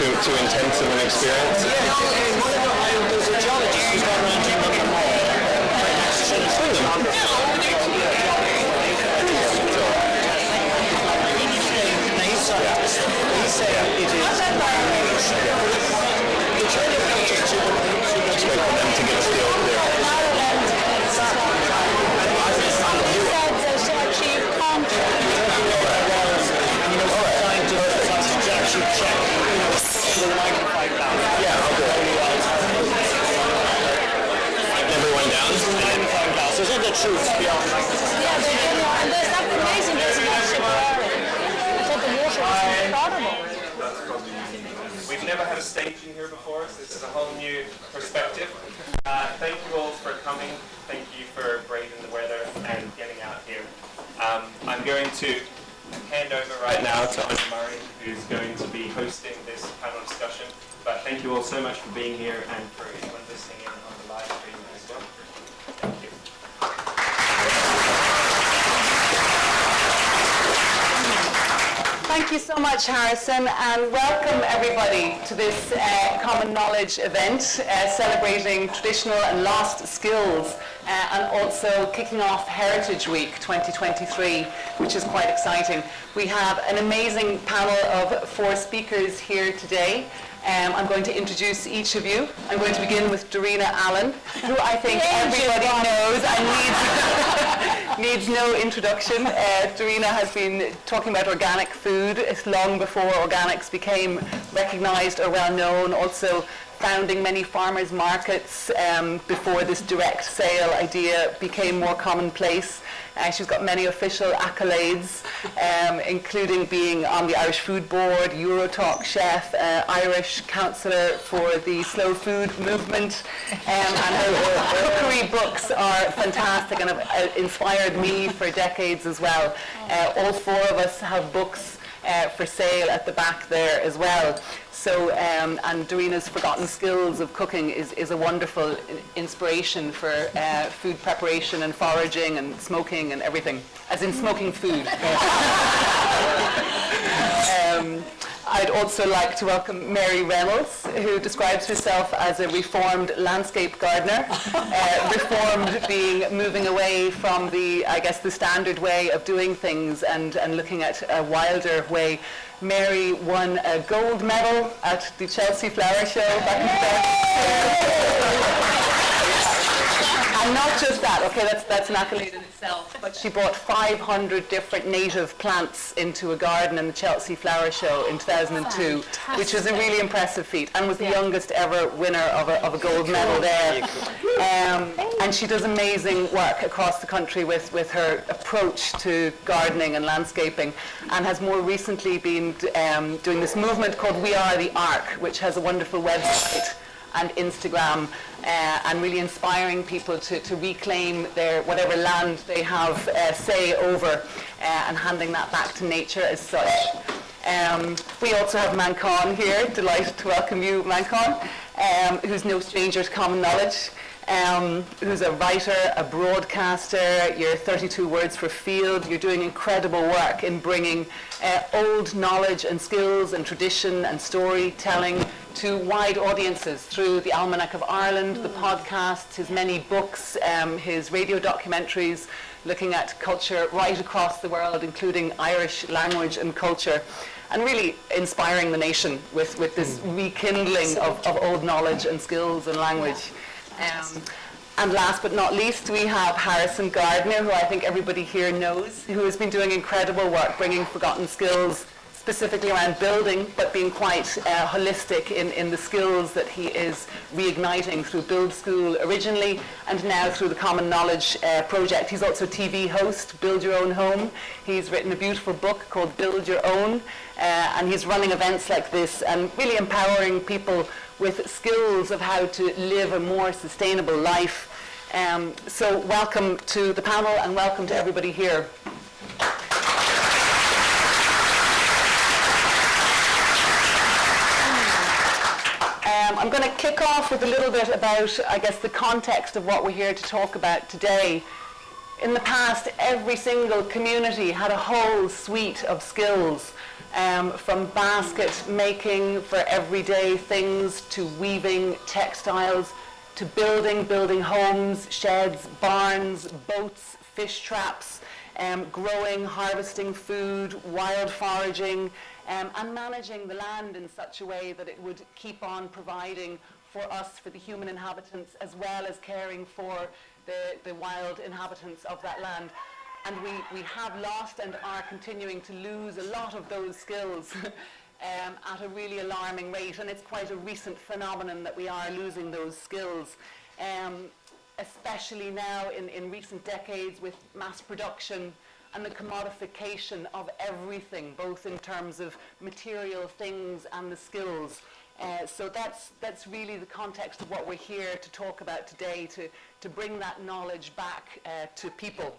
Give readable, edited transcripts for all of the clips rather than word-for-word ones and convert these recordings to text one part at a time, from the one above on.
too intense of an experience? Yeah, there's a geologist who's gone around doing Manchán Magan. He's saying it is the journey of culture to Expect them to give us the all clear. Never went down. So it's not the truth beyond. Yeah, and there's that amazing spaceship area. So the water is incredible. We've never had a staging here before, so this is a whole new perspective. Thank you all for coming. Thank you for braving the weather and getting out here. I'm going to hand over right now to Anja Murray, who's going to be hosting this panel discussion. But thank you all so much for being here and for anyone listening in on the live stream as well. Thank you. Thank you so much, Harrison, and welcome everybody to this Common Knowledge event celebrating traditional and lost skills and also kicking off Heritage Week 2023, which is quite exciting. We have an amazing panel of 4 speakers here today. I'm going to introduce each of you. I'm going to begin with Darina Allen, who I think everybody knows and needs no introduction. Darina has been talking about organic food long before organics became recognised or well known, also founding many farmers markets before this direct sale idea became more commonplace. She's got many official accolades, including being on the Irish Food Board, Eurotalk chef, Irish councillor for the slow food movement, and her cookery books are fantastic and have inspired me for decades as well. All 4 of us have books for sale at the back there as well. So, and Darina's Forgotten Skills of Cooking is a wonderful inspiration for food preparation and foraging and smoking and everything, as in smoking food. I'd also like to welcome Mary Reynolds, who describes herself as a reformed landscape gardener. Reformed being moving away from the standard way of doing things and looking at a wilder way. Mary won a gold medal at the Chelsea Flower Show back in the day. And not just that, okay, that's an accolade in itself, but she brought 500 different native plants into a garden in the Chelsea Flower Show in 2002, which was a really impressive feat, and was the youngest ever winner of a gold medal there. And she does amazing work across the country with her approach to gardening and landscaping, and has more recently been doing this movement called We Are the Ark, which has a wonderful website and Instagram, and really inspiring people to reclaim their whatever land they have say over, and handing that back to nature as such. We also have Manchán here. Delighted to welcome you, Manchán, who's no stranger to common knowledge. Who's a writer, a broadcaster, you're 32 Words for Field. You're doing incredible work in bringing old knowledge and skills and tradition and storytelling to wide audiences through the Almanac of Ireland, the podcasts, his many books, his radio documentaries, looking at culture right across the world, including Irish language and culture, and really inspiring the nation with this rekindling of old knowledge and skills and language. And last but not least, we have Harrison Gardner, who I think everybody here knows, who has been doing incredible work bringing forgotten skills specifically around building, but being quite holistic in the skills that he is reigniting through Build School originally, and now through the Common Knowledge project. He's also a TV host, Build Your Own Home. He's written a beautiful book called Build Your Own, and he's running events like this and really empowering people with skills of how to live a more sustainable life. So welcome to the panel and welcome to everybody here. I'm going to kick off with a little bit about, I guess, the context of what we're here to talk about today. In the past, every single community had a whole suite of skills, from basket making for everyday things, to weaving textiles, to building homes, sheds, barns, boats, fish traps, growing, harvesting food, wild foraging, and managing the land in such a way that it would keep on providing for us, for the human inhabitants, as well as caring for the wild inhabitants of that land. And we have lost and are continuing to lose a lot of those skills at a really alarming rate, and it's quite a recent phenomenon that we are losing those skills, especially now in recent decades with mass production and the commodification of everything, both in terms of material things and the skills. So that's really the context of what we're here to talk about today, to bring that knowledge back to people.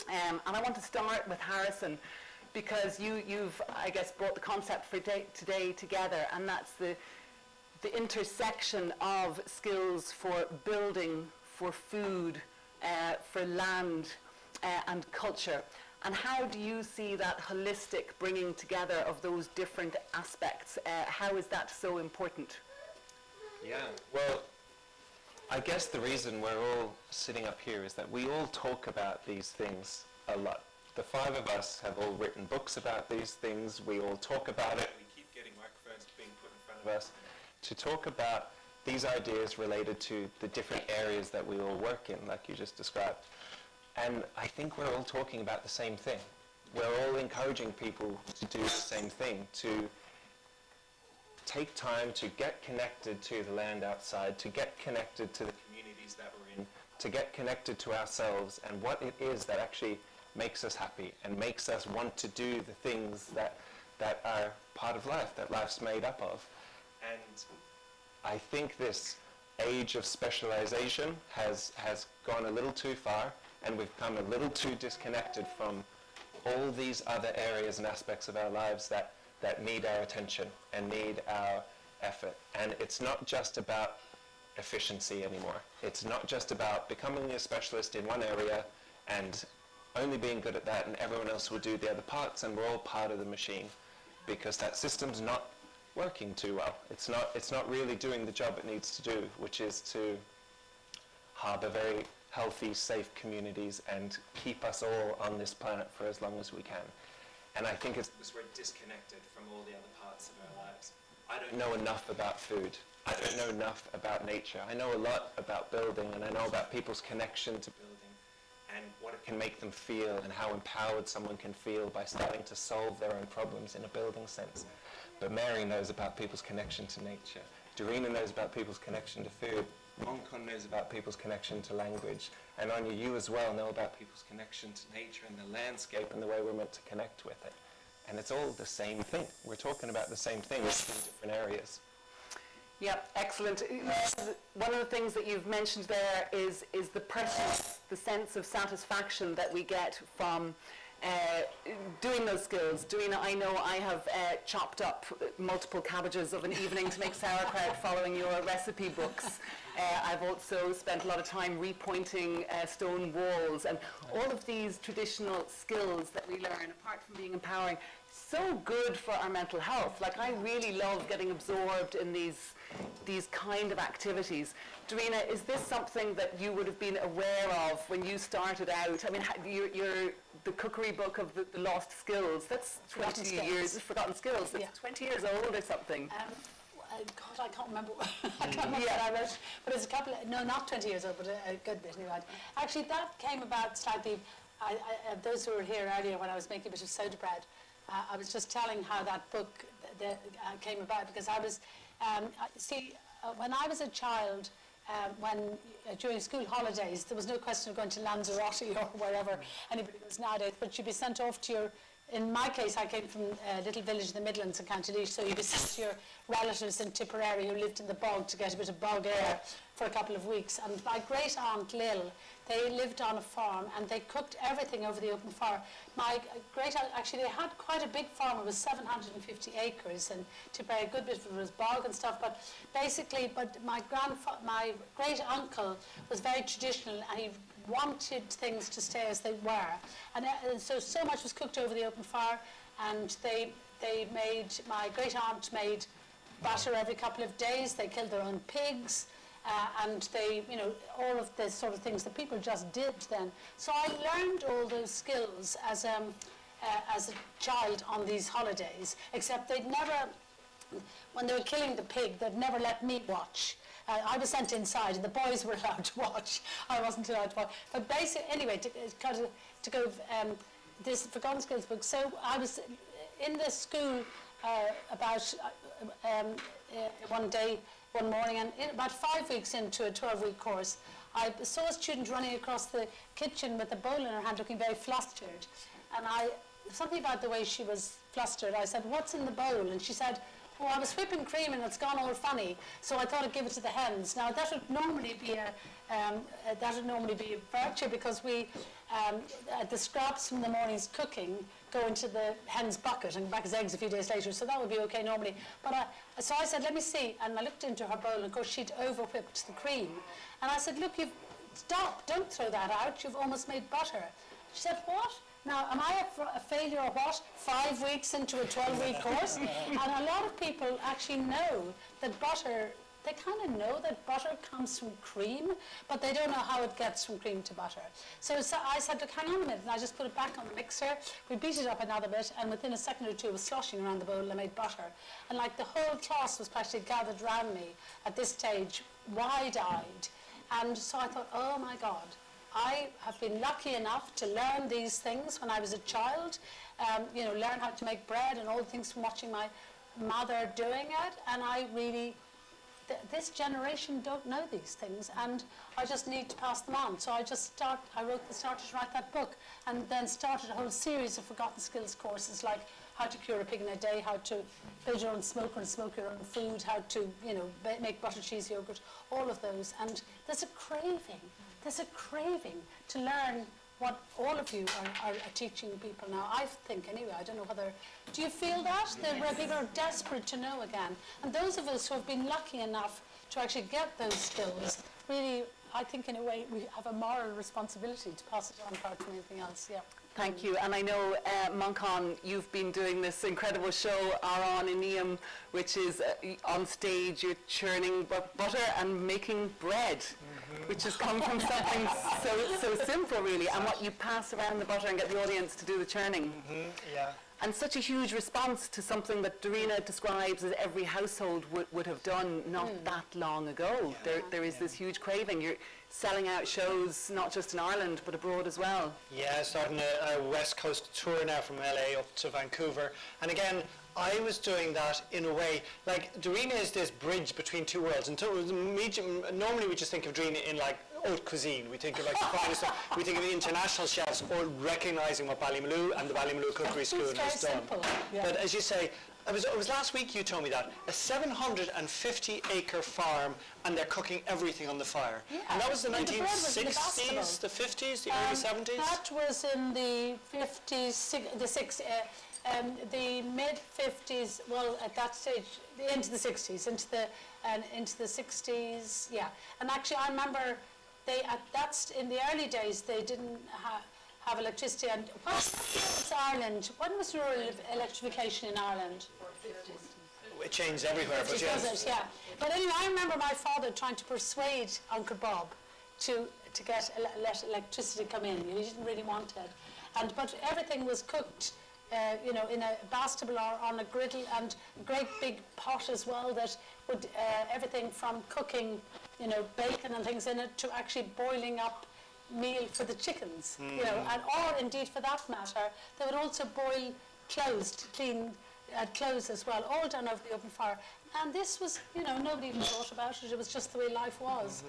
And I want to start with Harrison, because you've, I guess, brought the concept for today together, and that's the intersection of skills for building, for food, for land, and culture. And how do you see that holistic bringing together of those different aspects? How is that so important? Yeah, well, I guess the reason we're all sitting up here is that we all talk about these things a lot. The five of us have all written books about these things. We all talk about it. We keep getting microphones being put in front of us to talk about these ideas related to the different areas that we all work in, like you just described. And I think we're all talking about the same thing. We're all encouraging people to do the same thing, to take time to get connected to the land outside, to get connected to the communities that we're in, to get connected to ourselves and what it is that actually makes us happy and makes us want to do the things that are part of life, that life's made up of. And I think this age of specialization has gone a little too far, and we've become a little too disconnected from all these other areas and aspects of our lives that need our attention and need our effort. And it's not just about efficiency anymore. It's not just about becoming a specialist in one area and only being good at that, and everyone else will do the other parts, and we're all part of the machine, because that system's not working too well. It's not really doing the job it needs to do, which is to harbor very healthy, safe communities and keep us all on this planet for as long as we can. And I think it's because we're disconnected from all the other parts of our lives. I don't know enough about food. I don't know enough about nature. I know a lot about building, and I know about people's connection to building and what it can make them feel and how empowered someone can feel by starting to solve their own problems in a building sense. But Mary knows about people's connection to nature. Darina knows about people's connection to food. Manchán knows about people's connection to language. And Anja, you as well know about people's connection to nature and the landscape and the way we're meant to connect with it. And it's all the same thing. We're talking about the same thing in different areas. Yep, excellent. One of the things that you've mentioned there is the presence, the sense of satisfaction that we get from doing those skills. Darina, I know I have chopped up multiple cabbages of an evening to make sauerkraut following your recipe books. I've also spent a lot of time repointing stone walls, and all of these traditional skills that we learn, apart from being empowering, so good for our mental health. Like, I really love getting absorbed in these kind of activities. Darina, is this something that you would have been aware of when you started out? I mean, you're the cookery book of the lost skills, that's 20 years, forgotten skills, that's 20 years old or something. God, I can't remember. I can't remember what I wrote, but it's a couple of, no, not 20 years old, but a good bit anyway. Actually, that came about slightly, those who were here earlier when I was making a bit of soda bread, I was just telling how that book came about, because I was, when I was a child, during school holidays, there was no question of going to Lanzarote or wherever anybody goes nowadays, but you'd be sent off to your, in my case, I came from a little village in the Midlands in County Laois, so you'd be sent to your relatives in Tipperary who lived in the bog to get a bit of bog air for a couple of weeks. And my great aunt Lil, they lived on a farm and they cooked everything over the open fire. My great aunt, actually, they had quite a big farm. It was 750 acres, and Tipperary, a good bit of it was bog and stuff. But basically, my great uncle was very traditional, and he wanted things to stay as they were. And so much was cooked over the open fire, and they made, my great aunt made butter every couple of days. They killed their own pigs, and they, all of the sort of things that people just did then. So I learned all those skills as a child on these holidays, except they'd never, when they were killing the pig, they'd never let me watch. I was sent inside, and the boys were allowed to watch. I wasn't allowed to watch. But basically, anyway, to go, this Forgotten Skills book. So I was in the school about one morning, and about 5 weeks into a 12-week course, I saw a student running across the kitchen with a bowl in her hand, looking very flustered. And something about the way she was flustered, I said, "What's in the bowl?" And she said, "Oh, I was whipping cream and it's gone all funny, so I thought I'd give it to the hens." Now that would normally be a virtue, because we the scraps from the morning's cooking go into the hen's bucket and back as eggs a few days later, so that would be okay normally. But so I said, "Let me see," and I looked into her bowl, and of course she'd over-whipped the cream. And I said, "Look, stop! Don't throw that out. You've almost made butter." She said, "What? Now, am I a failure or what? 5 weeks into a 12-week course?" And a lot of people actually know that butter, they kind of know that butter comes from cream, but they don't know how it gets from cream to butter. So I said, "Look, hang on a minute," and I just put it back on the mixer. We beat it up another bit, and within a second or two, it was sloshing around the bowl, and I made butter. And like the whole class was practically gathered around me at this stage, wide-eyed. And so I thought, oh my God, I have been lucky enough to learn these things when I was a child, learn how to make bread and all the things from watching my mother doing it. And I really, this generation don't know these things, and I just need to pass them on. So I started to write that book, and then started a whole series of Forgotten Skills courses, like how to cure a pig in a day, how to build your own smoker and smoke your own food, how to, make butter, cheese, yogurt, all of those. And there's a craving to learn what all of you are teaching people now. I think, anyway, I don't know whether, do you feel that? Where people are desperate to know again. And those of us who have been lucky enough to actually get those skills, really, I think in a way we have a moral responsibility to pass it on apart from anything else, yeah. Thank you. And I know, Manchán, you've been doing this incredible show, Aran in Niam, which is on stage, you're churning butter and making bread, which has come from something so simple, really, and what you pass around the butter and get the audience to do the churning. Yeah. And such a huge response to something that Darina describes as every household would have done not that long ago. There is this huge craving. You're selling out shows not just in Ireland but abroad as well. Yeah, starting a West Coast tour now from LA up to Vancouver. And again, I was doing that in a way, like Darina is this bridge between two worlds. And normally we just think of Darina in like haute cuisine. We think of like the finest stuff. We think of the international chefs or recognising what Ballymaloe and the Ballymaloe Cookery School has done. Yeah. But as you say, it was last week you told me that, a 750-acre farm, and they're cooking everything on the fire. Yeah. And that was the And the bread was in the 1960s, the 50s, the early 70s? That was in the 50s, the mid-50s, well, at that stage, into the 60s, into the 60s, yeah. And actually, I remember in the early days, they didn't have electricity. And what was Ireland? When was rural electrification in Ireland? It changed everywhere, but It was, yeah. But anyway, I remember my father trying to persuade Uncle Bob to let electricity come in. He didn't really want it. But everything was cooked in a bastable or on a griddle, and a great big pot as well that would, everything from cooking, bacon and things in it to actually boiling up meal for the chickens, or indeed for that matter, they would also boil clothes to clean clothes as well, all done over the open fire. And this was, nobody even thought about it. It was just the way life was.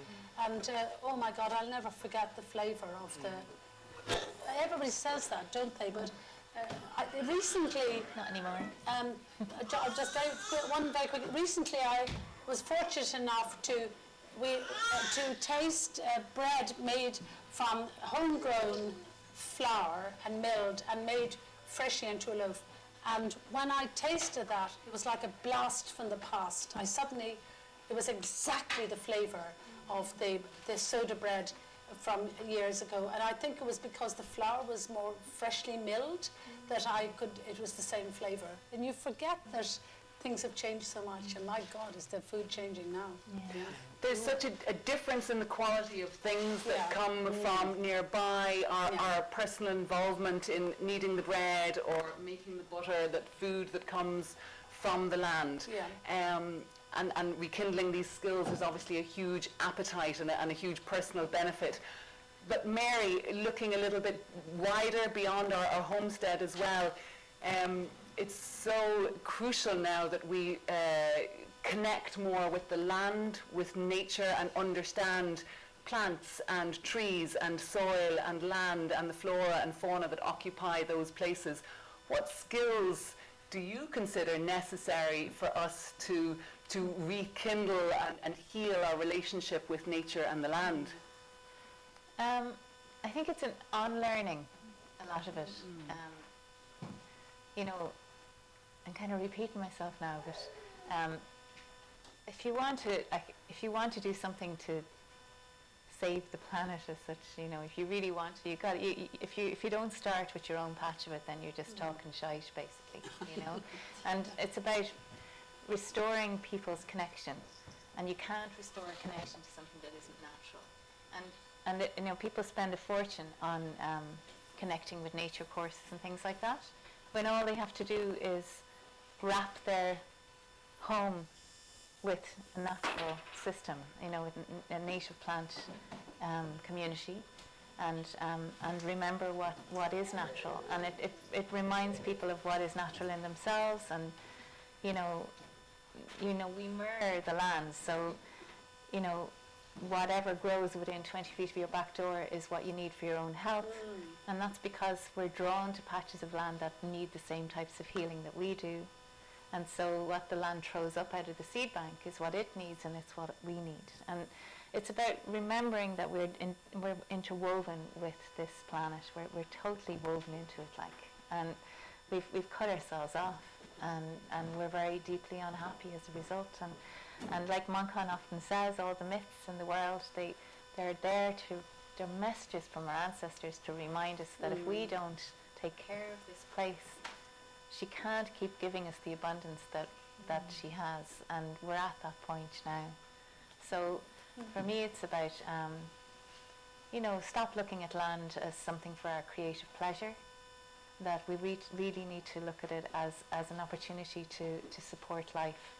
And oh my God, I'll never forget the flavour of the. Everybody says that, don't they? But recently, Not anymore. just very quick. Recently, I was fortunate enough to taste bread made from homegrown flour and milled and made freshly into a loaf. And when I tasted that, it was like a blast from the past. It was exactly the flavour of the soda bread from years ago, and I think it was because the flour was more freshly milled that it was the same flavour. And you forget that things have changed so much, and my God, is the food changing now? Yeah. There's such a difference in the quality of things that Yeah. come from nearby, Yeah. our personal involvement in kneading the bread or making the butter, that food that comes from the land. Yeah. And rekindling these skills is obviously a huge appetite and a huge personal benefit. But Mary, looking a little bit wider beyond our homestead as well, it's so crucial now that we connect more with the land, with nature, and understand plants and trees and soil and land and the flora and fauna that occupy those places. What skills do you consider necessary for us to rekindle and heal our relationship with nature and the land? I think it's an unlearning, a lot of it. You know, I'm kind of repeating myself now, but if you want to do something to save the planet as such, you know, if you really want to, if you don't start with your own patch of it, then you're just talking shite, basically, you know. And it's about restoring people's connection, and you can't restore a connection to something that isn't natural. And you know, people spend a fortune on connecting with nature courses and things like that, when all they have to do is wrap their home with a natural system, you know, with a native plant community, and remember what is natural, and it reminds people of what is natural in themselves, and you know we mirror the land, so you know whatever grows within 20 feet of your back door is what you need for your own health, and that's because we're drawn to patches of land that need the same types of healing that we do. And so what the land throws up out of the seed bank is what it needs, and it's what we need. And it's about remembering that we're interwoven with this planet. We're totally woven into it, like, and we've cut ourselves off, and we're very deeply unhappy as a result. And like Manchán often says, all the myths in the world, they're there to, they're messages from our ancestors to remind us that if we don't take care of this place, she can't keep giving us the abundance that she has, and we're at that point now. So for me it's about you know, stop looking at land as something for our creative pleasure, that we really need to look at it as an opportunity to support life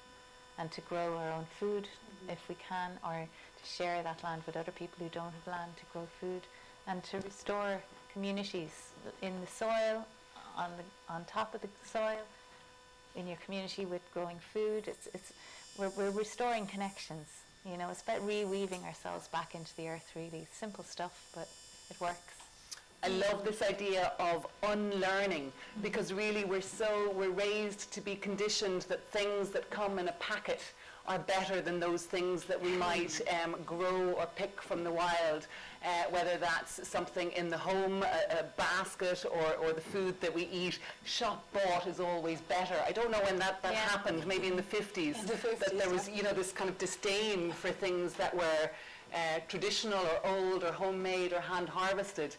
and to grow our own food if we can, or to share that land with other people who don't have land to grow food, and to restore communities in the soil, on top of the soil, in your community with growing food. We're restoring connections. You know, it's about reweaving ourselves back into the earth, really. Simple stuff, but it works. I love this idea of unlearning, because really we're raised to be conditioned that things that come in a packet are better than those things that we might grow or pick from the wild, whether that's something in the home, a basket, or the food that we eat. Shop bought is always better. I don't know when that happened, maybe in the 50s, that there was, you know, this kind of disdain for things that were traditional or old or homemade or hand harvested.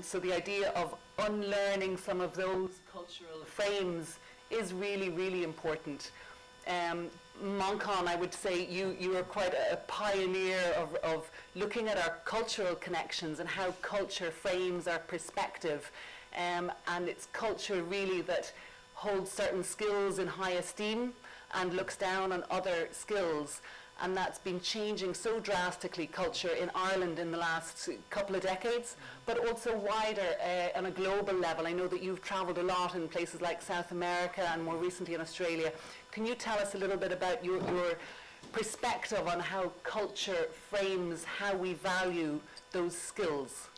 So the idea of unlearning some of those cultural frames is really, really important. Manchán, I would say you are quite a pioneer of looking at our cultural connections and how culture frames our perspective, and it's culture really that holds certain skills in high esteem and looks down on other skills. And that's been changing so drastically, culture in Ireland in the last couple of decades, but also wider on a global level. I know that you've travelled a lot in places like South America and more recently in Australia. Can you tell us a little bit about your perspective on how culture frames how we value those skills?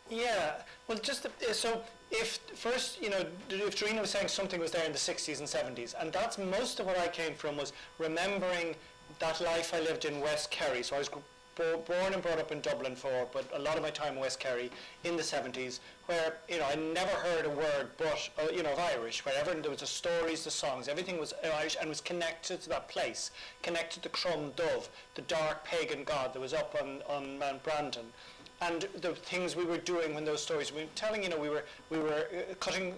Yeah, well, just so if first, you know, if Darina was saying something was there in the 60s and 70s, and that's most of what I came from, was remembering that life I lived in West Kerry. So I was born and brought up in Dublin but a lot of my time in West Kerry in the 70s, where, you know, I never heard a word but, you know, of Irish. Wherever there was the stories, the songs, everything was Irish and was connected to that place, connected to Crum Dove, the dark pagan god that was up on Mount Brandon. and the things we were doing when those stories, we were telling, we were cutting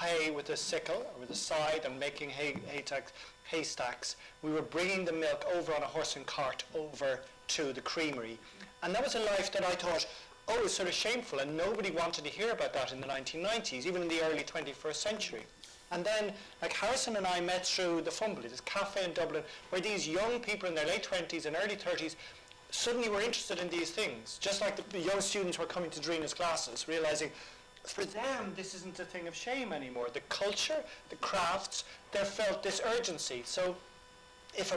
hay with a sickle or with a scythe and making haystacks. We were bringing the milk over on a horse and cart over to the creamery. And that was a life that I thought, it was sort of shameful, and nobody wanted to hear about that in the 1990s, even in the early 21st century. And then, Harrison and I met through the Fumbly, this cafe in Dublin, where these young people in their late 20s and early 30s suddenly were interested in these things, just like the young students were coming to Darina's classes, realizing for them this isn't a thing of shame anymore. The culture, the crafts, they felt this urgency. So if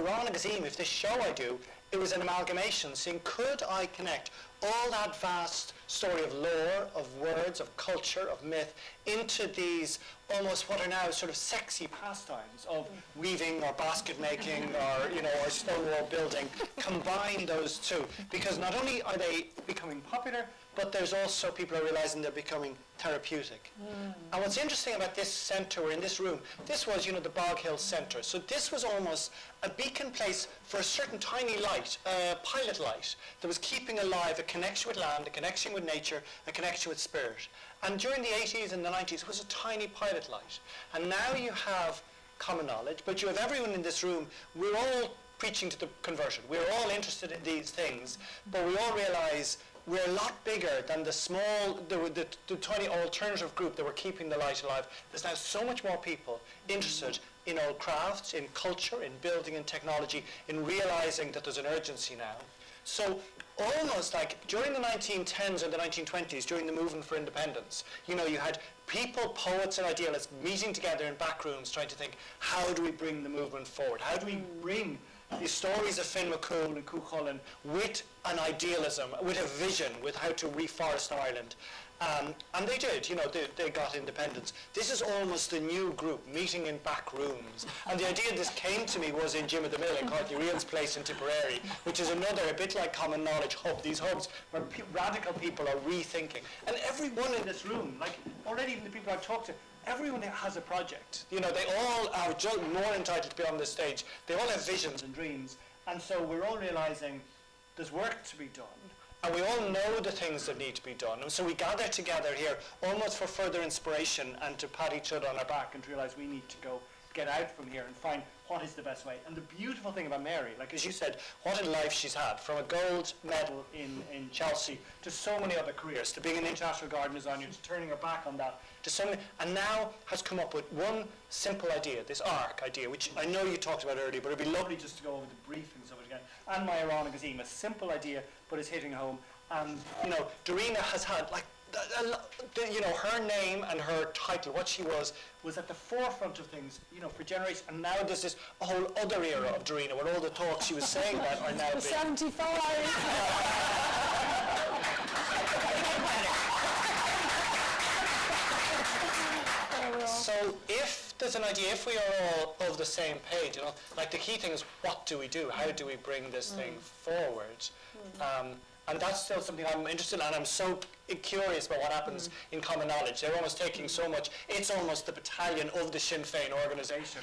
this show I do, it was an amalgamation, saying, could I connect all that vast story of lore, of words, of culture, of myth, into these almost what are now sort of sexy pastimes of weaving or basket making or stone wall building, combine those two. Because not only are they becoming popular, but there's also people are realizing they're becoming therapeutic. And what's interesting about this centre, we're in this room, this was, the Bog Hill Centre. So this was almost a beacon place for a certain tiny light, a pilot light, that was keeping alive a connection with land, a connection with nature, a connection with spirit. And during the 80s and the 90s, it was a tiny pilot light. And now you have common knowledge, but you have everyone in this room. We're all preaching to the converted. We're all interested in these things, but we all realize we're a lot bigger than the small, the tiny alternative group that were keeping the light alive. There's now so much more people interested in old crafts, in culture, in building and technology, in realizing that there's an urgency now. So almost like during the 1910s and the 1920s, during the movement for independence, you had people, poets and idealists meeting together in back rooms trying to think, how do we bring the movement forward? How do we bring these stories of Finn McCool and Cuchulainn with an idealism, with a vision, with how to reforest Ireland? And they did, they got independence. This is almost a new group meeting in back rooms. And the idea this came to me was in Jim of the Mill in Courtney Reel's place in Tipperary, which is another, a bit like Common Knowledge Hub, these hubs where radical people are rethinking. And everyone in this room, already even the people I've talked to, everyone has a project. They all are more entitled to be on this stage. They all have visions and dreams. And so we're all realizing there's work to be done. And we all know the things that need to be done. And so we gather together here almost for further inspiration and to pat each other on our back and to realize we need to go get out from here and find what is the best way. And the beautiful thing about Mary, as you said, what a life she's had, from a gold medal in Chelsea to so many other careers, to being an international garden designer, to turning her back on that, to so many, and now has come up with one simple idea, this ARC idea, which I know you talked about earlier, but it'd be lovely just to go over the briefings of it again. And my Arana Gazim, a simple idea, but it's hitting home. And, Darina has had, her name and her title, what she was at the forefront of things, for generations. And now there's this a whole other era of Darina, where all the thoughts she was saying that are now 75. So if there's an idea, if we are all of the same page, the key thing is, what do we do? How do we bring this thing forward? And that's still something I'm interested in, and I'm so curious about what happens in Common Knowledge. They're almost taking so much, it's almost the battalion of the Sinn Féin organisation.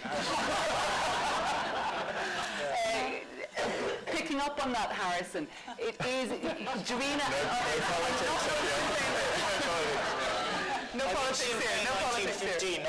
Picking up on that, Harrison, it is, Darina... No politics here.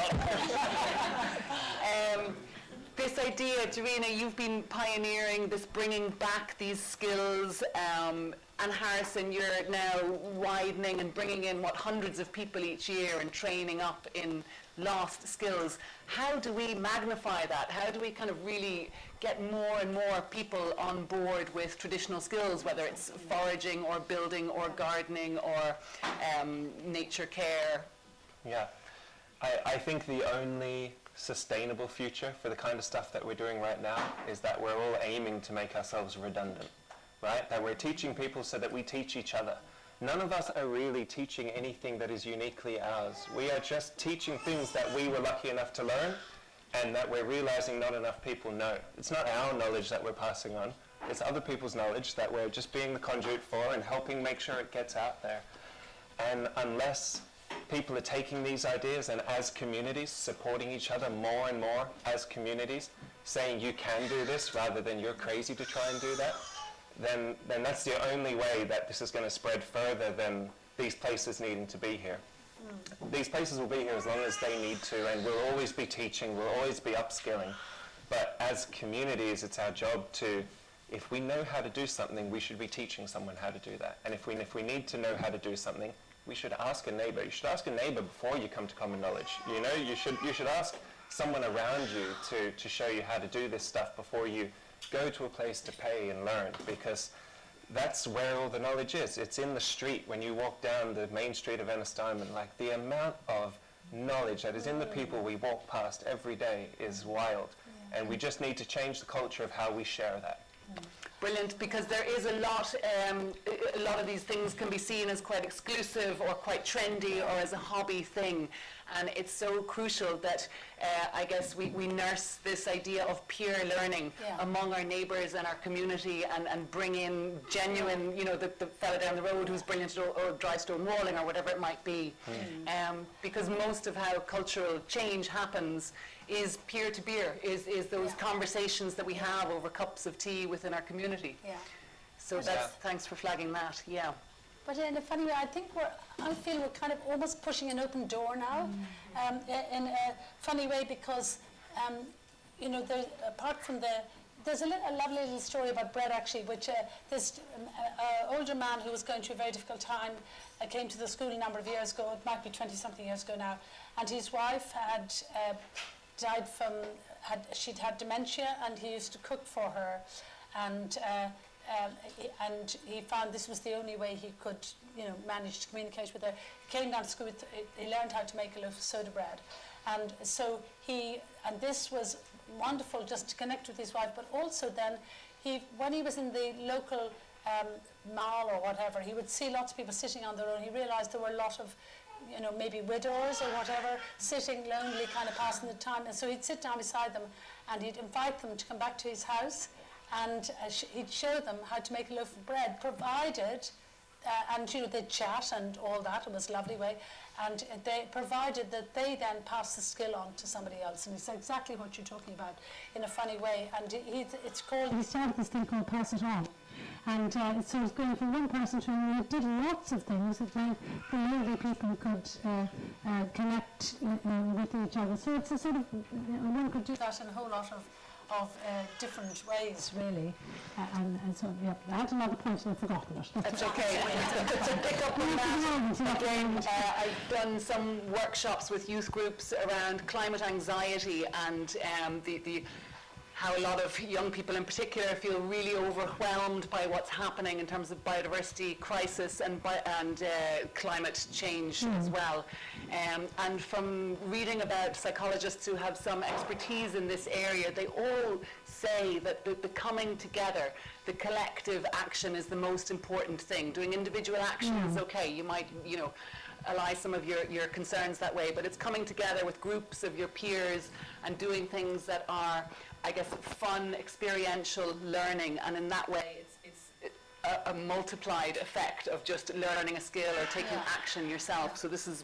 This idea, Darina, you've been pioneering this, bringing back these skills, and Harrison, you're now widening and bringing in, hundreds of people each year and training up in lost skills. How do we magnify that? How do we kind of really get more and more people on board with traditional skills, whether it's foraging or building or gardening or nature care? Yeah, I think the only sustainable future for the kind of stuff that we're doing right now is that we're all aiming to make ourselves redundant, right? That we're teaching people so that we teach each other. None of us are really teaching anything that is uniquely ours. We are just teaching things that we were lucky enough to learn and that we're realizing not enough people know. It's not our knowledge that we're passing on. It's other people's knowledge that we're just being the conduit for and helping make sure it gets out there. And unless people are taking these ideas and as communities supporting each other more and more as communities, saying you can do this rather than you're crazy to try and do that, then that's the only way that this is going to spread further than these places needing to be here. These places will be here as long as they need to, and we'll always be teaching, we'll always be upskilling. But as communities, it's our job to, if we know how to do something, we should be teaching someone how to do that. And if we need to know how to do something, we should ask a neighbor. You should ask a neighbor before you come to Common Knowledge. You know, you should ask someone around you to show you how to do this stuff before you go to a place to pay and learn, because that's where all the knowledge is. It's in the street. When you walk down the main street of Ennistimon, like the amount of knowledge that is in the people we walk past every day is wild. And we just need to change the culture of how we share that. Brilliant, because there is a lot of these things can be seen as quite exclusive or quite trendy or as a hobby thing. And it's so crucial that I guess we nurse this idea of peer learning among our neighbours and our community, and bring in genuine, you know, the fella down the road who's brilliant at dry stone walling or whatever it might be. Because most of how cultural change happens is peer-to-peer, is those conversations that we have over cups of tea within our community. So that's, thanks for flagging that, But in a funny way, I feel we're kind of almost pushing an open door now, in a funny way, because, you know, apart from there's a lovely little story about bread, actually, which this older man who was going through a very difficult time came to the school a number of years ago. It might be 20-something years ago now, and his wife had died from, she'd had dementia, and he used to cook for her, and he found this was the only way he could, you know, manage to communicate with her. He came down to school, he learned how to make a loaf of soda bread. And so and this was wonderful just to connect with his wife, but also then, when he was in the local mall or whatever, he would see lots of people sitting on their own. He realized there were a lot of, you know, maybe widowers or whatever, sitting lonely, kind of passing the time. And so he'd sit down beside them and he'd invite them to come back to his house, and he'd show them how to make a loaf of bread, provided, and you know, they'd chat and all that. It was a lovely way, and they provided that they then pass the skill on to somebody else. And it's exactly what you're talking about in a funny way. And it's called, he started this thing called Pass It On. And so it's going from one person to another. It did lots of things that the elderly people could connect with each other. So it's a sort of, one could do that in a whole lot of different ways, really. And so, I had another point and I've forgotten it. That's okay. To pick up on that, again, I've done some workshops with youth groups around climate anxiety and how a lot of young people in particular feel really overwhelmed by what's happening in terms of biodiversity crisis and climate change as well. And from reading about psychologists who have some expertise in this area, they all say that the coming together, the collective action is the most important thing. Doing individual action is okay. You might, you know, allay some of your concerns that way, but it's coming together with groups of your peers and doing things that are, I guess, fun, experiential learning, and in that way it's a multiplied effect of just learning a skill or taking action yourself. So this is,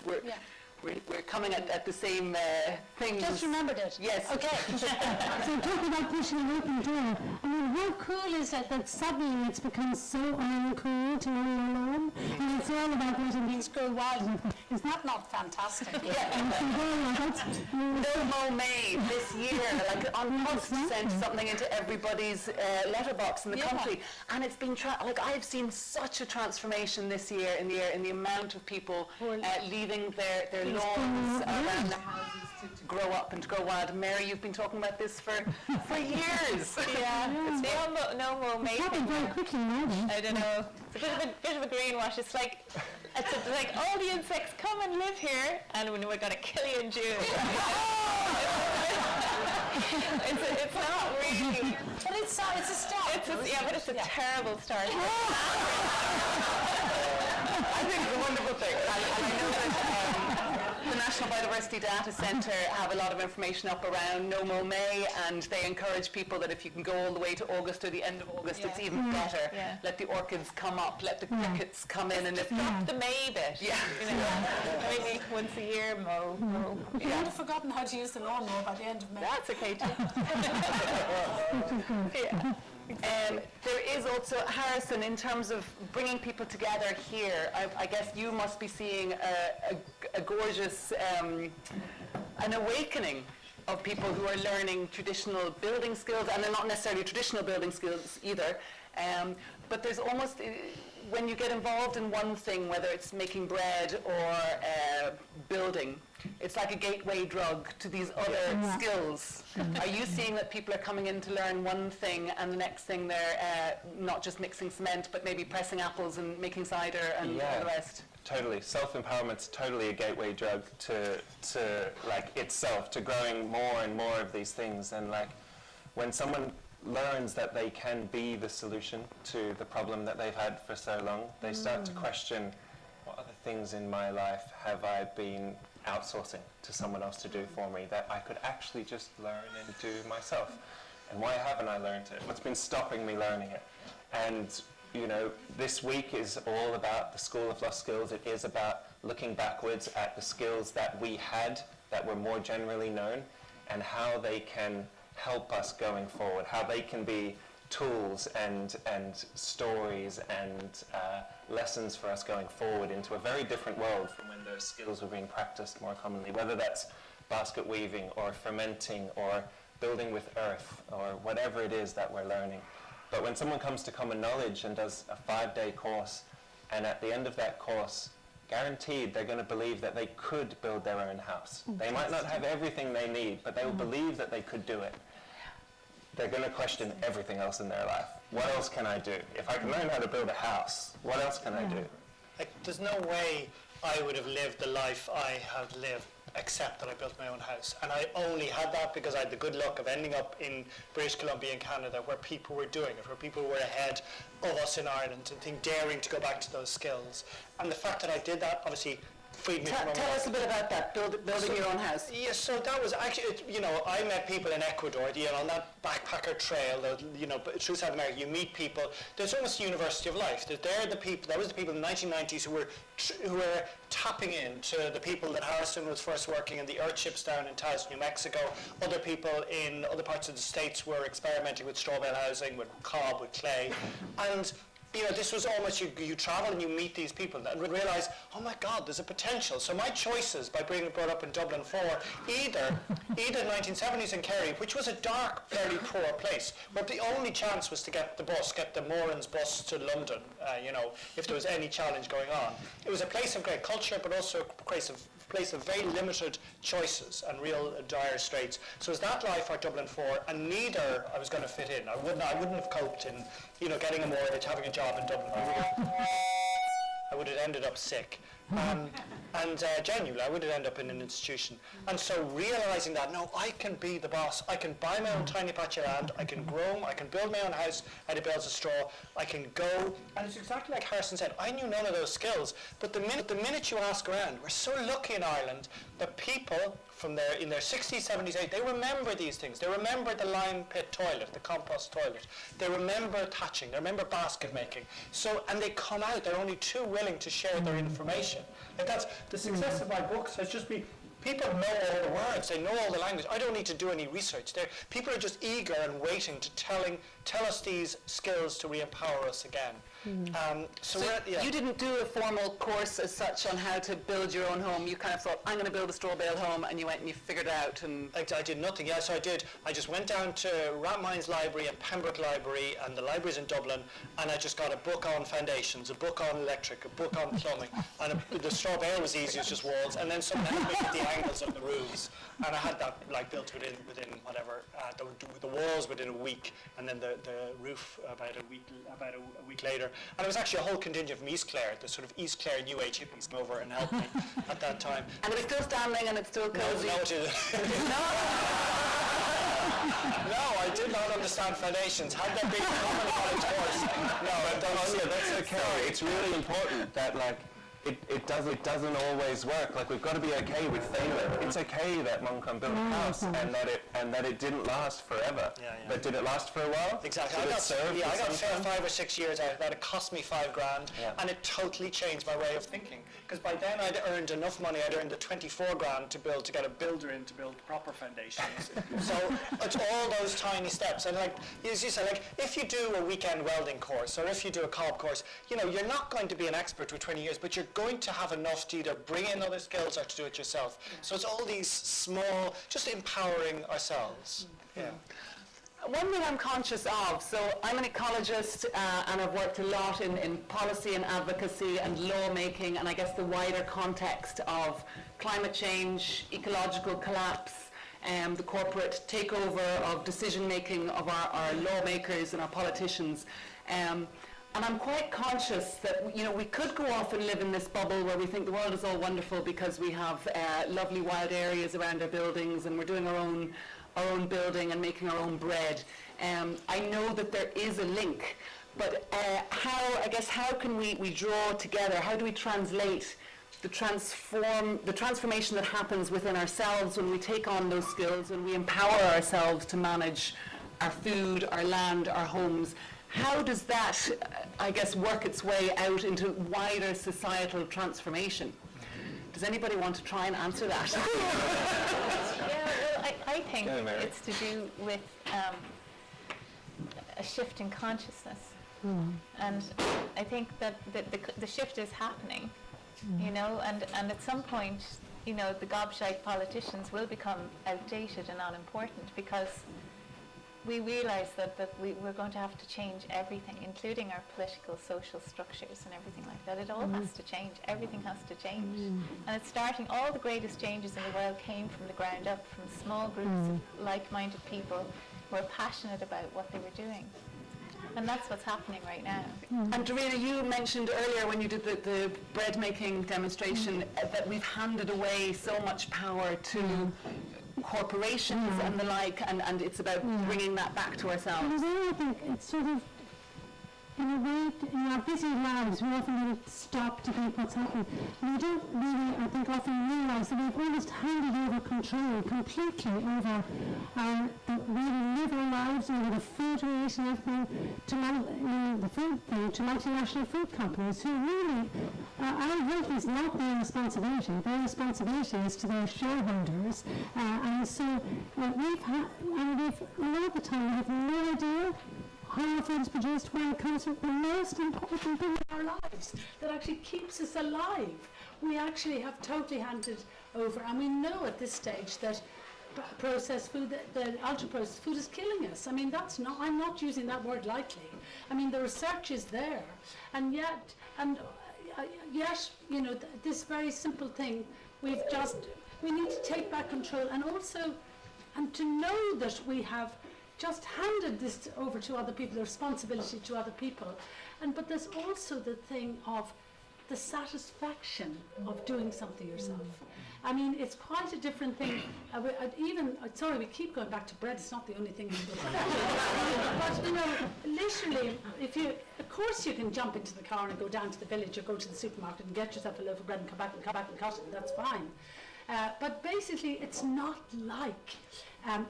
we're coming at the same things. Just remembered it. Yes. Okay. So talking about pushing an open door, I mean, how cool is it that suddenly it's become so uncool to live alone, and it's all about letting things grow wild? Is that not fantastic? No Mo May this year, like on post, sent something into everybody's letterbox in the country, and it's been like I've seen such a transformation this year in the amount of people leaving their lawns around the houses to grow up and to grow wild. Mary, you've been talking about this for years. It's the no Mo May thing. Very quickly, I don't know. It's a bit of a greenwash. It's like all the insects come and live here, and we're going to kill you in June. It's not really. But it's a start. But it's a terrible start. I think it's a wonderful thing. And I know that the National Biodiversity Data Centre have a lot of information up around No Mo May, and they encourage people that if you can go all the way to August or the end of August, it's even better. Let the orchids come up, let the crickets come in, and drop the May bit. You know, maybe once a year mow. You would have forgotten how to use the lawnmower by the end of May. That's okay too. there is also, Harrison, in terms of bringing people together here, I guess you must be seeing a gorgeous, an awakening of people who are learning traditional building skills, and they're not necessarily traditional building skills either, but there's almost, when you get involved in one thing, whether it's making bread or building, it's like a gateway drug to these other skills. Are you seeing that people are coming in to learn one thing, and the next thing they're not just mixing cement, but maybe pressing apples and making cider and all the rest? Totally. Self-empowerment's totally a gateway drug to like itself, to growing more and more of these things. And like when someone learns that they can be the solution to the problem that they've had for so long, they start to question, what other things in my life have I been outsourcing to someone else to do for me that I could actually just learn and do myself? And why haven't I learned it? What's been stopping me learning it? And you know, this week is all about the School of Lost Skills. It is about looking backwards at the skills that we had that were more generally known, and how they can help us going forward, how they can be tools and stories and lessons for us going forward into a very different world from when those skills were being practiced more commonly, whether that's basket weaving or fermenting or building with earth or whatever it is that we're learning. But when someone comes to Common Knowledge and does a 5-day course, and at the end of that course, guaranteed they're going to believe that they could build their own house. They might not have everything they need, but they will believe that they could do it. They're going to question everything else in their life. What else can I do? If I can learn how to build a house, what else can I do? Like, there's no way I would have lived the life I have lived except that I built my own house. And I only had that because I had the good luck of ending up in British Columbia and Canada, where people were doing it, where people were ahead of us in Ireland and daring to go back to those skills. And the fact that I did that obviously freed me from... Tell us a bit about that, building your own house. Yeah, so that was actually, you know, I met people in Ecuador, you know, on that backpacker trail, you know, through South America, you meet people. There's almost a university of life. They're the people, that was the people in the 1990s who were tapping into the people that Harrison was first working in the earth ships down in Taos, New Mexico. Other people in other parts of the States were experimenting with straw bale housing, with cob, with clay. And you know, this was almost, you travel and you meet these people and realize, oh my God, there's a potential. So my choices by being brought up in Dublin 4, either 1970s in Kerry, which was a dark, very poor place, where the only chance was to get the Morans bus to London, you know, if there was any challenge going on. It was a place of great culture, but also a place of very limited choices and real dire straits. So it was that life or Dublin 4, and neither I was going to fit in. I wouldn't have coped in, you know, getting a mortgage, having a job in Dublin. I would have ended up sick. Genuinely, I would have ended up in an institution. And so realizing that, no, I can be the boss. I can buy my own tiny patch of land. I can grow. I can build my own house out of bales of straw. I can go. And it's exactly like Harrison said. I knew none of those skills. But the minute you ask around, we're so lucky in Ireland that people in their 60s, 70s, 80s, they remember these things. They remember the lime pit toilet, the compost toilet. They remember thatching. They remember basket making. So, and they come out. They're only too willing to share their information. Like that's the success of my books has just been, people know all the words, they know all the language. I don't need to do any research. People are just eager and waiting to tell us these skills to re-empower us again. So you didn't do a formal course as such on how to build your own home. You kind of thought, I'm going to build a straw bale home, and you went and you figured it out. And I did nothing. Yeah, so I just went down to Rathmines Library and Pembroke Library, and the libraries in Dublin, and I just got a book on foundations, a book on electric, a book on plumbing, and the straw bale was easy, it was just walls, and then someone helped me with the angles of the roofs, and I had that like built within whatever, the walls within a week, and then the roof about a week later. And it was actually a whole contingent from East Clare, the sort of East Clare New Age hippies came over and helped me at that time. And it's still standing and it's still cozy? No, it isn't. No, I did not understand foundations. Had there been a common college course, no, I don't. Anja, that's okay. It's really important that, like, it doesn't always work. Like, we've got to be okay with failure. It's okay that Manchán built a house and that it didn't last forever. But did it last for a while? Exactly. Did it serve I got for some time? 5 or 6 years out of that. It cost me $5,000, and it totally changed my way of thinking. Because by then I'd earned enough money. I'd earned the $24,000 to get a builder in to build proper foundations. So it's all those tiny steps. And like as you said, like if you do a weekend welding course or if you do a cob course, you know, you're not going to be an expert with 20 years, but you're going to have enough to either bring in other skills or to do it yourself. So it's all these small, just empowering ourselves. Yeah. One thing I'm conscious of, so I'm an ecologist and I've worked a lot in policy and advocacy and lawmaking and I guess the wider context of climate change, ecological collapse, the corporate takeover of decision making of our lawmakers and our politicians. And I'm quite conscious that, you know, we could go off and live in this bubble where we think the world is all wonderful because we have lovely wild areas around our buildings and we're doing our own building and making our own bread. I know that there is a link, but how can we draw together? How do we translate the transformation that happens within ourselves when we take on those skills, when we empower ourselves to manage our food, our land, our homes? How does that, I guess, work its way out into wider societal transformation? Does anybody want to try and answer that? I think it's to do with a shift in consciousness. And I think that the shift is happening, you know, and at some point, you know, the gobshite politicians will become outdated and unimportant because we realize that we're going to have to change everything, including our political, social structures and everything like that. It all has to change. Everything has to change. And it's starting, all the greatest changes in the world came from the ground up, from small groups of like-minded people who are passionate about what they were doing. And that's what's happening right now. And Darina, you mentioned earlier when you did the bread making demonstration that we've handed away so much power to corporations and the like, and it's about bringing that back to ourselves. I think it's sort of, in a way, in our busy lives, we often get stopped to think what's happening. We don't really, I think, often realise that we've almost handed over control completely over the way we live our lives, over the food we eat and everything, to multinational food companies who really, our health is not their responsibility. Their responsibility is to their shareholders. And so a lot of the time we have no idea how our food is produced, where it comes from. The most important thing in our lives that actually keeps us alive, we actually have totally handed over, and we know at this stage that processed food, the ultra-processed food is killing us. I mean, I'm not using that word lightly. I mean, the research is there, and yet, you know, this very simple thing, we need to take back control, and also, and to know that we have just handed this over to other people, the responsibility to other people. But there's also the thing of the satisfaction of doing something yourself. I mean, it's quite a different thing. Sorry, we keep going back to bread, it's not the only thing we do. But, you know, literally, of course you can jump into the car and go down to the village or go to the supermarket and get yourself a loaf of bread and come back and cut it, that's fine. But basically, it's not like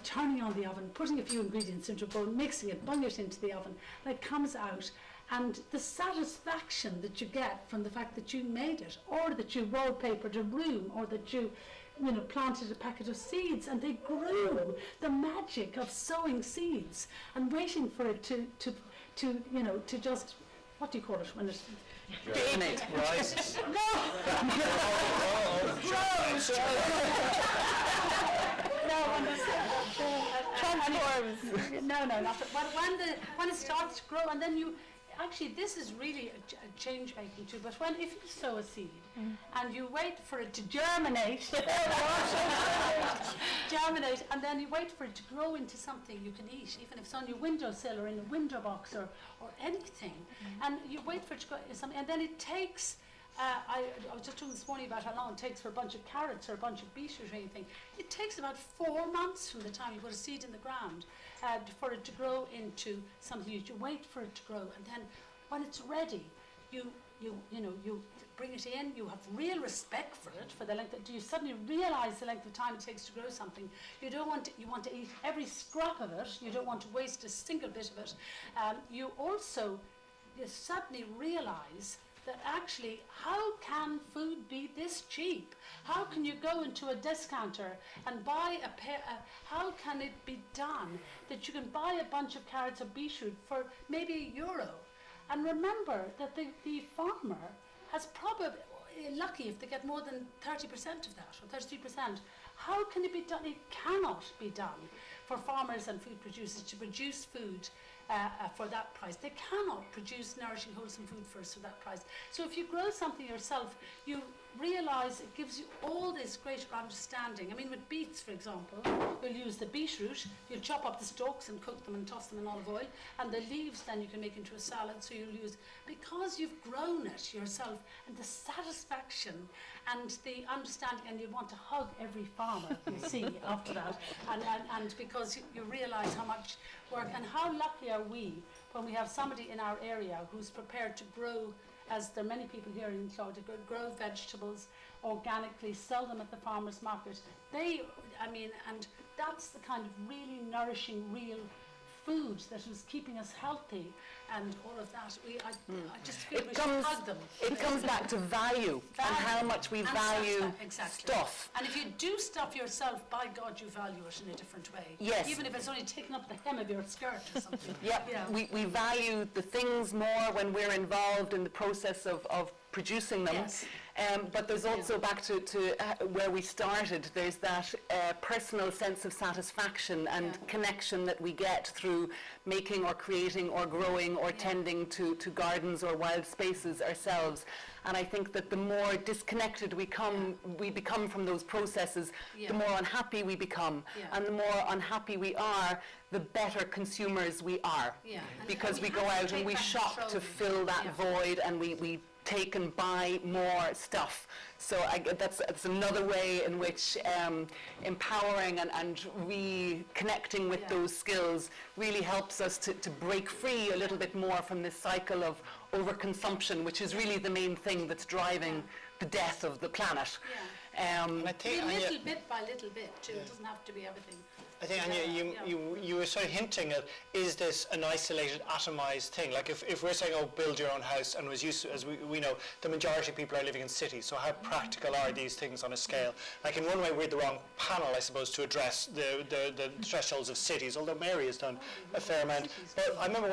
turning on the oven, putting a few ingredients into a bowl, mixing it, bunging it into the oven, and it comes out. And the satisfaction that you get from the fact that you made it, or that you wallpapered a room, or that you planted a packet of seeds and they grew. The magic of sowing seeds and waiting for it to just, what do you call it when it... Germinate. Rises. Transforms. No, not when it starts to grow, and then you actually, this is really a change making too. But if you sow a seed and you wait for it to germinate, and then you wait for it to grow into something you can eat, even if it's on your windowsill or in a window box or anything, and you wait for it to grow something, and then it takes. I was just talking this morning about how long it takes for a bunch of carrots or a bunch of beetroot or anything. It takes about 4 months from the time you put a seed in the ground for it to grow into something. You wait for it to grow, and then when it's ready, you you bring it in, you have real respect for it, for the length you suddenly realize the length of time it takes to grow something. You want to eat every scrap of it, you don't want to waste a single bit of it. You suddenly realize that actually, how can food be this cheap? How can you go into a discounter and buy how can it be done that you can buy a bunch of carrots or beetroot for maybe €1? And remember that the farmer has probably, lucky if they get more than 30% of that, or 33%. How can it be done? It cannot be done for farmers and food producers to produce food for that price. They cannot produce nourishing, wholesome food for that price. So if you grow something yourself, you realize it gives you all this greater understanding. I mean, with beets, for example, we'll use the beetroot. You'll chop up the stalks and cook them and toss them in olive oil, and the leaves then you can make into a salad. So you'll use, because you've grown it yourself, and the satisfaction and the understanding, and you want to hug every farmer you see after that, and because you realize how much work, and how lucky are we when we have somebody in our area who's prepared to grow, as there are many people here in Clogher, to grow vegetables organically, sell them at the farmers market. And that's the kind of really nourishing, real food that is keeping us healthy, and all of that. I just feel we should hug them. It comes back to value and how much we value stuff. And if you do stuff yourself, by God, you value it in a different way. Yes. Even if it's only taking up the hem of your skirt or something. Yep. Yeah. We value the things more when we're involved in the process of producing them. Yes. But there's also, back to where we started, there's that personal sense of satisfaction and connection that we get through making or creating or growing or tending to gardens or wild spaces ourselves. And I think that the more disconnected we become from those processes, the more unhappy we become. And the more unhappy we are, the better consumers we are. Because we go out and we shop to fill that void, and we take and buy more stuff. So that's another way in which empowering and reconnecting with those skills really helps us to break free a little bit more from this cycle of overconsumption, which is really the main thing that's driving the death of the planet. I think, little bit by little bit too. It doesn't have to be everything. I think, Anja, you were sort of hinting at, is this an isolated, atomized thing? Like if we're saying, oh, build your own house, and was used to, as we know, the majority of people are living in cities, so how practical are these things on a scale? Like in one way, we're the wrong panel, I suppose, to address the thresholds of cities, although Mary has done a fair amount. But I remember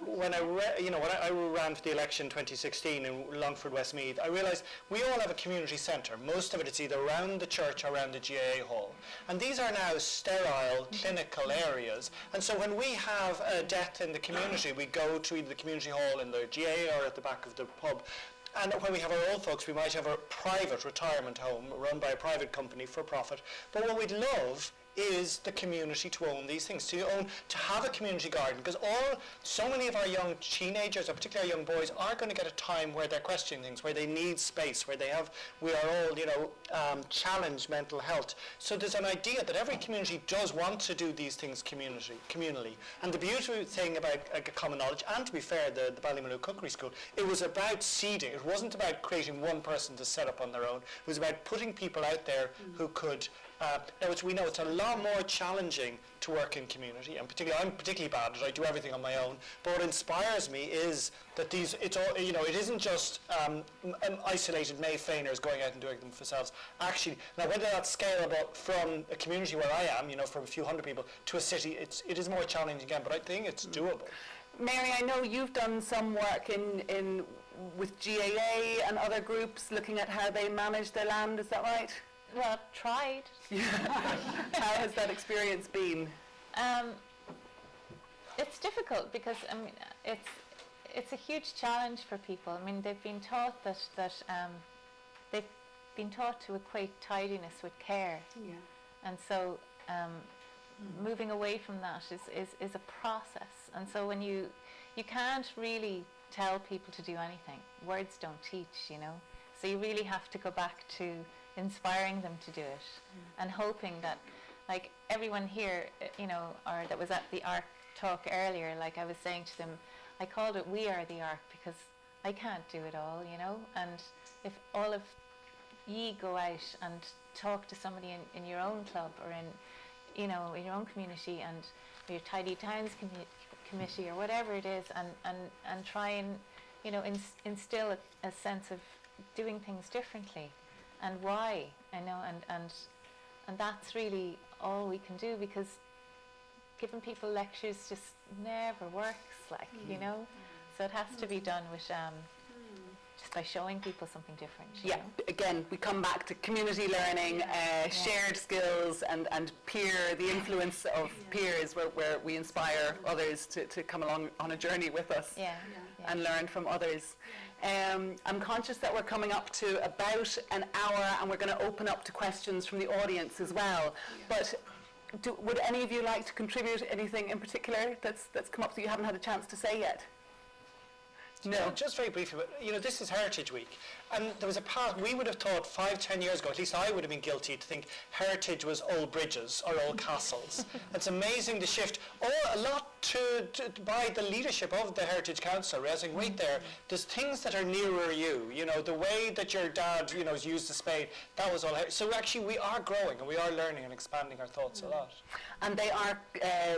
when I ran for the election 2016 in Longford, Westmeath, I realised we all have a community centre. Most of it is either around the church or around the GAA hall. And these are now sterile clinical areas, and so when we have a death in the community, we go to either the community hall in the GA or at the back of the pub. And when we have our old folks, we might have a private retirement home run by a private company for profit. But what we'd love is the community to own these things, to have a community garden, because so many of our young teenagers, or particularly our young boys, are going to get a time where they're questioning things, where they need space, where we are all, challenged mental health. So there's an idea that every community does want to do these things communally. And the beautiful thing about Common Knowledge, and to be fair, the Ballymaloo Cookery School, it was about seeding. It wasn't about creating one person to set up on their own. It was about putting people out there who could. Now, we know it's a lot more challenging to work in community, and I'm particularly bad at it. I do everything on my own. But what inspires me is that it isn't just isolated Mayfainers going out and doing them for themselves. Actually, now whether that's scalable from a community where I am, from a few hundred people, to a city, it is more challenging again. But I think it's doable. Mary, I know you've done some work with GAA and other groups looking at how they manage their land. Is that right? Well, tried. How has that experience been? It's difficult because it's a huge challenge for people. I mean, they've been taught they've been taught to equate tidiness with care, and so moving away from that is a process. And so when you can't really tell people to do anything. Words don't teach, So you really have to go back to inspiring them to do it, and hoping that, like everyone here, or that was at the ARC talk earlier, like I was saying to them, I called it "We Are the ARC" because I can't do it all, you know, and if all of ye go out and talk to somebody in your own club or in, you know, in your own community and your Tidy Towns committee or whatever it is, and try and, you know, instill a sense of doing things differently and why, I know, and that's really all we can do, because giving people lectures just never works, like, you know, so it has to be done with just by showing people something different. you Yeah, know? again, we come back to community learning, shared skills, and the influence of peers, where we inspire others to come along on a journey with us and learn from others. I'm conscious that we're coming up to about an hour, and we're going to open up to questions from the audience as well. But would any of you like to contribute anything in particular that's come up that you haven't had a chance to say yet? No. Just very briefly, but, you know, this is Heritage Week, and there was a part, we would have thought 5-10 years ago, at least I would have been guilty to think heritage was old bridges or old castles. It's amazing the shift, a lot by the leadership of the Heritage Council, realizing right there, there's things that are nearer you, you know, the way that your dad, you know, used the spade, that was all heritage. So actually we are growing and we are learning and expanding our thoughts a lot. And they are,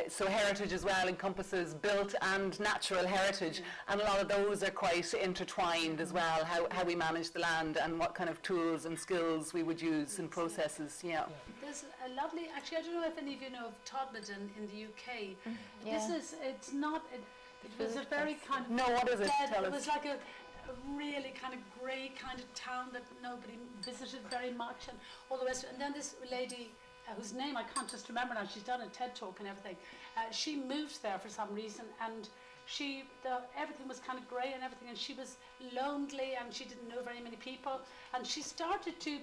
so heritage as well encompasses built and natural heritage, and a lot of those are quite intertwined as well, how we manage the land and what kind of tools and skills we would use and processes, There's a lovely, actually I don't know if any of you know of Todmorden in the UK. Yeah. It's not, it was a very kind of No, what is it? dead, Tell it us. was like a really kind of grey kind of town that nobody visited very much and all the rest of it. And then this lady, whose name I can't just remember now, she's done a TED talk and everything, she moved there for some reason, and everything was kind of grey and everything, and she was lonely and she didn't know very many people, and she started to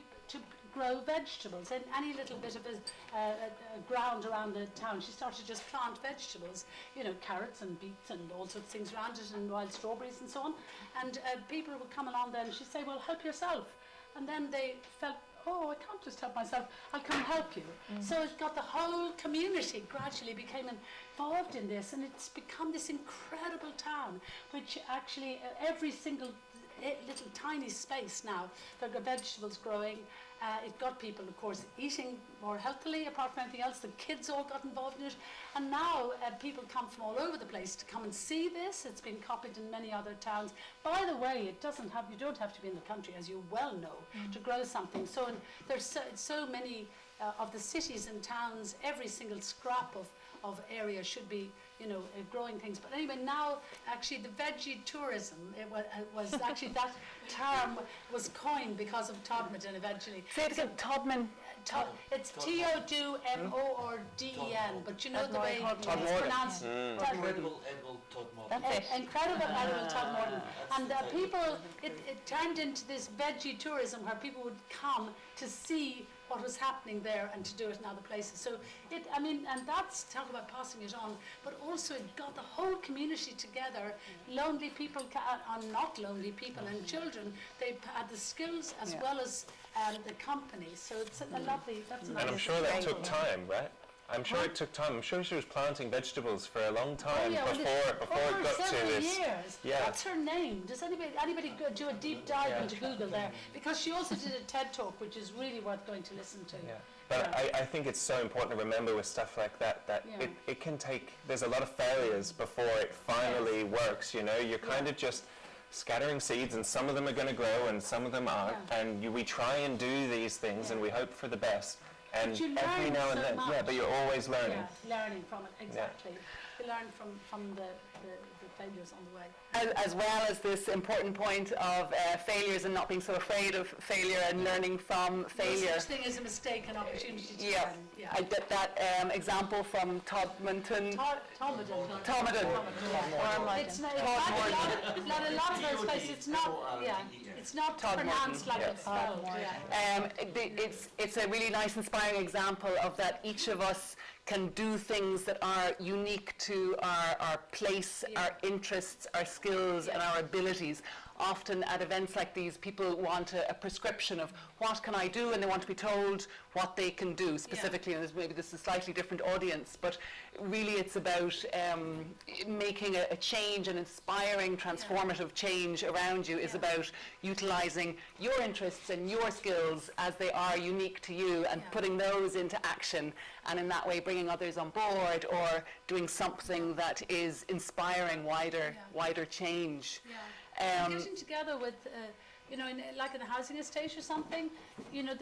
grow vegetables in any little bit of a ground around the town. She started to just plant vegetables, you know, carrots and beets and all sorts of things around it, and wild strawberries and so on, and people would come along then and she'd say, well, help yourself, and then they felt, oh, I can't just help myself, I'll come help you. So it got the whole community gradually became involved in this, and it's become this incredible town, which actually every single little tiny space now, there are vegetables growing. It got people, of course, eating more healthily, apart from anything else. The kids all got involved in it. And now people come from all over the place to come and see this. It's been copied in many other towns. By the way, you don't have to be in the country, as you well know, to grow something. So there's so many of the cities and towns, every single scrap of area should be, you know, growing things. But anyway, now actually the veggie tourism, it was actually that term was coined because of Todmorden eventually. Say it again, Todman. It's Todmorden, but you know the way it's pronounced. Incredible edible Todmorden. That's it. Incredible edible Todmorden. And people, it turned into this veggie tourism where people would come to see what was happening there and to do it in other places. So and that's, talk about passing it on, but also it got the whole community together. Lonely people and not lonely people and children, they had the skills as well as the company. So it's a lovely, that's nice. And I'm sure that took time, right? I'm sure it took time. I'm sure she was planting vegetables for a long time before it got to this. Years. Yeah. What's her name? Does anybody go do a deep dive into Google there? Because she also did a TED talk, which is really worth going to listen to. Yeah. But I think it's so important to remember with stuff like that it can take, there's a lot of failures before it finally works, you know. You're kind of just scattering seeds, and some of them are going to grow and some of them aren't, and we try and do these things and we hope for the best. And But you every learn now and so then, much. but you're always learning. Yeah, learning from it, exactly. You learn from the failures on the way. As well as this important point of failures and not being so afraid of failure and learning from failure. No such thing as a mistake and opportunity to Yeah, learn. Yeah. I get that example from Todmorden. Todmorden. Todmorden. It's not a lot of those places. It's not. Yeah. It's not pronounced like it's spelled. Yeah. It's a really nice, inspiring example of that each of us can do things that are unique to our place, our interests, our skills, and our abilities. often at events like these, people want a prescription of what can I do, and they want to be told what they can do specifically. And maybe this is a slightly different audience, but really it's about making a change, an inspiring, transformative change around you is about utilizing your interests and your skills as they are unique to you, and putting those into action, and in that way bringing others on board, or doing something that is inspiring wider change. Getting together with, like in a housing estate or something,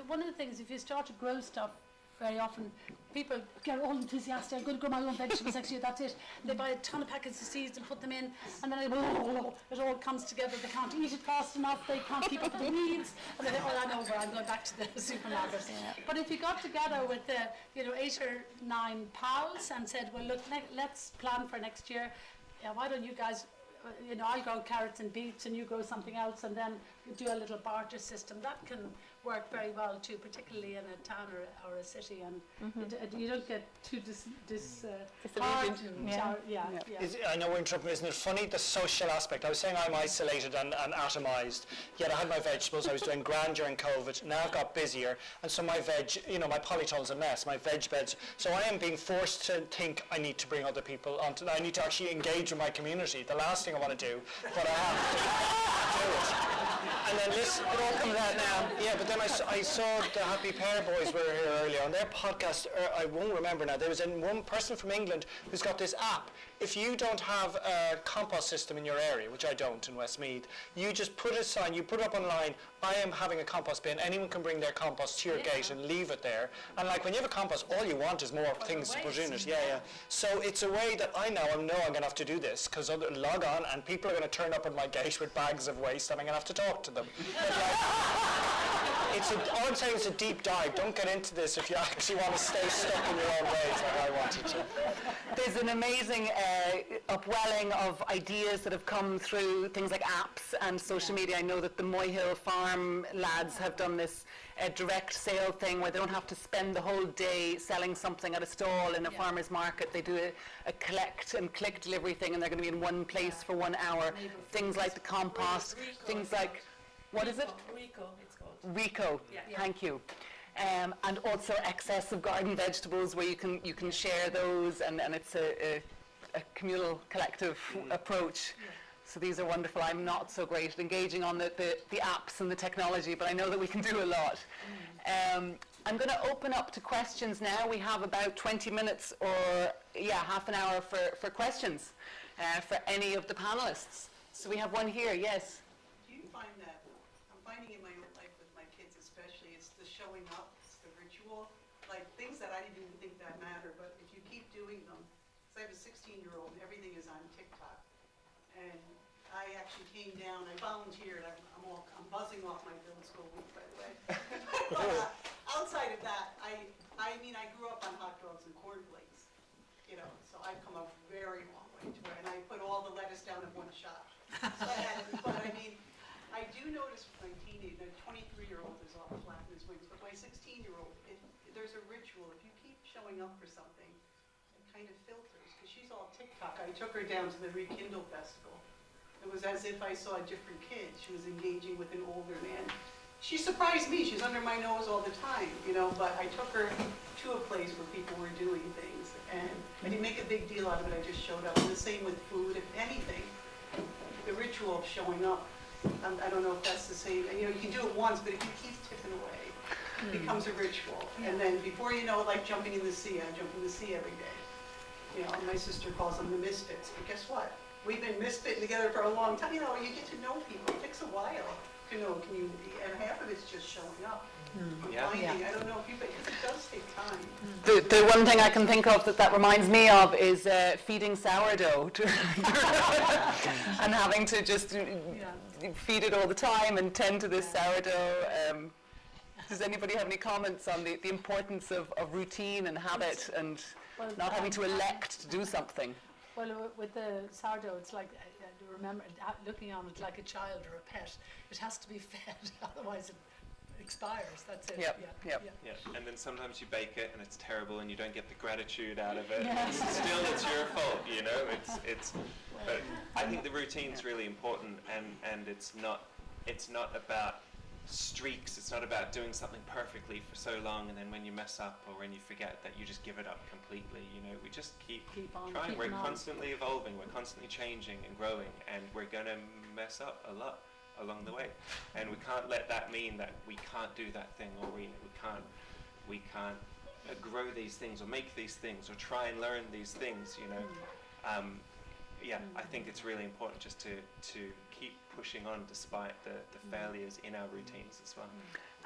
one of the things, if you start to grow stuff, very often people get all enthusiastic, I'm going to grow my own vegetables next year, that's it. They buy a ton of packets of seeds and put them in, and then it all comes together. They can't eat it fast enough, they can't keep up with the weeds, and they think, I'm over, I'm going back to the supermarket. But if you got together with 8 or 9 pals and said, well look, let's plan for next year, why don't you guys, I'll grow carrots and beets and you grow something else, and then do a little barter system. That can work very well too, particularly in a town or a city, and you don't get too disillusioned. I know we're interrupting, isn't it funny, the social aspect? I was saying I'm isolated and atomized, yet I had my vegetables, I was doing grand during COVID, now I've got busier, and so my my polytunnel's a mess, my veg beds, so I am being forced to think I need to bring other people onto, I need to actually engage with my community. The last thing I want to do, but I have to do it. And then listen, it all comes out now. Yeah, but then I saw the Happy Pear Boys were here earlier on their podcast. I won't remember now. There was one person from England who's got this app. If you don't have a compost system in your area, which I don't in Westmeath, you just put a sign, you put it up online, I am having a compost bin, anyone can bring their compost to your gate and leave it there. And like when you have a compost, all you want is more things to put in it. So it's a way that I know I'm going to have to do this, because log on and people are going to turn up at my gate with bags of waste and I'm going to have to talk to them. But all I'm saying is a deep dive. Don't get into this if you actually want to stay stuck in your own ways like I wanted to. There's an amazing upwelling of ideas that have come through things like apps and social media. I know that the Moyhill Farm lads have done this direct sale thing where they don't have to spend the whole day selling something at a stall in a farmer's market. They do a collect and click delivery thing, and they're going to be in one place for 1 hour. Things like the compost, things like, what is it? Rico, it's called. Rico, thank you. And also excess of garden vegetables where you can share those, and it's a communal, collective approach. So these are wonderful. I'm not so great at engaging on the apps and the technology, but I know that we can do a lot. I'm going to open up to questions now. We have about 20 minutes or half an hour for questions for any of the panelists. So we have one here, yes. Do you find that, I'm finding in my own life with my kids especially, it's the showing up, it's the ritual, like things that I didn't even think that matter, but if you keep doing them, because I have a 16-year-old and everything is on TikTok, and I actually came down, I volunteered, I'm buzzing off my film school week, by the way. But outside of that, I grew up on hot dogs and cornflakes, so I've come a very long way to where, and I put all the lettuce down in one shot. So I do notice with my teenage, my 23-year-old is all flat in his wings, but my 16-year-old, there's a ritual. If you keep showing up for something, it kind of filters, because she's all TikTok. I took her down to the Rekindle Festival. It was as if I saw a different kid. She was engaging with an older man. She surprised me. She's under my nose all the time, but I took her to a place where people were doing things, and I didn't make a big deal out of it. I just showed up. And the same with food, if anything. The ritual of showing up, I don't know if that's the same. You can do it once, but if you keep tipping away, it becomes a ritual. And then before you know it, like jumping in the sea, I jump in the sea every day. My sister calls them the misfits, but guess what? We've been misfitting together for a long time. You get to know people. It takes a while to know a community, and half of it's just showing up. I don't know if it does take time. The one thing I can think of that reminds me of is feeding sourdough and having to just feed it all the time and tend to this sourdough. Does anybody have any comments on the importance of routine and habit and not having to elect to do something? Well, with the sourdough, it's like, remember, looking on it like a child or a pet. It has to be fed, otherwise expires, that's it. Yep, Yeah, yep. yeah. Yeah, and then sometimes you bake it and it's terrible and you don't get the gratitude out of it. Still, it's your fault, you know. But I think the routine's really important, and it's not about streaks. It's not about doing something perfectly for so long and then when you mess up or when you forget that you just give it up completely. You know, we just keep on trying. keeping We're on. constantly evolving. We're constantly changing and growing, and we're gonna mess up a lot along the way. And we can't let that mean that we can't do that thing, or we can't grow these things or make these things or try and learn these things. You know. Yeah, I think it's really important just to keep pushing on despite the failures in our routines as well.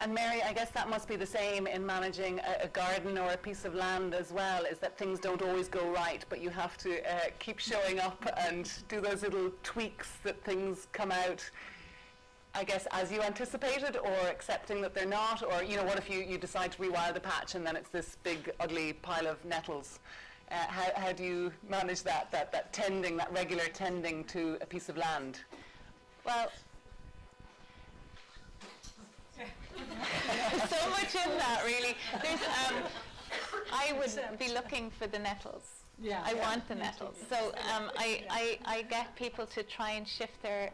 And Mary, I guess that must be the same in managing a garden or a piece of land as well, is that things don't always go right, but you have to keep showing up and do those little tweaks that things come out, I guess, as you anticipated, or accepting that they're not, or, you know, what if you decide to rewire the patch and then it's this big ugly pile of nettles? How do you manage that tending, that regular tending to a piece of land? Well, there's so much in that, really. There's, I would be looking for the nettles. Yeah. I want the nettles. So I get people to try and shift their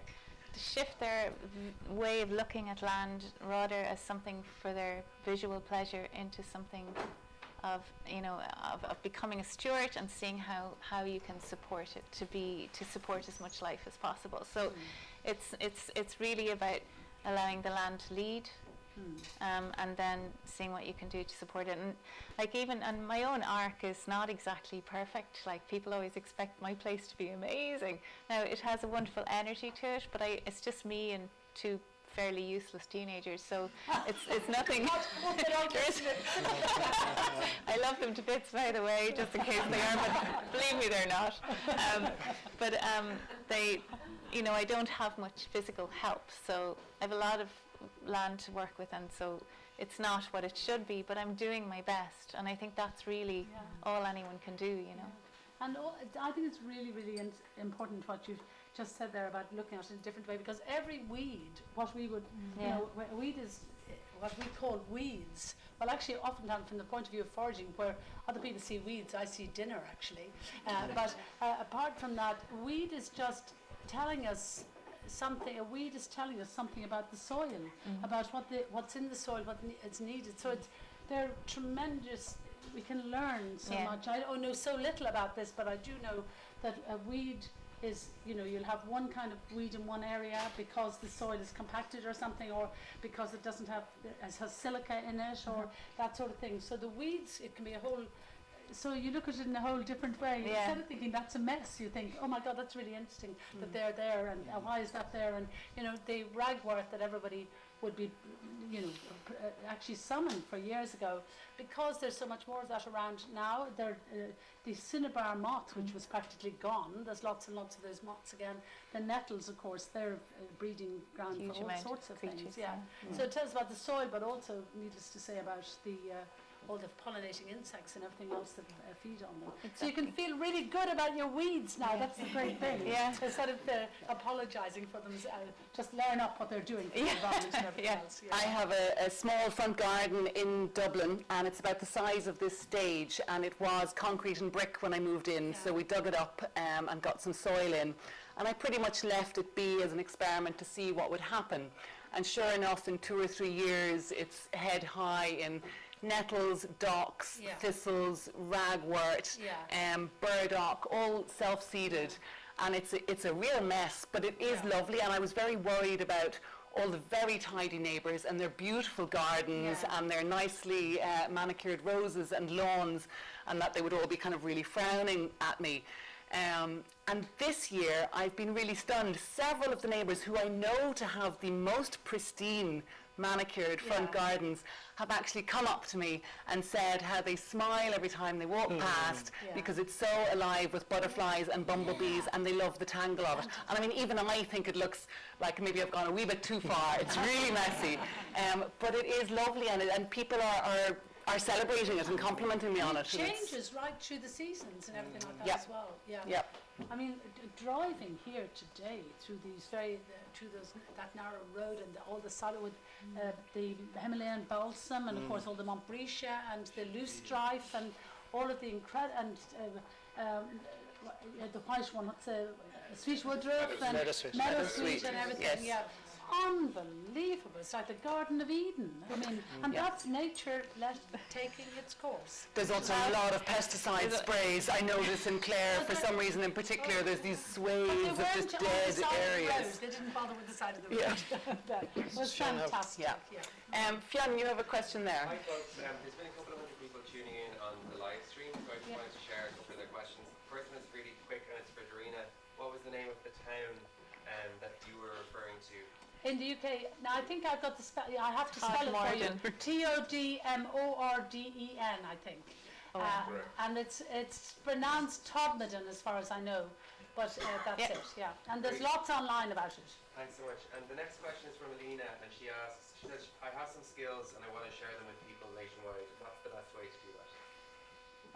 way of looking at land rather as something for their visual pleasure into something of, you know, of becoming a steward and seeing how you can support it to support as much life as possible. So it's really about allowing the land to lead, and then seeing what you can do to support it. And like and my own ark is not exactly perfect. Like, people always expect my place to be amazing. Now, it has a wonderful energy to it, but it's just me and two fairly useless teenagers, so it's nothing. I love them to bits, by the way, just in case they are, but believe me, they're not. They, you know, I don't have much physical help, so I have a lot of land to work with, and so it's not what it should be, but I'm doing my best, and I think that's really all anyone can do, you know. And I think it's really, really important what you've just said there about looking at it in a different way, because every weed, what we would, you know, weed is what we call weeds. Well, actually, oftentimes from the point of view of foraging, where other people see weeds, I see dinner, actually. But apart from that, weed is just telling us something. A weed is telling us something about the soil, about what's in the soil, what it's needed. So they're tremendous. We can learn so much. I don't know so little about this, but I do know that a weed is, you know, you'll have one kind of weed in one area because the soil is compacted or something, or because it doesn't have, it has silica in it, or that sort of thing. So the weeds, it can be a whole, so you look at it in a whole different way. Instead of thinking that's a mess, you think, oh my God, that's really interesting that they're there, and why is that there? And, you know, the ragwort that everybody would be, you know, actually summoned for years ago, because there's so much more of that around now. The cinnabar moth, which was practically gone, there's lots and lots of those moths again. The nettles, of course, they're a breeding ground Huge for all amount sorts of creatures, things. So it tells about the soil, but also, needless to say, about the all the pollinating insects and everything else that feed on them. So you can feel really good about your weeds now. That's the great thing. Instead of apologising for them, just learn up what they're doing for the environment and everything else. I have a small front garden in Dublin, and it's about the size of this stage, and it was concrete and brick when I moved in, so we dug it up and got some soil in, and I pretty much left it be as an experiment to see what would happen. And sure enough, in 2 or 3 years, it's head high in nettles, docks, thistles, ragwort, burdock, all self-seeded, and it's a real mess, but it is lovely. And I was very worried about all the very tidy neighbours and their beautiful gardens and their nicely manicured roses and lawns, and that they would all be kind of really frowning at me. And this year I've been really stunned. Several of the neighbours who I know to have the most pristine manicured front gardens have actually come up to me and said how they smile every time they walk past because it's so alive with butterflies and bumblebees, and they love the tangle of it. And I mean, even I think it looks like maybe I've gone a wee bit too far. It's really messy, but it is lovely, and people are are celebrating it and complimenting me on it. It and it's- changes right through the seasons and everything like that Yeah. as well. Yeah. Yeah. I mean, driving here today through these through that narrow road and all the solid, the Himalayan balsam and of course all the Montbretia and the loosestrife and all of the the white one, what's the sweet woodruff and meadowsweet and everything. Yes. Yeah. Unbelievable. It's like the Garden of Eden. I mean, and that's nature taking its course. There's also a lot of pesticide sprays. I notice in Clare, for some reason in particular, there's these swathes of just dead areas. They didn't bother with the side of the road. Yeah. That was fantastic. Yeah. Fionn, you have a question there. Hi folks, there's been a couple of hundred people tuning in on the live stream, so I just wanted to share a couple of their questions. First one is really quick and it's for Darina. What was the name of the town that you were referring to? In the UK, now I think I've got the spell. I have to spell it for you. Todmorden, I think. And it's pronounced Todmorden as far as I know, but that's it. Yeah, and there's lots online about it. Thanks so much. And the next question is from Alina, and she says, I have some skills and I want to share them with people nationwide. What's the best way to do that?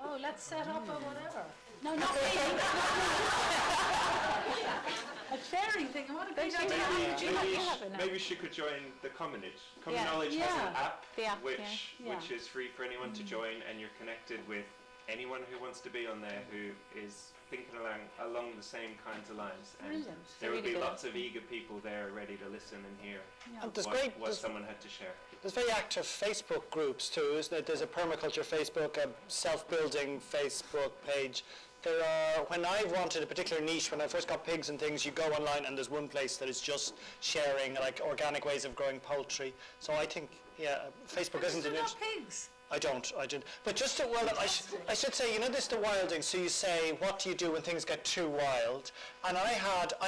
Oh, let's set up a whatever. No, not me. A sharing thing. What a great idea. Maybe she could join the Commonage. Common Knowledge has an app, The app, which yeah. is free for anyone to join, and you're connected with anyone who wants to be on there who is thinking along the same kinds of lines. And Brilliant. there will Really be good. lots of eager people there ready to listen and hear And there's what someone had to share. There's very active Facebook groups too, isn't it? There's a permaculture Facebook, a self-building Facebook page. There are, when I wanted a particular niche, when I first got pigs and things, you go online and there's one place that is just sharing like organic ways of growing poultry. So I think, Facebook isn't an Not pigs. I don't. But just to, I should say, this the wilding. So you say, what do you do when things get too wild? And I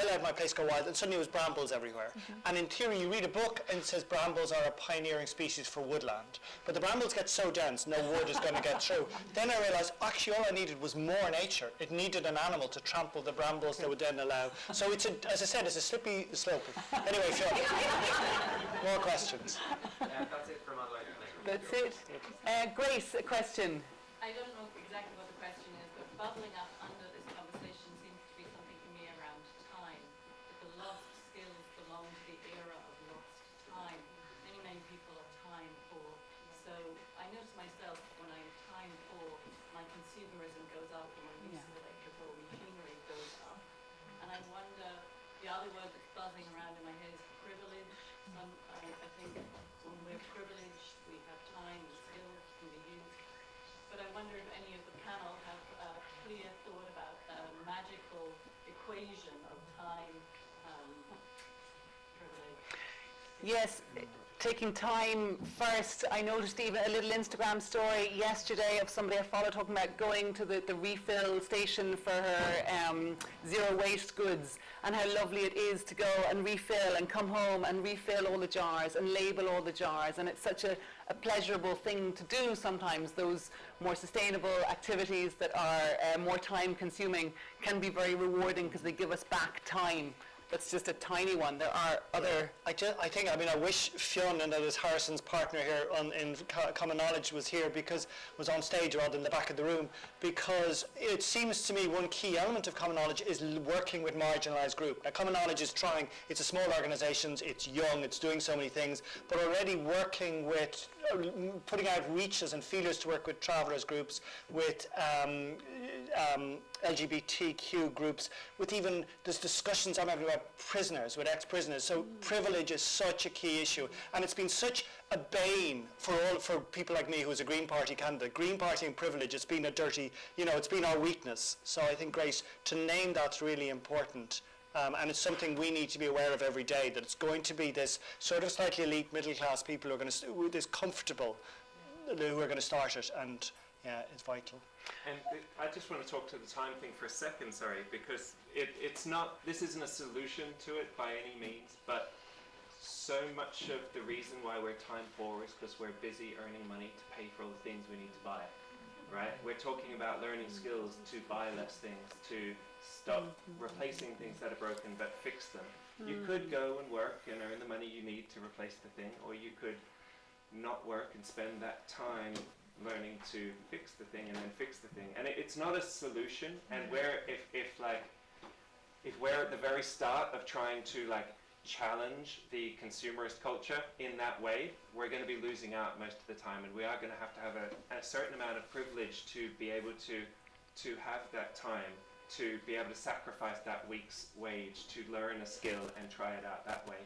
let my place go wild, and suddenly it was brambles everywhere. And in theory, you read a book and it says brambles are a pioneering species for woodland. But the brambles get so dense, no wood is going to get through. Then I realized, actually, all I needed was more nature. It needed an animal to trample the brambles that would then allow. So it's as I said, it's a slippery slope. Anyway, Phil, more questions. That's it from online. That's it. Grace, a question. I don't know exactly what the question is, but bubbling up under this conversation seems to be something for me around time. That the lost skills belong to the era of lost time. Many people are time poor. So I notice myself when I'm time poor, my consumerism goes up and my use of electrical machinery goes up. And I wonder, the other word that's buzzing around in my head is privilege. I think when we're privileged, we have time and skills can be used. But I wonder if any of the panel have a clear thought about a magical equation of time privilege. Yes, taking time first. I noticed even a little Instagram story yesterday of somebody I follow talking about going to the refill station for her zero waste goods, and how lovely it is to go and refill and come home and refill all the jars and label all the jars. And it's such a pleasurable thing to do sometimes. Those more sustainable activities that are more time consuming can be very rewarding because they give us back time. That's just a tiny one. There are other... I wish Fionn, and that is Harrison's partner here in Common Knowledge, was here, was on stage rather than in the back of the room, because it seems to me one key element of Common Knowledge is working with marginalised group. Now, Common Knowledge is trying, it's a small organisation, it's young, it's doing so many things, but already working with, putting out reaches and feelers to work with travellers groups, with LGBTQ groups, with even, there's discussions I'm having about prisoners, with ex-prisoners. So privilege is such a key issue, and it's been such a bane for people like me who is a Green Party candidate. Green Party and privilege, it's been a dirty, it's been our weakness. So I think, Grace, to name that's really important. And it's something we need to be aware of every day, that it's going to be this sort of slightly elite middle class people who are going to, this comfortable, who are going to start it, and it's vital. And I just want to talk to the time thing for a second, because it's not, this isn't a solution to it by any means, but so much of the reason why we're time poor is because we're busy earning money to pay for all the things we need to buy, right? We're talking about learning skills to buy less things, to stop replacing things that are broken, but fix them. You could go and work and earn the money you need to replace the thing, or you could not work and spend that time learning to fix the thing and then fix the thing. And it's not a solution. And if we're at the very start of trying to challenge the consumerist culture in that way, we're going to be losing out most of the time, and we are going to have a certain amount of privilege to be able to have that time, to be able to sacrifice that week's wage to learn a skill and try it out that way.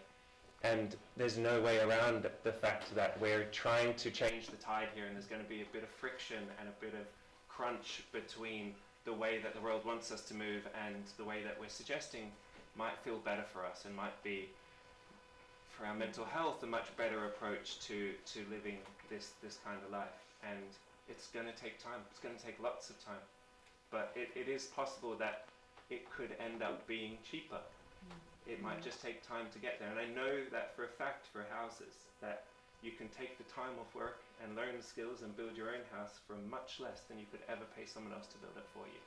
And there's no way around the fact that we're trying to change the tide here, and there's going to be a bit of friction and a bit of crunch between the way that the world wants us to move and the way that we're suggesting might feel better for us and might be, for our mental health, a much better approach to living this kind of life. And it's going to take time. It's going to take lots of time. But it is possible that it could end up being cheaper. It might just take time to get there. And I know that for a fact for houses, that you can take the time off work and learn the skills and build your own house for much less than you could ever pay someone else to build it for you.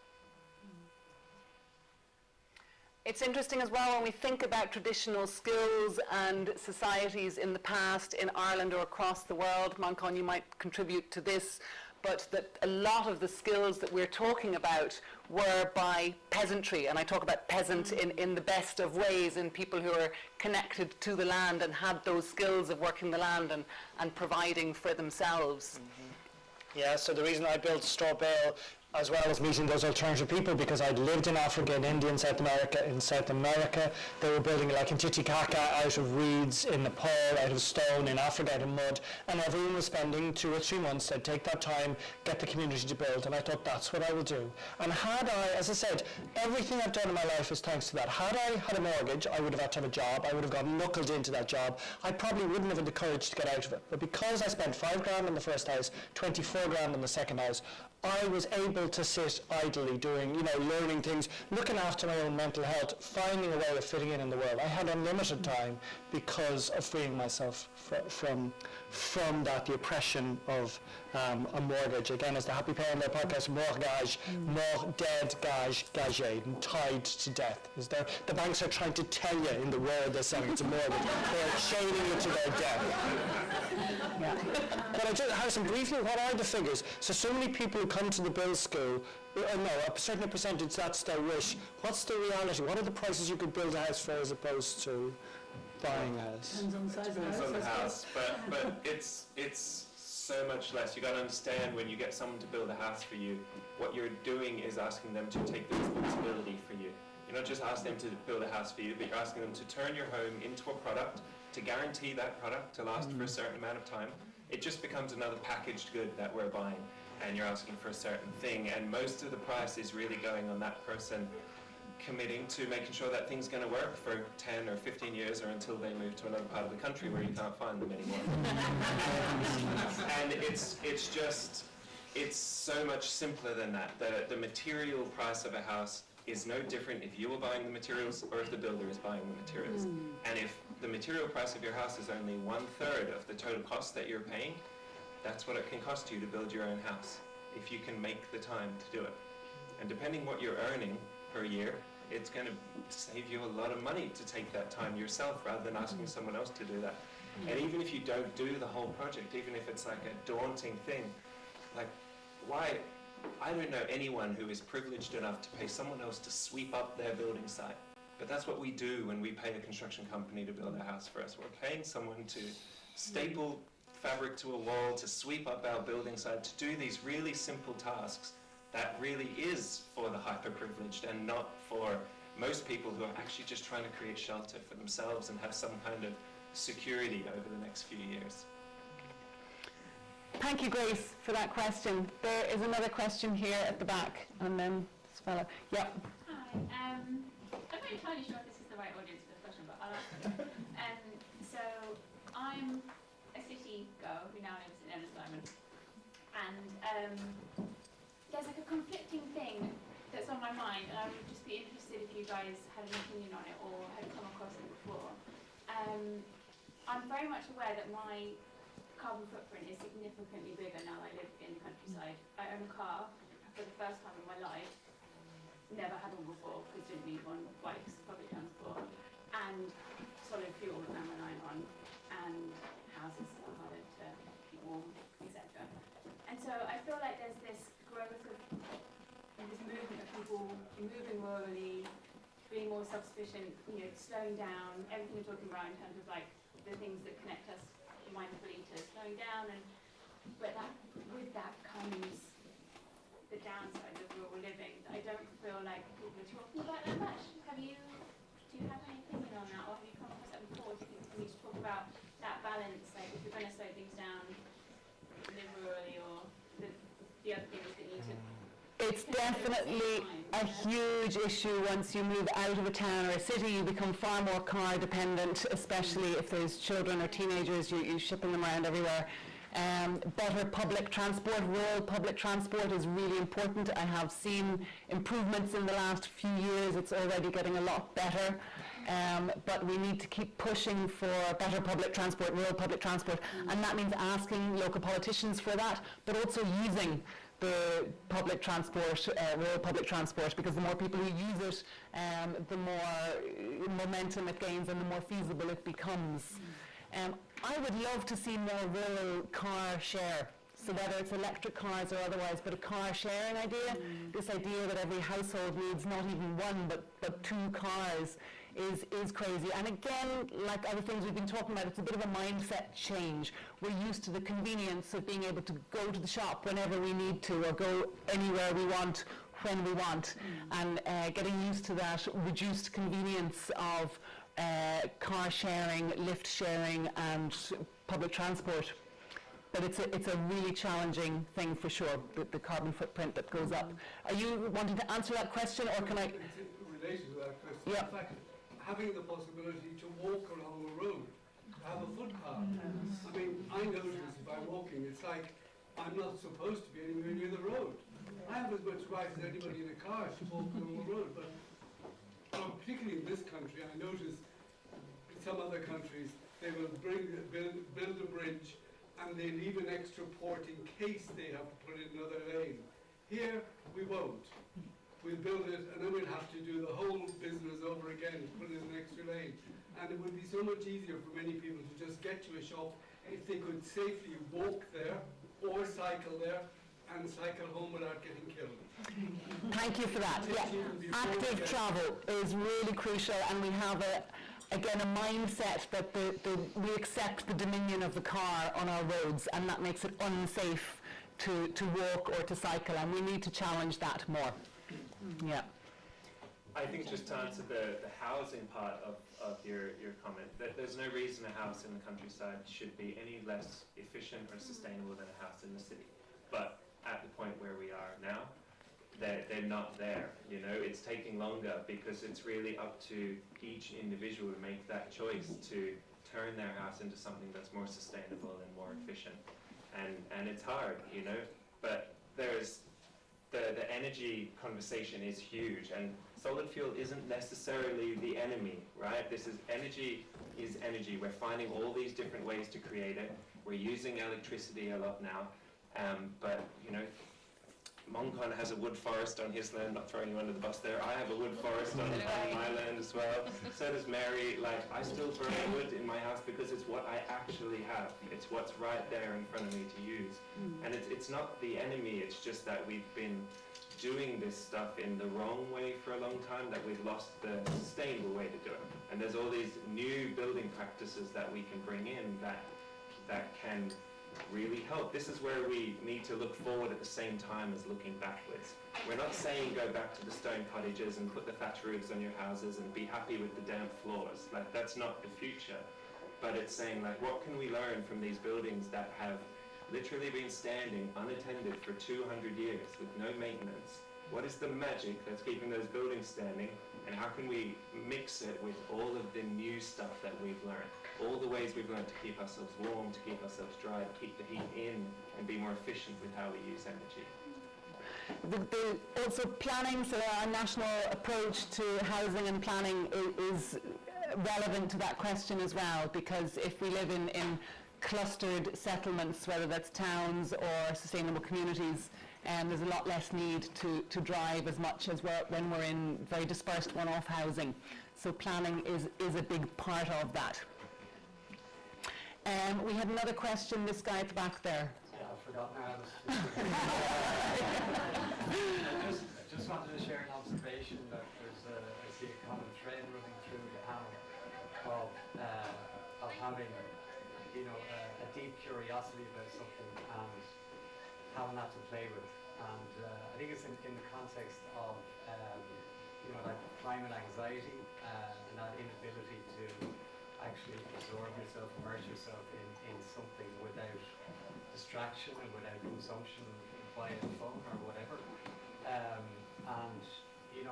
It's interesting as well when we think about traditional skills and societies in the past in Ireland or across the world. Manchán, you might contribute to this, but that a lot of the skills that we're talking about were by peasantry, and I talk about peasant in the best of ways, in people who are connected to the land and had those skills of working the land and providing for themselves. Yeah, so the reason I built Straw Bale, as well as meeting those alternative people, because I'd lived in Africa, in India, in South America. In South America, they were building like in Titicaca out of reeds, in Nepal out of stone, in Africa out of mud, and everyone was spending 2 or 3 months. They'd take that time, get the community to build, and I thought that's what I will do. And had I, as I said, everything I've done in my life is thanks to that. Had I had a mortgage, I would have had to have a job. I would have gotten knuckled into that job. I probably wouldn't have had the courage to get out of it. But because I spent £5,000 on the first house, £24,000 on the second house, I was able to sit idly doing, learning things, looking after my own mental health, finding a way of fitting in the world. I had unlimited time because of freeing myself from that, the oppression of a mortgage. Again, as the Happy Parent Their podcast, mortgage, dead, gagé, and tied to death. The banks are trying to tell you in the word they're saying it's a mortgage. They're chaining you to their death. But I just, Harrison, briefly, what are the figures? So many people who come to the build school, a certain percentage, that's their wish. What's the reality? What are the prices you could build a house for as opposed to buying a house? Depends on the size of the Depends house, on the I house, but it's so much less. You got to understand, when you get someone to build a house for you, what you're doing is asking them to take the responsibility for you. You're not just asking them to build a house for you, but you're asking them to turn your home into a product, to guarantee that product to last for a certain amount of time. It just becomes another packaged good that we're buying, and you're asking for a certain thing, and most of the price is really going on that person committing to making sure that thing's going to work for 10 or 15 years, or until they move to another part of the country where you can't find them anymore. And it's so much simpler than that. The material price of a house is no different if you are buying the materials or if the builder is buying the materials. And if the material price of your house is only 1/3 of the total cost that you're paying, that's what it can cost you to build your own house, if you can make the time to do it. And depending what you're earning per year, it's going to save you a lot of money to take that time yourself rather than asking someone else to do that. And even if you don't do the whole project, even if it's like a daunting thing, I don't know anyone who is privileged enough to pay someone else to sweep up their building site. But that's what we do when we pay a construction company to build a house for us. We're paying someone to staple fabric to a wall, to sweep up our building site, to do these really simple tasks that really is for the hyper-privileged and not for most people who are actually just trying to create shelter for themselves and have some kind of security over the next few years. Thank you, Grace, for that question. There is another question here at the back, and then this fellow. Yeah. Hi. I'm not entirely sure if this is the right audience for the question, but I'll ask it. So I'm a city girl who now lives in Ellis Diamond, and there's like a conflicting thing that's on my mind, and I would just be interested if you guys had an opinion on it or had come across it before. I'm very much aware that my carbon footprint is significantly bigger now that I live in the countryside. I own a car for the first time in my life. Never had one before because didn't need one. Bikes, public transport, and solid fuel that I'm relying on, and houses are harder to keep warm, etc. And so I feel like there's this growth of this movement of people moving rurally, being more self-sufficient, slowing down, everything we're talking about in terms of like the things that connect us mindfully to slowing down, but with that comes the downside of rural living. I don't feel like people are talking about that much. Do you have any opinion on that, or have you come across that before? Do you think we need to talk about that balance, like if you're going to slow things down, live rurally, or the other things that need to... It's definitely a huge issue once you move out of a town or a city. You become far more car dependent, especially if there's children or teenagers, you're shipping them around everywhere. Better public transport, rural public transport is really important. I have seen improvements in the last few years. It's already getting a lot better. But we need to keep pushing for better public transport, rural public transport. And that means asking local politicians for that, but also using the public transport, rural public transport, because the more people who use it, the more momentum it gains and the more feasible it becomes. I would love to see more rural car share, so whether it's electric cars or otherwise, but a car sharing idea, this idea that every household needs not even one but 2 cars is crazy. And again, like other things we've been talking about, it's a bit of a mindset change. We're used to the convenience of being able to go to the shop whenever we need to, or go anywhere we want when we want, and getting used to that reduced convenience of car sharing, lift sharing, and public transport. But it's a really challenging thing for sure, the carbon footprint that goes up. Are you wanting to answer that question, or can I? It's related to that question. Yeah. In fact, having the possibility to walk along a road, have a footpath. I mean, I notice if I'm walking, it's like I'm not supposed to be anywhere near the road. I have as much right as anybody in a car to walk along the road, but particularly in this country, I notice in some other countries, they will build a bridge and they leave an extra port in case they have to put in another lane. Here, we won't. We'll build it and then we'll have to do the whole business over again, put in an extra lane. And it would be so much easier for many people to just get to a shop if they could safely walk there or cycle there and cycle home without getting killed. Thank you for that. Yeah. Active travel is really crucial, and we have again a mindset that we accept the dominion of the car on our roads, and that makes it unsafe to walk or to cycle, and we need to challenge that more. Yeah. I think just to answer the housing part of your comment, that there's no reason a house in the countryside should be any less efficient or sustainable than a house in the city. But at the point where we are now, they're not there. It's taking longer because it's really up to each individual to make that choice to turn their house into something that's more sustainable and more efficient. And it's hard, but there's the energy conversation is huge, and solid fuel isn't necessarily the enemy, right? Energy is energy. We're finding all these different ways to create it. We're using electricity a lot now, but Manchán has a wood forest on his land, not throwing you under the bus there. I have a wood forest on my land as well. So does Mary. I still burn wood in my house because it's what I actually have. It's what's right there in front of me to use. And it's not the enemy, it's just that we've been doing this stuff in the wrong way for a long time, that we've lost the sustainable way to do it. And there's all these new building practices that we can bring in that can really help. This is where we need to look forward at the same time as looking backwards. We're not saying go back to the stone cottages and put the thatch roofs on your houses and be happy with the damp floors. That's not the future. But it's saying, what can we learn from these buildings that have literally been standing unattended for 200 years with no maintenance? What is the magic that's keeping those buildings standing? And how can we mix it with all of the new stuff that we've learned? All the ways we've learned to keep ourselves warm, to keep ourselves dry, to keep the heat in, and be more efficient with how we use energy. Also planning, so our national approach to housing and planning is relevant to that question as well, because if we live in clustered settlements, whether that's towns or sustainable communities, there's a lot less need to drive as much as when we're in very dispersed one-off housing. So planning is a big part of that. We had another question, this guy at the back there. Yeah, I forgotten how I just wanted to share an observation that I see a common thread running through the panel of having, a deep curiosity about something and having that to play with. And I think it's in the context of, like climate anxiety and that inability to actually absorb yourself, immerse yourself in something without distraction and without consumption via the phone or whatever.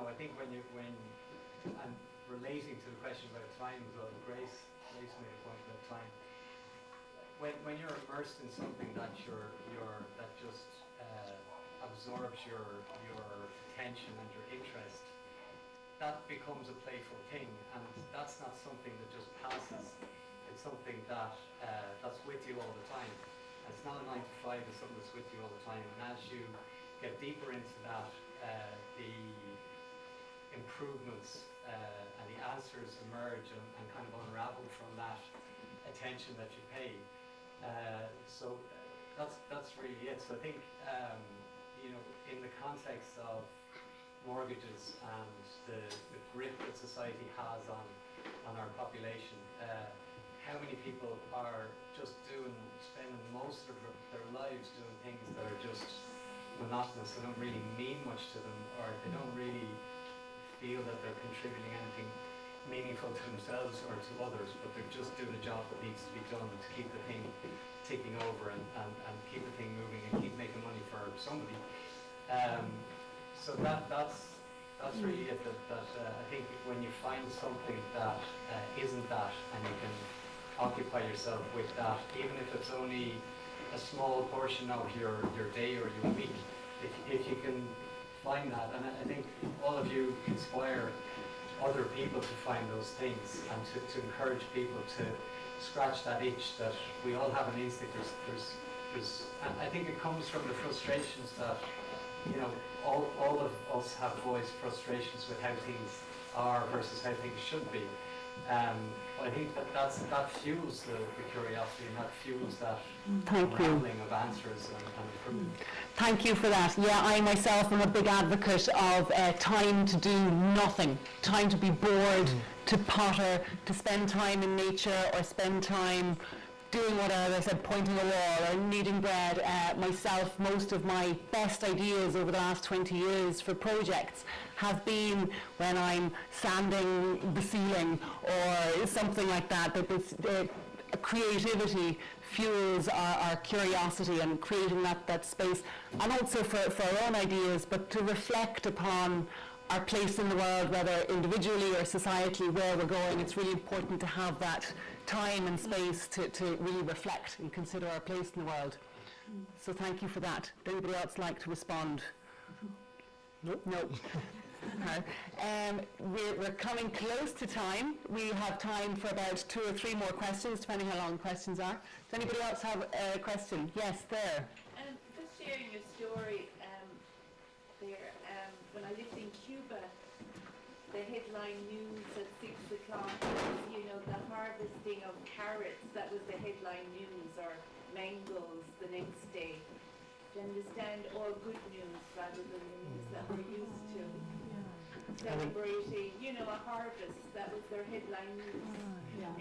I think when and relating to the question about time as well, Grace made a point about time. When you're immersed in something that that just absorbs your attention and your interest, that becomes a playful thing, and that's not something that just passes. It's something that's with you all the time. And it's not a 9 to 5, it's something that's with you all the time. And as you get deeper into that, the improvements and the answers emerge and kind of unravel from that attention that you pay. So that's really it. So I think in the context of mortgages and the grip that society has on our population, how many people are just spending most of their lives doing things that are just monotonous, they don't really mean much to them, or they don't really feel that they're contributing anything meaningful to themselves or to others, but they're just doing a job that needs to be done to keep the thing ticking over and keep the thing moving and keep making money for somebody. So that's really it, that I think when you find something that isn't that, and you can occupy yourself with that, even if it's only a small portion of your day or your week, if you can find that, and I think all of you inspire other people to find those things and to encourage people to scratch that itch that we all have an instinct. There's and I think it comes from the frustrations that all of us have voiced frustrations with how things are versus how things should be. But I think that fuels the curiosity, and that fuels that unraveling of answers and improvement. Thank you for that. Yeah, I myself am a big advocate of time to do nothing, time to be bored, to potter, to spend time in nature, or spend time doing whatever, as I said, pointing a wall or kneading bread. Myself, most of my best ideas over the last 20 years for projects have been when I'm sanding the ceiling or something like that. That creativity fuels our curiosity and creating that space, and also for our own ideas, but to reflect upon our place in the world, whether individually or societally, where we're going. It's really important to have that time and space to really reflect and consider our place in the world. So thank you for that. Would anybody else like to respond? No. We're coming close to time. We have time for about 2 or 3 more questions, depending how long the questions are. Does anybody else have a question? Yes, there. Just sharing your story there. When I lived in Cuba, the headline news at 6 o'clock was, the harvesting of carrots. That was the headline news, or mangoes the next day. To understand all good news rather than the news that we're used to. Celebrating, a harvest. That was their headline news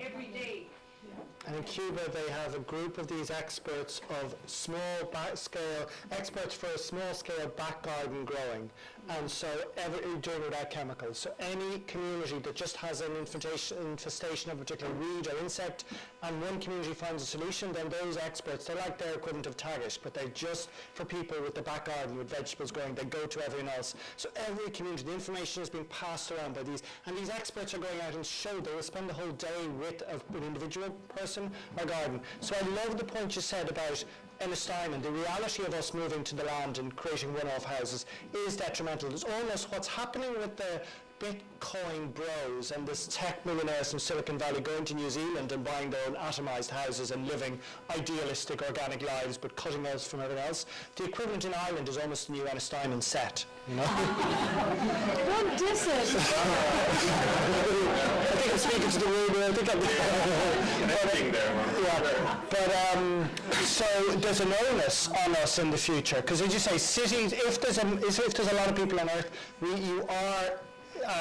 every day. And in Cuba, they have a group of these experts of experts for small-scale back garden growing, and so doing without chemicals. So any community that just has an infestation of a particular weed or insect, and one community finds a solution, then those experts, they're like their equivalent of Tagish, but they just, for people with the back garden with vegetables growing, they go to everyone else. So every community, the information is being passed around by these, and these experts are going out and they will spend the whole day with an individual person or garden. So I love the point you said about Ennistymen. The reality of us moving to the land and creating one-off houses is detrimental. There's almost what's happening with the Bitcoin bros and this tech millionaires from Silicon Valley going to New Zealand and buying their own atomized houses and living idealistic organic lives but cutting us from everyone else. The equivalent in Ireland is almost a new Ennistymen set, Don't diss it. I think I'm speaking to the room. I think Connecting there. yeah, but so there's an onus on us in the future, because as you say, cities, if there's a lot of people on Earth, you are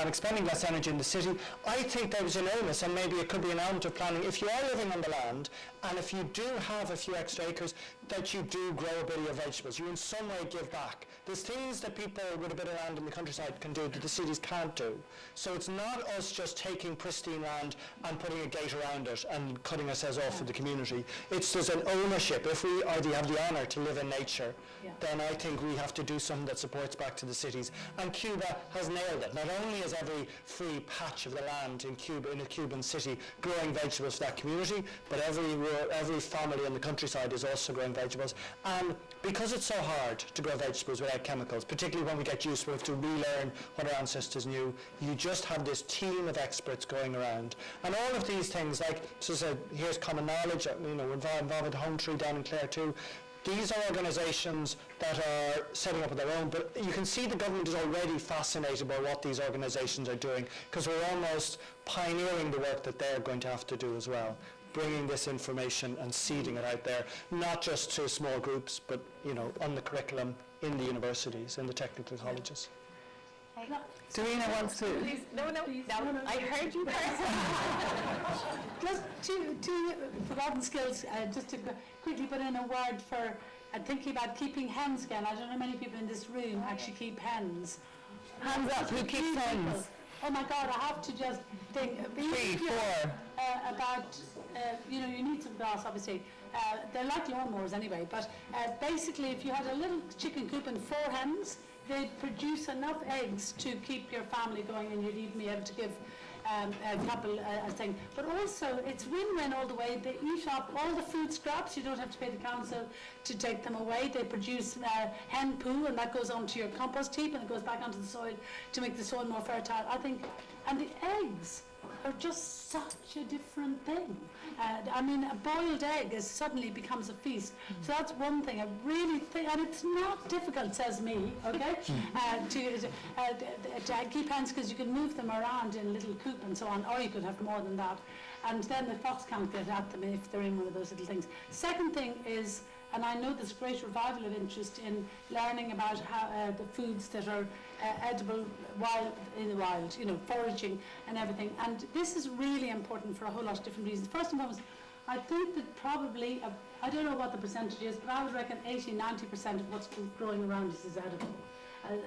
expending less energy in the city. I think there was an onus, and maybe it could be an element of planning, if you are living on the land, and if you do have a few extra acres, that you do grow a bit of your vegetables. You in some way give back. There's things that people with a bit of land in the countryside can do that the cities can't do. So it's not us just taking pristine land and putting a gate around it and cutting ourselves off from the community. It's there's an ownership. If we have the honour to live in nature, then I think we have to do something that supports back to the cities. And Cuba has nailed it. Not only is every free patch of the land in Cuba, in a Cuban city, growing vegetables for that community, but every family in the countryside is also growing vegetables. And because it's so hard to grow vegetables without chemicals, particularly when we get used to it, we have to relearn what our ancestors knew, you just have this team of experts going around. And all of these things, like, so here's common knowledge, involved with Home Tree down in Clare too. These are organisations that are setting up on their own, but you can see the government is already fascinated by what these organisations are doing, because we're almost pioneering the work that they're going to have to do as well, bringing this information and seeding it out there, not just to small groups, but on the curriculum in the universities, in the technical colleges. Darina wants to... Please, no, I heard you Just two forgotten skills, just to quickly put in a word for thinking about keeping hens again. I don't know many people in this room actually keep hens. Hands up, who keeps hens? Oh my God, I have to just think. 3, 4. About, you need some grass, obviously. They're like lawnmowers anyway, but basically if you had a little chicken coop and 4 hens, they'd produce enough eggs to keep your family going, and you'd even be able to give a couple a thing. But also, it's win-win all the way. They eat up all the food scraps. You don't have to pay the council to take them away. They produce hen poo, and that goes onto your compost heap, and it goes back onto the soil to make the soil more fertile, I think. And the eggs are just such a different thing. I mean, a boiled egg suddenly becomes a feast. So that's one thing. I really think, and it's not difficult, says me, okay, to keep hens, because you can move them around in a little coop and so on, or you could have more than that. And then the fox can't get at them if they're in one of those little things. Second thing is, and I know there's great revival of interest in learning about how the foods that are edible in the wild, foraging and everything. And this is really important for a whole lot of different reasons. First and foremost, I think that probably, I don't know what the percentage is, but I would reckon 80-90% of what's growing around us is edible.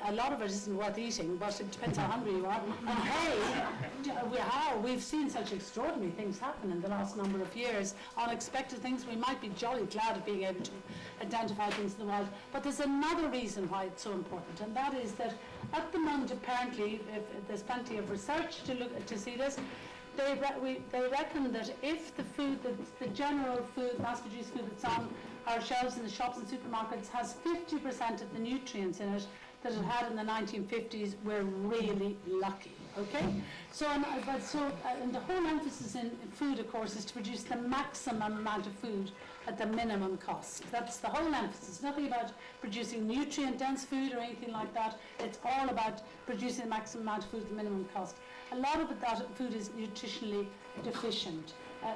A lot of it isn't worth eating, but it depends how hungry you are. And hey, we've seen such extraordinary things happen in the last number of years, unexpected things. We might be jolly glad of being able to identify things in the wild. But there's another reason why it's so important, and that is that at the moment, apparently, there's plenty of research to see this. They reckon that if the food, the general food, mass-produced food that's on our shelves in the shops and supermarkets has 50% of the nutrients in it that it had in the 1950s, we're really lucky, okay? So, and the whole emphasis in food, of course, is to produce the maximum amount of food at the minimum cost. That's the whole emphasis. Nothing about producing nutrient-dense food or anything like that. It's all about producing the maximum amount of food at the minimum cost. A lot of that food is nutritionally deficient.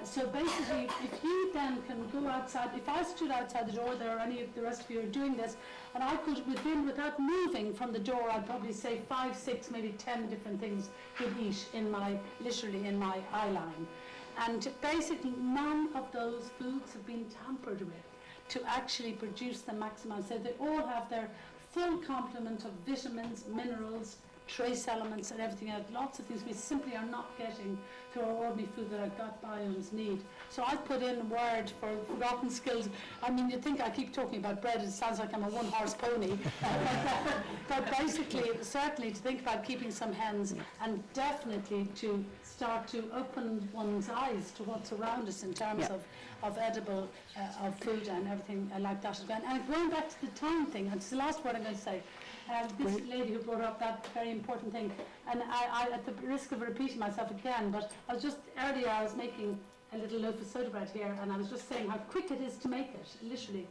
So basically, if you then can go outside, if I stood outside the door there, or any of the rest of you are doing this, and I could, without moving from the door, I'd probably say 5, 6, maybe 10 different things could eat literally in my eye line. And basically, none of those foods have been tampered with to actually produce the maximum. So they all have their full complement of vitamins, minerals, trace elements and everything else, lots of things we simply are not getting through our ordinary food that our gut biomes need. So I put in a word for forgotten skills. I mean, you think I keep talking about bread, it sounds like I'm a one-horse pony. But basically, certainly to think about keeping some hens, and definitely to start to open one's eyes to what's around us in terms of edible of food and everything like that as well. And going back to the time thing, and it's the last word I'm going to say, this lady who brought up that very important thing, and I at the risk of repeating myself again, but earlier I was making a little loaf of soda bread here, and I was just saying how quick it is to make it, literally.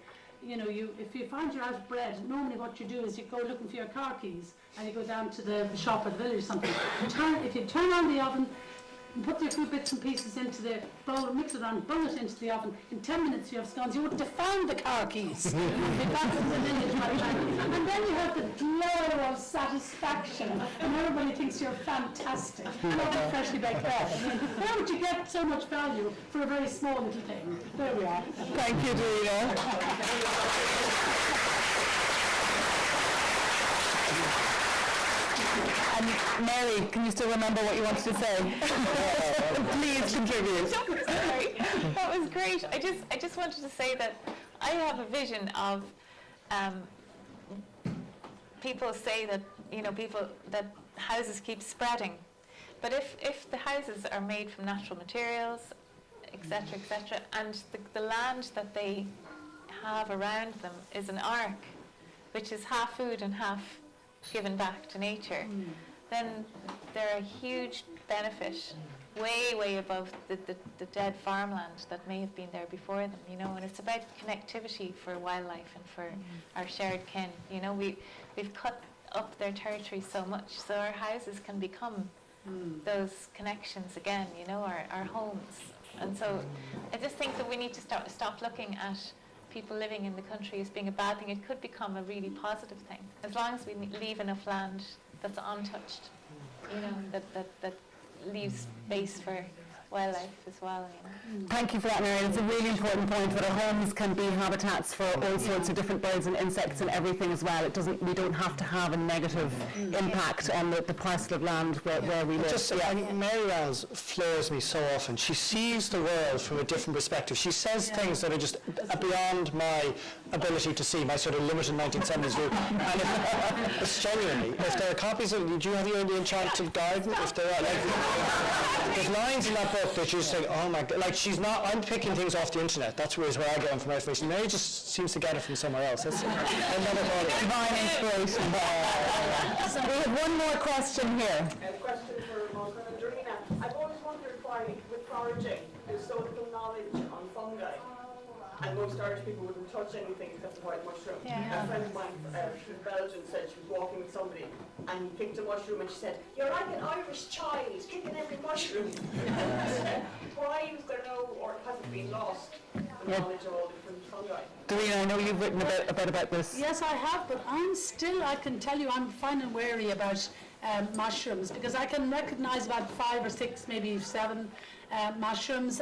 If you find you're out of bread, normally what you do is you go looking for your car keys, and you go down to the shop or the village or something. If you turn on the oven, and put a few bits and pieces into the bowl, mix it and bowl it into the oven. In 10 minutes you have scones. You wouldn't have found the car keys. And then you have the glow of satisfaction, and everybody thinks you're fantastic. Not a freshly baked bread. I mean, how would you get so much value for a very small little thing? There we are. Thank you, Darina. And Mary, can you still remember what you wanted to say? Please contribute. Sorry, that was great. I just wanted to say that I have a vision of people say that, that houses keep spreading. But if the houses are made from natural materials, etc., and the land that they have around them is an ark, which is half food and half given back to nature, then they're a huge benefit, way above the dead farmland that may have been there before them, and it's about connectivity for wildlife and for our shared kin. We've cut up their territory so much, so our houses can become those connections again, our homes. And so I just think that we need to stop looking at people living in the country as being a bad thing. It could become a really positive thing, as long as we leave enough land that's untouched, that leaves space for wildlife as well. Thank you for that, Mary. It's a really important point that our homes can be habitats for all sorts of different birds and insects and everything as well. We don't have to have a negative impact on the parcel of land where we live. Mary Reynolds floors me so often. She sees the world from a different perspective. She says things that are just beyond my ability to see, my sort of limited 1970s view. And if genuinely, if there are copies of, do you have the Enchanted Garden? If there are, there's lines in that book that you just think, oh my God, she's not, I'm picking things off the internet. That's where I get them from my information. Mary just seems to get it from somewhere else. That's another divine inspiration. So we have one more question here. A question for Malcolm and Darina. I've always wondered why, with foraging, there's so little knowledge on fungi. And most Irish people wouldn't touch anything except the white mushroom. A friend of mine from Belgium said she was walking with somebody and he picked a mushroom and she said, "You're like an Irish child, kicking every mushroom." Why was there no, or has it been lost, the knowledge of all different fungi? Darina, I know you've written a bit about this. Yes, I have, but I can tell you, I'm fine and wary about mushrooms, because I can recognize about 5 or 6, maybe 7 mushrooms,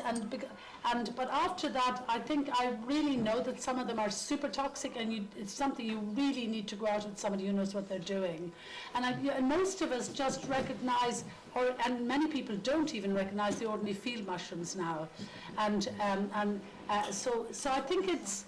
but after that, I think I really know that some of them are super toxic, and it's something you really need to go out with somebody who knows what they're doing. And most of us just recognize, and many people don't even recognize the ordinary field mushrooms now, so I think it's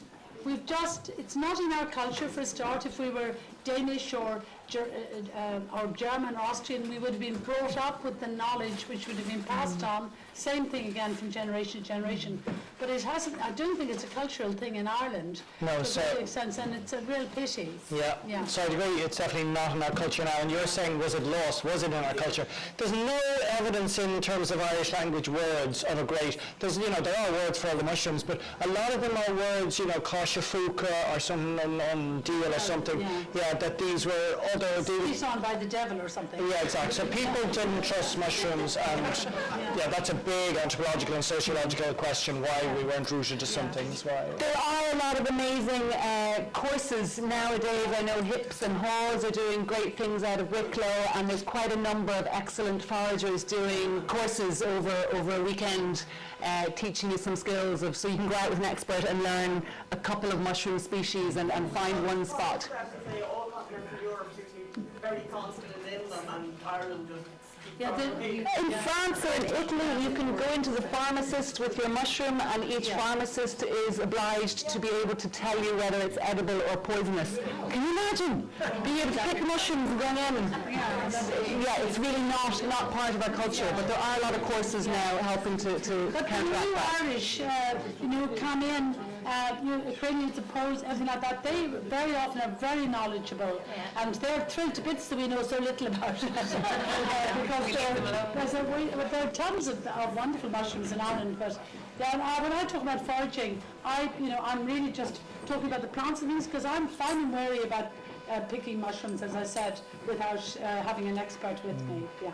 not in our culture for a start. If we were Danish or German or Austrian, we would have been brought up with the knowledge which would have been passed on. Same thing again from generation to generation. But it hasn't, I don't think it's a cultural thing in Ireland. No, to a sense, and it's a real pity. Yeah. So I'd agree, it's definitely not in our culture now. And you're saying, was it lost? Was it in our culture? There's no evidence in terms of Irish language words of a great, there are words for all the mushrooms, but a lot of them are words, kashafuka or something on deal or something. Yeah, that these were other... It's on by the devil or something. Yeah, exactly. So people didn't trust mushrooms, and that's a big anthropological and sociological question, why we weren't rooted to some things. Why? There are a lot of amazing courses nowadays. I know Hips and Halls are doing great things out of Wicklow, and there's quite a number of excellent foragers doing courses over a weekend, teaching you some skills so you can go out with an expert and learn a couple of mushroom species and find one spot. All continents of Europe seem to be very constant in them, and Ireland just... In France or in Italy, you can go into the pharmacist with your mushroom, and each pharmacist is obliged to be able to tell you whether it's edible or poisonous. Can you imagine being able to pick mushrooms and going in? It's really not part of our culture, but there are a lot of courses now helping to counteract that. Irish, come in, Ukrainians, the Poles, everything like that, they very often are very knowledgeable, and they're thrilled to bits that we know so little about it. Because there are tons of wonderful mushrooms in Ireland, but when I talk about foraging, I'm really just talking about the plants and things, because I'm fine and wary about picking mushrooms, as I said, without having an expert with me. Yeah.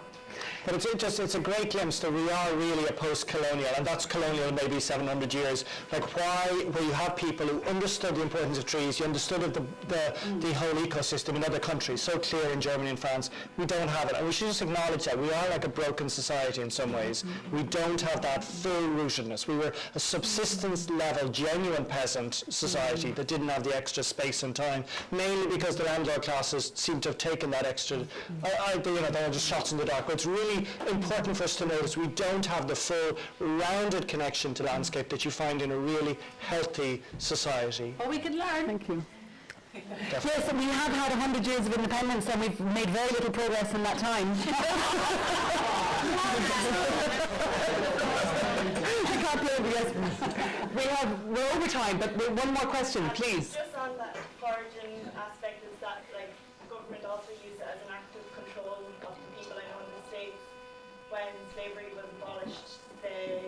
But it's a great glimpse that we are really a post-colonial, and that's colonial maybe 700 years. Like where you have people who understood the importance of trees, you understood of the whole ecosystem in other countries, so clear in Germany and France. We don't have it, and we should just acknowledge that. We are like a broken society in some ways. We don't have that full rootedness. We were a subsistence level, genuine peasant society that didn't have the extra space and time, mainly because the landlord classes seem to have taken that extra, they're just shots in the dark. But it's really important for us to notice we don't have the full rounded connection to landscape that you find in a really healthy society. Well, we can learn. Thank you. Yes, and we have had 100 years of independence and we've made very little progress in that time. I can't blame you, yes. We're over time, but one more question, please. Just on that foraging aspect, is that like government also used it as an act of control of the people? I know in the States, when slavery was abolished, the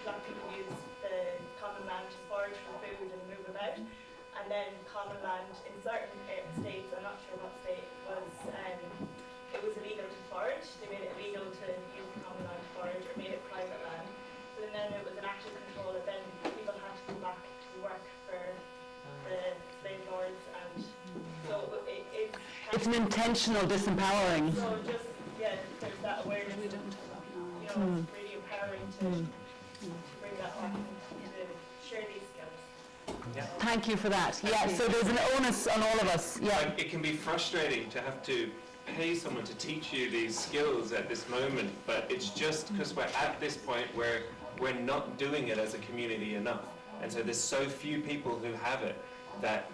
black people used the common land to forage for food and move about. And then common land in certain states, I'm not sure what state, it was illegal to forage. They made it illegal to use the common land to forage, or made it private land. So then it was an act of control, and then people had to go back to work for the slave lords, and so it's an intentional disempowering. So just, yeah, there's that awareness. We don't have that now. You know, it's really empowering to bring that back and to share these skills. Yeah. Thank you for that. Yeah, so there's an onus on all of us. Yeah. Like, it can be frustrating to have to pay someone to teach you these skills at this moment, but it's just because we're at this point where we're not doing it as a community enough. And so there's so few people who have it that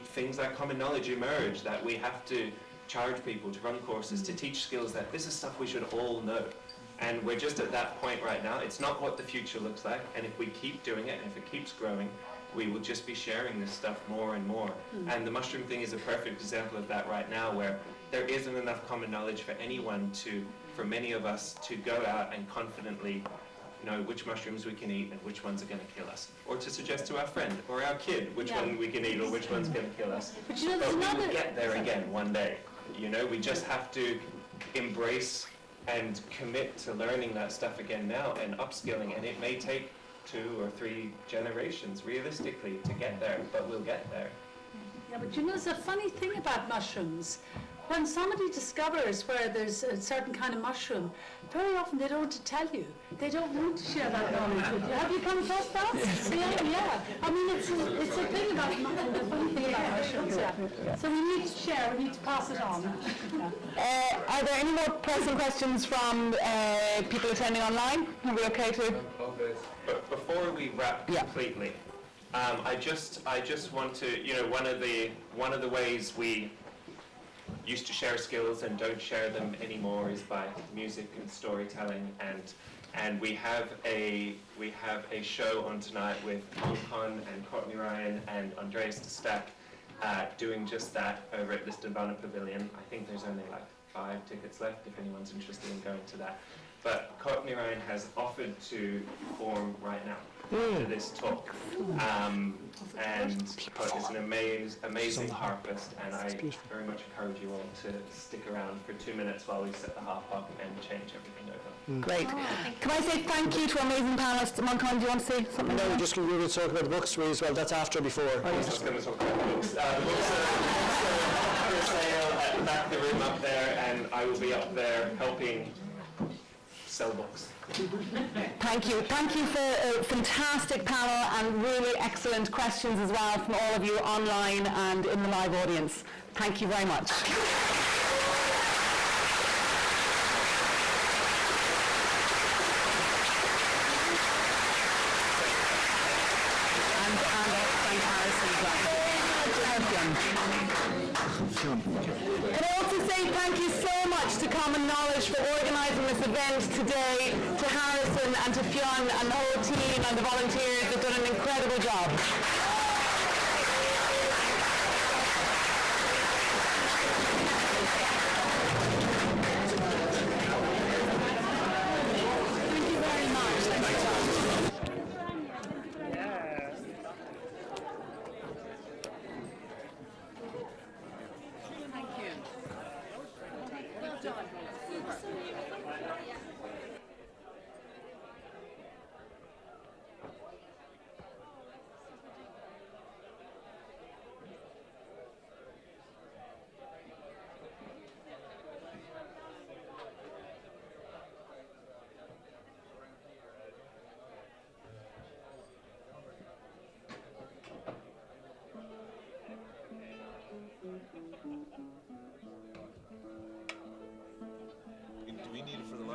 things like common knowledge emerge, that we have to charge people to run courses to teach skills that this is stuff we should all know. And we're just at that point right now. It's not what the future looks like, and if we keep doing it, and if it keeps growing, we will just be sharing this stuff more and more. And the mushroom thing is a perfect example of that right now, where there isn't enough common knowledge for anyone for many of us to go out and confidently know which mushrooms we can eat and which ones are going to kill us, or to suggest to our friend or our kid which one we can eat or which one's going to kill us. But you know, we will get there again one day. You know, we just have to embrace and commit to learning that stuff again now and upskilling, and it may take 2 or 3 generations realistically to get there, but we'll get there. Yeah, but you know, there's a funny thing about mushrooms. When somebody discovers where there's a certain kind of mushroom, very often they don't want to tell you. They don't want to share that knowledge with you. Have you come across that? Yeah. I mean, it's a thing about mushrooms, a funny thing about mushrooms, yeah. So we need to share, we need to pass it on. Are there any more pressing questions from people attending online? Are we okay to? But before we wrap completely, I just want to, you know, one of the ways we used to share skills and don't share them anymore is by music and storytelling, and we have a show on tonight with Manchán and Courtney Ryan and Andreas de Stack doing just that over at Liston Banner Pavilion. I think there's only like 5 tickets left if anyone's interested in going to that. But Courtney Ryan has offered to perform right now to this talk. And Courtney's an amazing harpist, and I very much encourage you all to stick around for 2 minutes while we set the harp up and change everything over. Great. Can I say thank you to our amazing panelists? Manchán, do you want to say something? No, we're just going to talk about the books as well. That's after or before? I was just going to talk about the books. The books are for sale at the back of the room up there, and I will be up there helping sell books. Thank you. Thank you for a fantastic panel and really excellent questions as well from all of you online and in the live audience. Thank you very much. And I also say thank you so much to Common Knowledge for organising this event today, to Harrison and to Fionn and the whole team and the volunteers. They've done an incredible job. Thank you very much.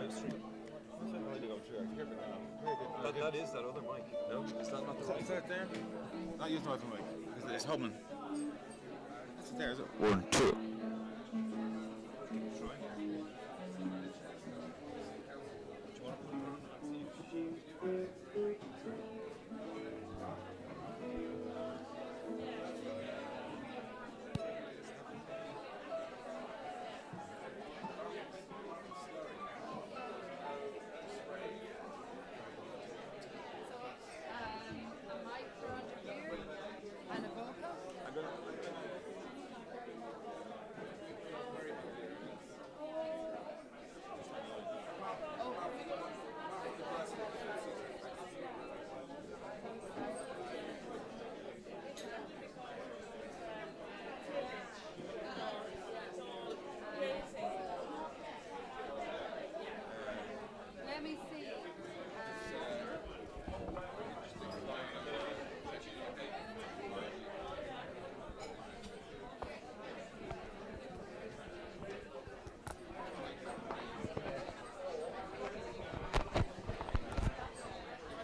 live stream. That is that other mic. No, is that not the right? Is that there? Not using the iPhone mic. It's humming. It's there, is it? 1, 2.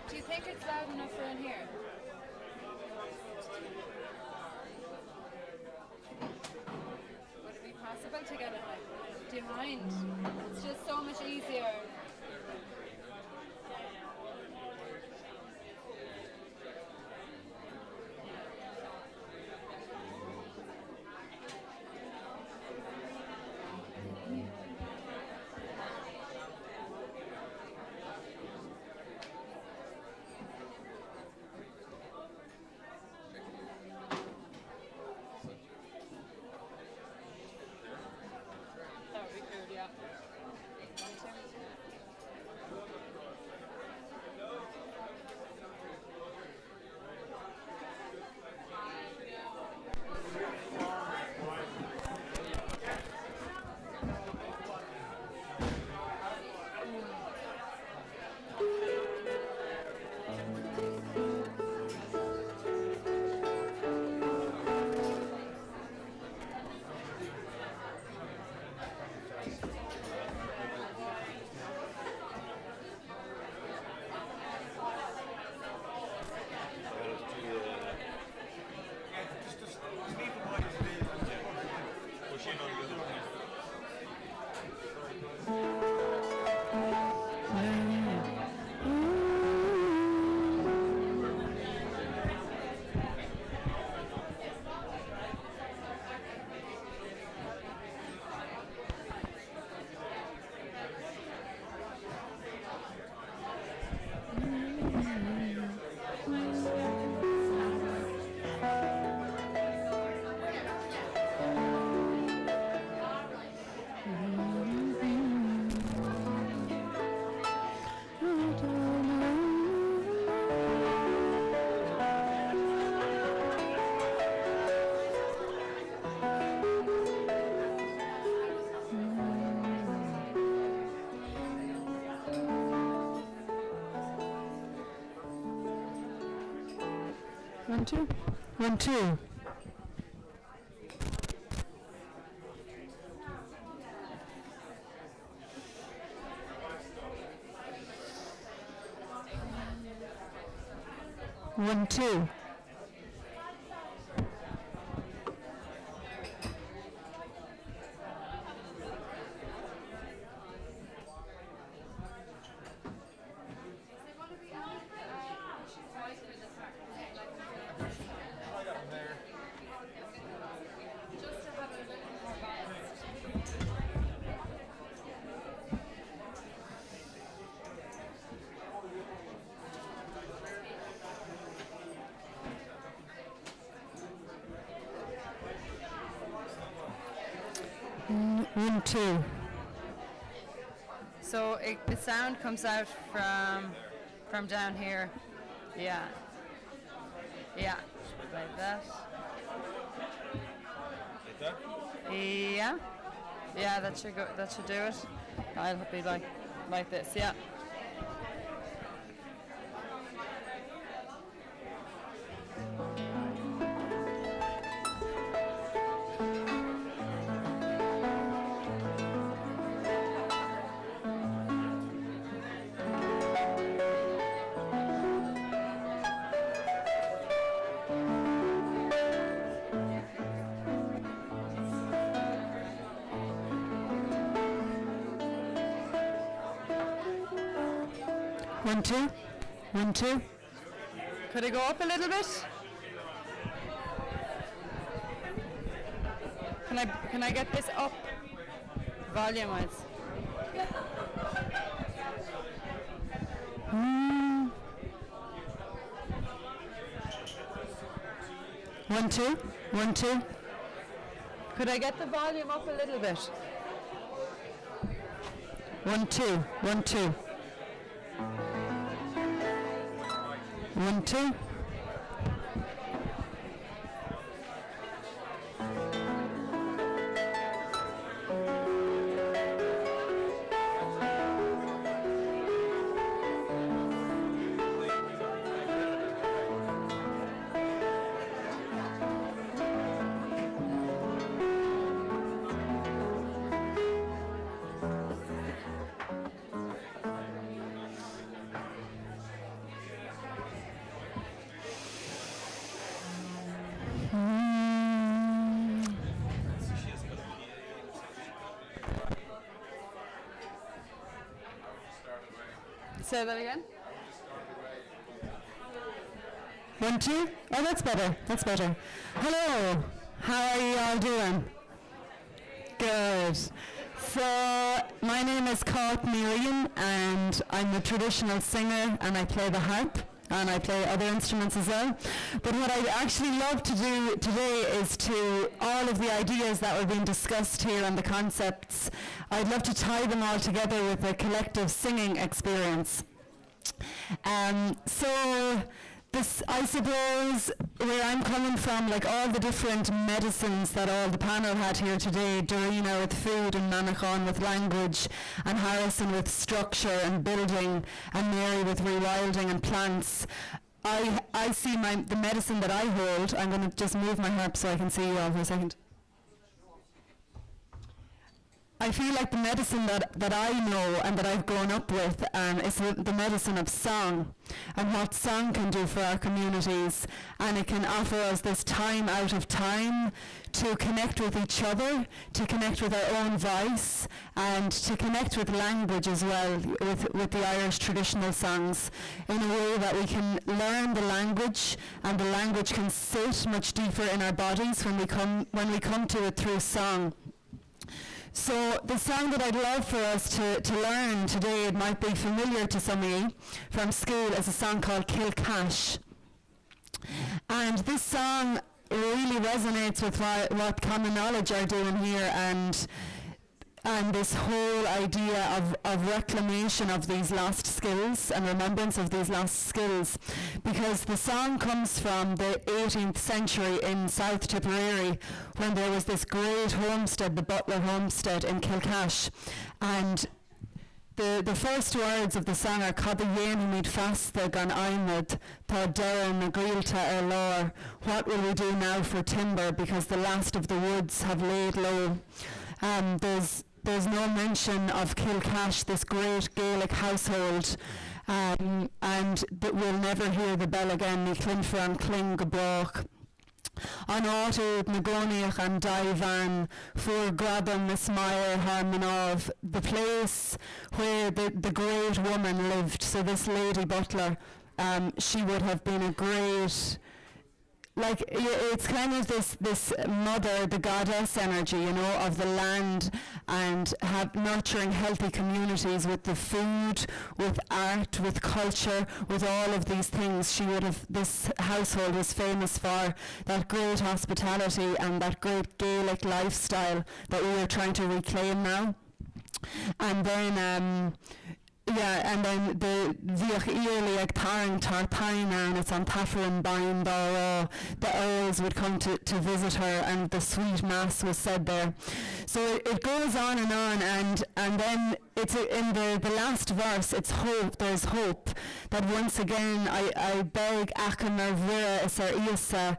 Do you think it's loud enough for in here? Would it be possible to get it like, do you mind? It's just so much easier. That would be cool, yeah. One, two. 1, 2. One, two. One, two. So the sound comes out from down here. Yeah. Yeah. Like that. Like that? Yeah. Yeah, that should go. That should do it. I'll be like this. Yeah. 1, 2. 1, 2. Could I go up a little bit? Can I get this up volume-wise? 1, 2. 1, 2. Could I get the volume up a little bit? 1, 2. 1, 2. 1, 2. Say that again. 1, 2. Oh, that's better. That's better. Hello. How are you all doing? Good. So, my name is Miriam, and I'm a traditional singer, and I play the harp, and I play other instruments as well. But what I'd actually love to do today is to, all of the ideas that were being discussed here and the concepts, I'd love to tie them all together with a collective singing experience. So this, I suppose, where I'm coming from, like all the different medicines that all the panel had here today, Darina with food and Manchán with language, and Harrison with structure and building, and Mary with rewilding and plants. I see the medicine that I hold. I'm going to just move my harp so I can see you all for a second. I feel like the medicine that I know and that I've grown up with is the medicine of song, and what song can do for our communities. And it can offer us this time out of time to connect with each other, to connect with our own voice, and to connect with language as well, with the Irish traditional songs, in a way that we can learn the language, and the language can sit much deeper in our bodies when we come to it through song. So the song that I'd love for us to learn today, it might be familiar to some of you from school, is a song called Kilcash. And this song really resonates with what Common Knowledge are doing here, and this whole idea of reclamation of these lost skills and remembrance of these lost skills, because the song comes from the 18th century in South Tipperary, when there was this great homestead, the Butler homestead in Kilcash, and the first words of the song are Cad a dhéanamh míad feasta gan aimid, tá deireadh na gríoilta ar lár. What will we do now for timber, because the last of the woods have laid low. There's no mention of Kilcash, this great Gaelic household, and that we'll never hear the bell again, ní clinfer an cling go brach. An áitir na gcónaíoch an daibhan, fuair gradam na smair harmanov, the place where the great woman lived. So this Lady Butler, she would have been a great, like, it's kind of this mother, the goddess energy, you know, of the land, and nurturing healthy communities with the food, with art, with culture, with all of these things. This household was famous for that great hospitality and that great Gaelic lifestyle that we are trying to reclaim now. And then the bhíoch íorlaí ag tarn tarpain and it's on Taffrin Bain Dara. The earls would come to visit her, and the sweet mass was said there. So it goes on, and then it's in the last verse, it's hope. There's hope that once again I beg achan ar bhuire is ar íosa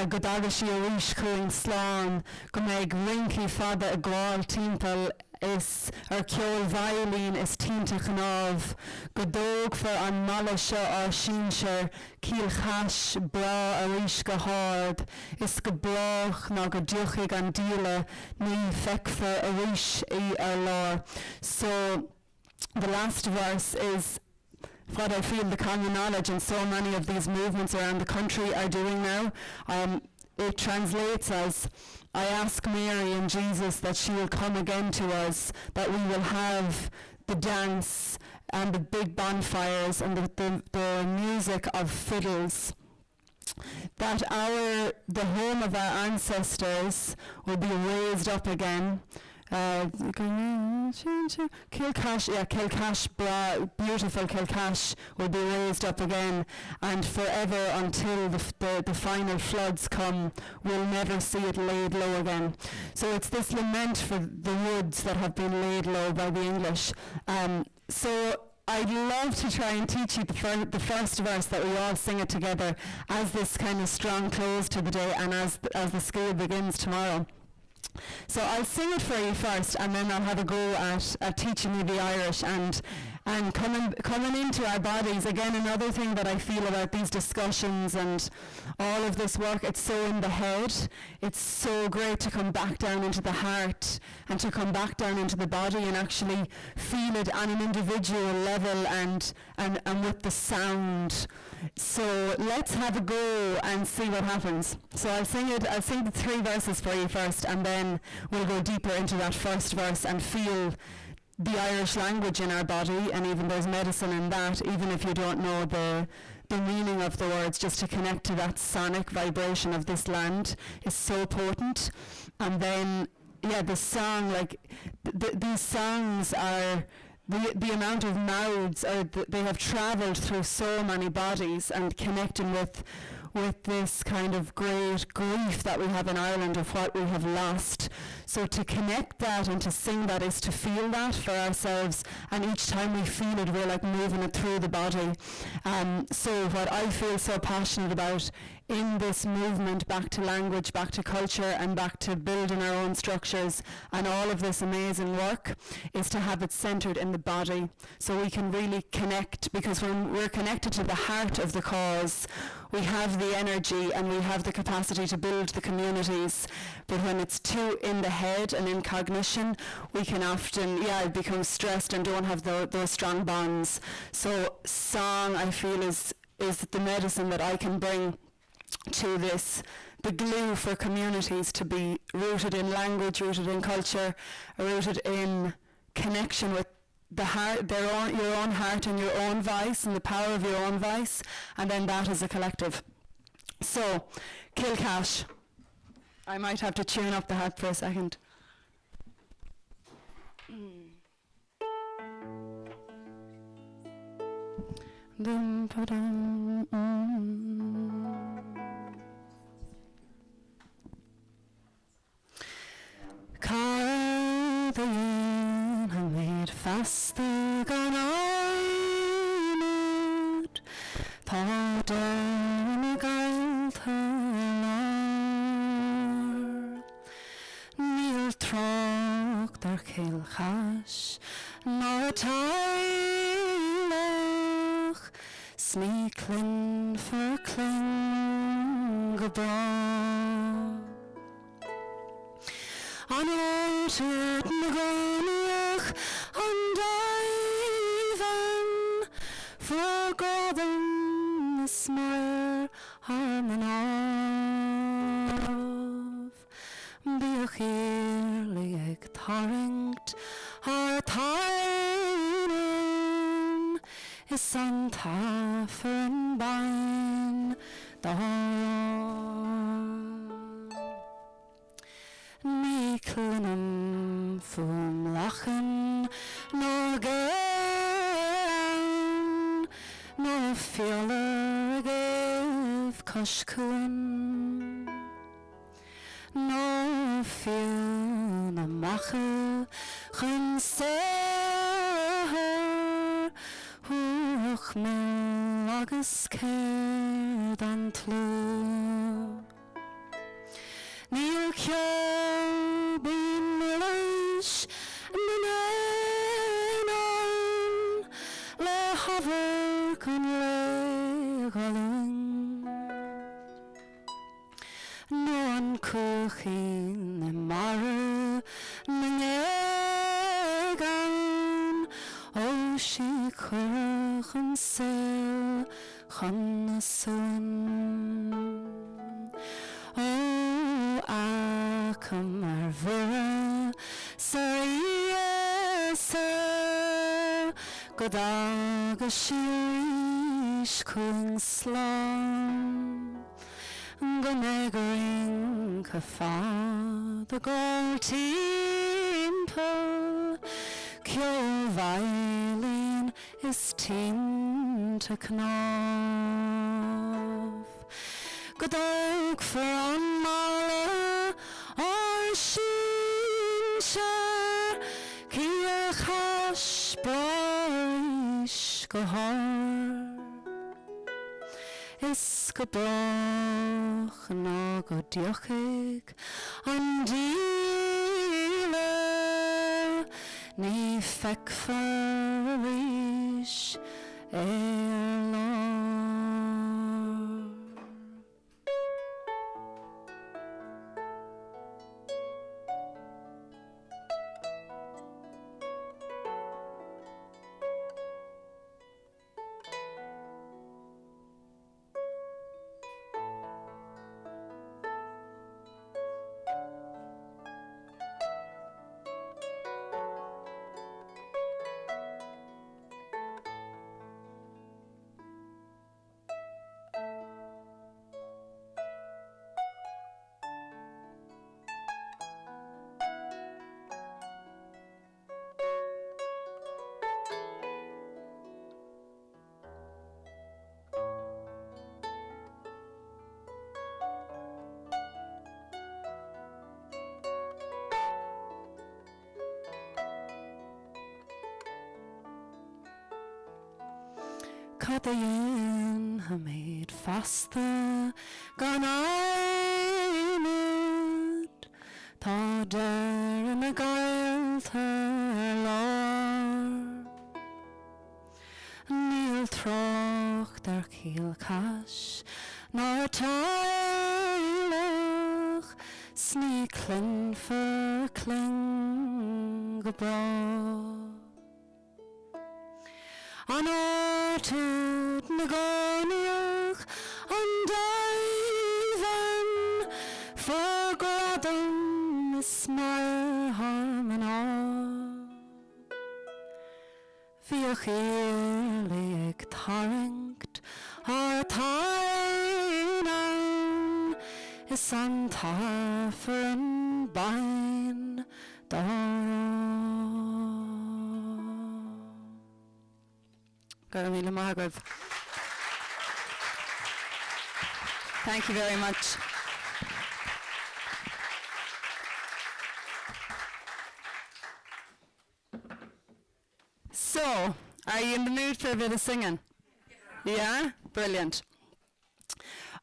go dtagtha sí a rís chuaigh slán go mbeidh rincí fada a gháil timpeall is ar ceol violín is tínta chnámh go dóg for an mala seo á sínsir Kilcash bra a rís go hard is go brach ná go dúchaigh an díle ní feicfear a rís í ar lár. So the last verse is what I feel the common knowledge and so many of these movements around the country are doing now. It translates as, I ask Mary and Jesus that she will come again to us, that we will have the dance and the big bonfires and the music of fiddles, that the home of our ancestors will be raised up again. Kilcash, beautiful Kilcash will be raised up again, and forever until the final floods come, we'll never see it laid low again. So it's this lament for the woods that have been laid low by the English. So I'd love to try and teach you the first verse, that we all sing it together as this kind of strong close to the day and as the school begins tomorrow. So I'll sing it for you first, and then I'll have a go at teaching you the Irish and coming into our bodies. Again, another thing that I feel about these discussions and all of this work, it's so in the head. It's so great to come back down into the heart and to come back down into the body and actually feel it on an individual level and with the sound. So let's have a go and see what happens. So I'll sing the 3 verses for you first, and then we'll go deeper into that first verse and feel the Irish language in our body, and even there's medicine in that, even if you don't know the meaning of the words, just to connect to that sonic vibration of this land is so potent. And then, the song, these songs are, the amount of mouths, they have travelled through so many bodies and connecting with this kind of great grief that we have in Ireland of what we have lost. So to connect that and to sing that is to feel that for ourselves, and each time we feel it, we're like moving it through the body. So what I feel so passionate about in this movement back to language, back to culture, and back to building our own structures and all of this amazing work is to have it centered in the body, so we can really connect, because when we're connected to the heart of the cause, we have the energy and we have the capacity to build the communities. But when it's too in the head and in cognition, we can often become stressed and don't have those strong bonds. So song, I feel, is the medicine that I can bring to this, the glue for communities to be rooted in language, rooted in culture, rooted in connection with the heart, your own heart and your own voice, and the power of your own voice, and then that as a collective. So, Kilcash. I might have to tune up the harp for a second. Cardaíon a méid fasta gan áimid, tá dána gailtha lár. Níl trocht ar Kilcash ná tailech, sní clin for cling go bra. An orchard na goniach an divan, for Godin the smile arm and of. Bíoch early ag taringt ar tainin, is an taffer an bain Ní clunam fum lachen nó gan, nó fiolar agah coscún, nó fion a macha chun sehar, huach mil agus caird an tlú. Níl ceol bín leis na nain, le haver chun le galún. nó an cúchaí na mara na ngegan ó sí chuir an sil chun son. O acam ar vura sa iesa god agus siris cwng slán. Go negring ca fad a gold timple Kyo violin is tínta knaf. Godog for an mala or shinshar Kia chash boish go har. Is go broch na go diochig an díla ní feic faris lár. Cadayin ha made fasta gan aimid Tá dar na gael lar Níl troch dar cíl cash Nar tailach Sní clin for cling go bra An ortud na goniach an daivan for gradam is mar harman Fiach early ag taringt ar tainan is an tafar an bain Thank you very much. So, are you in the mood for a bit of singing? Yeah? Brilliant.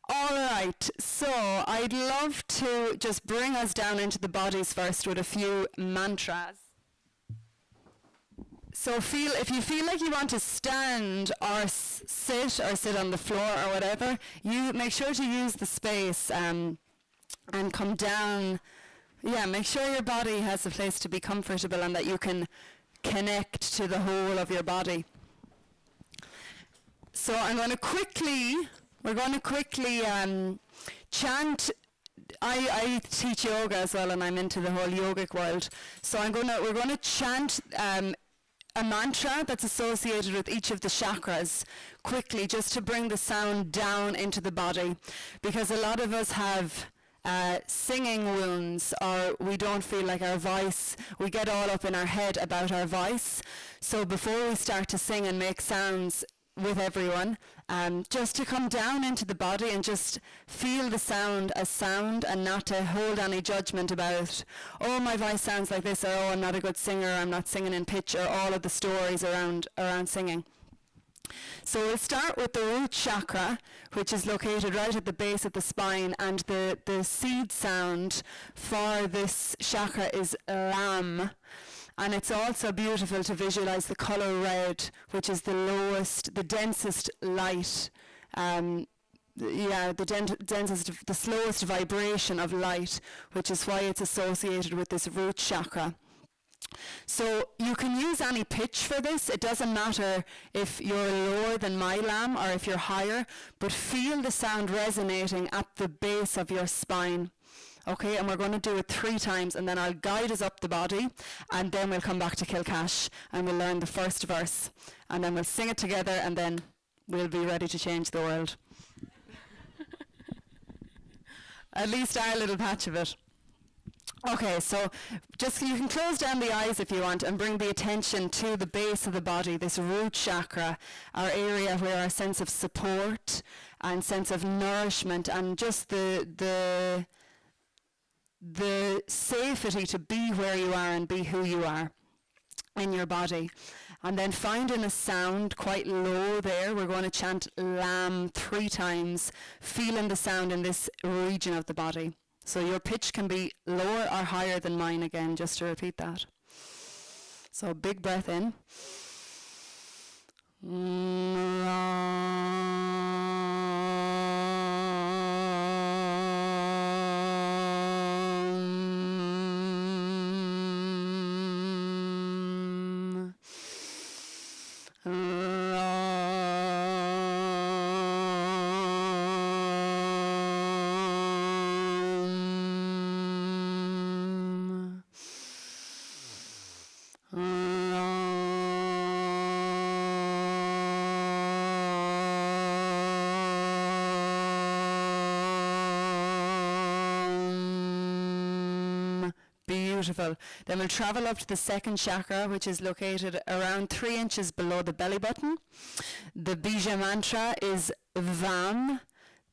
All right, so I'd love to just bring us down into the bodies first with a few mantras. So if you feel like you want to stand or sit on the floor or whatever, you make sure to use the space and come down. Yeah, make sure your body has a place to be comfortable and that you can connect to the whole of your body. So we're going to quickly chant. I teach yoga as well, and I'm into the whole yogic world. So we're going to chant a mantra that's associated with each of the chakras quickly, just to bring the sound down into the body, because a lot of us have singing wounds, or we don't feel like our voice, we get all up in our head about our voice. So before we start to sing and make sounds with everyone, just to come down into the body and just feel the sound as sound, and not to hold any judgment about, oh, my voice sounds like this, or oh, I'm not a good singer, I'm not singing in pitch, or all of the stories around singing. So we'll start with the root chakra, which is located right at the base of the spine, and the seed sound for this chakra is lam. And it's also beautiful to visualize the color red, which is the densest light, the slowest vibration of light, which is why it's associated with this root chakra. So you can use any pitch for this. It doesn't matter if you're lower than my lamb or if you're higher, but feel the sound resonating at the base of your spine. Okay, and we're going to do it 3 times, and then I'll guide us up the body, and then we'll come back to Kilcash, and we'll learn the first verse, and then we'll sing it together, and then we'll be ready to change the world. At least our little patch of it. Okay, so just you can close down the eyes if you want and bring the attention to the base of the body, this root chakra, our area where our sense of support and sense of nourishment and just the safety to be where you are and be who you are in your body. And then finding a sound quite low there, we're going to chant Lam 3 times, feeling the sound in this region of the body. So your pitch can be lower or higher than mine again, just to repeat that. So big breath in. Beautiful. Then we'll travel up to the second chakra, which is located around 3 inches below the belly button. The Bija mantra is Vam.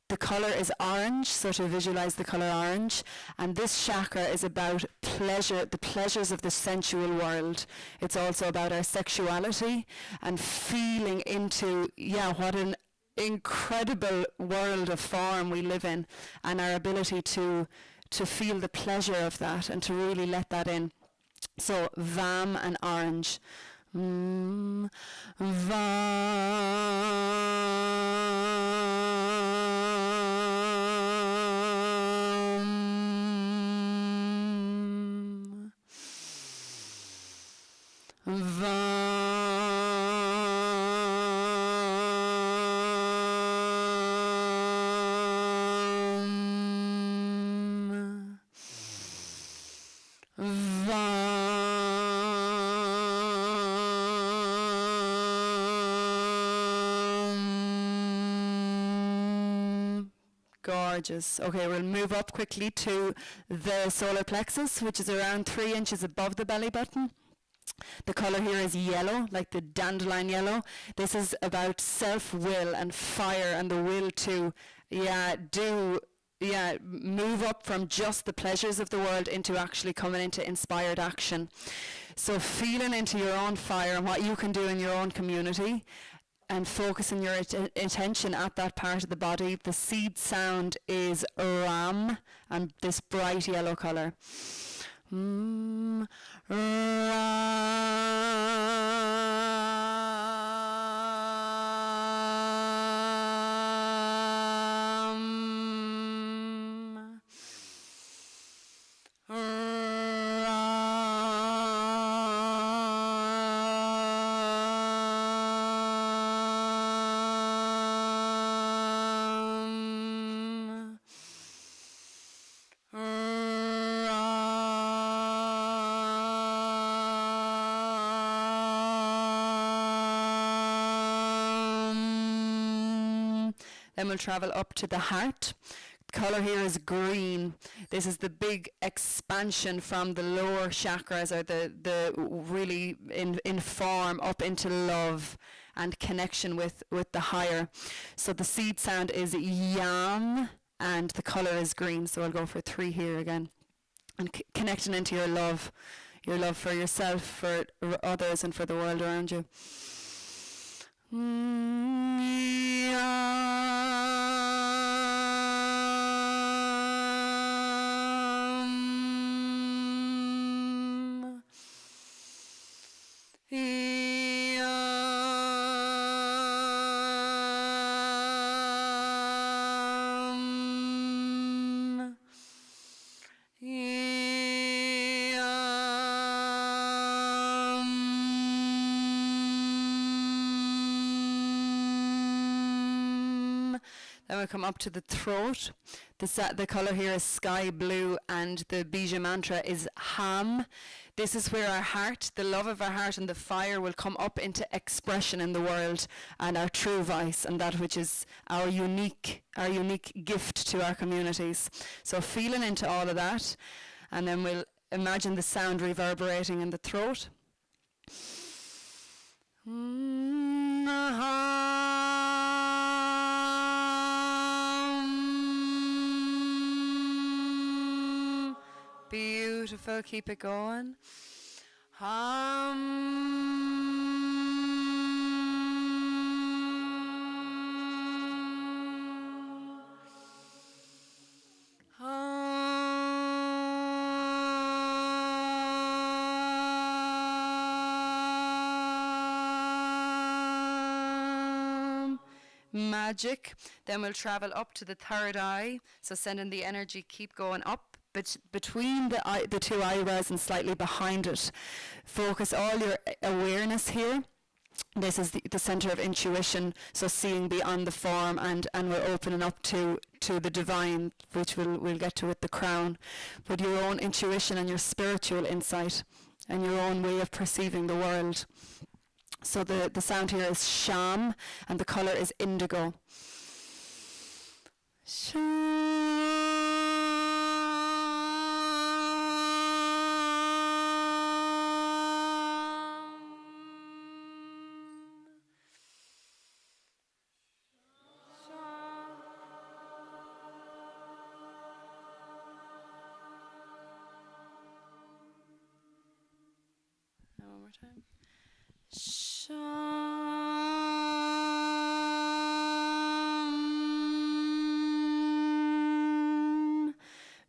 The color is orange, so to visualize the color orange. And this chakra is about pleasure, the pleasures of the sensual world. It's also about our sexuality and feeling into, what an incredible world of form we live in, and our ability to feel the pleasure of that and to really let that in. So Vam and orange. Vam. Vam. Gorgeous. Okay, we'll move up quickly to the solar plexus, which is around 3 inches above the belly button. The color here is yellow, like the dandelion yellow. This is about self-will and fire and the will to, move up from just the pleasures of the world into actually coming into inspired action. So feeling into your own fire and what you can do in your own community, and focusing your attention at that part of the body. The seed sound is Ram, and this bright yellow color. Ram. Then we'll travel up to the heart. Color here is green. This is the big expansion from the lower chakras, or the really in form up into love and connection with the higher. So the seed sound is Yam, and the color is green. So I'll go for 3 here again. And connecting into your love for yourself, for others, and for the world around you. Then we'll come up to the throat. The colour here is sky blue, and the Bija mantra is Ham. This is where our heart, the love of our heart and the fire will come up into expression in the world, and our true voice, and that which is our unique gift to our communities. So feeling into all of that, and then we'll imagine the sound reverberating in the throat. Beautiful, keep it going. Magic. Then we'll travel up to the third eye, so sending the energy, keep going up between the two eyebrows and slightly behind it. Focus all your awareness here. This is the center of intuition, so seeing beyond the form, and we're opening up to the divine, which we'll get to with the crown. But your own intuition and your spiritual insight and your own way of perceiving the world. So the sound here is sham, and the color is indigo. Now one more time.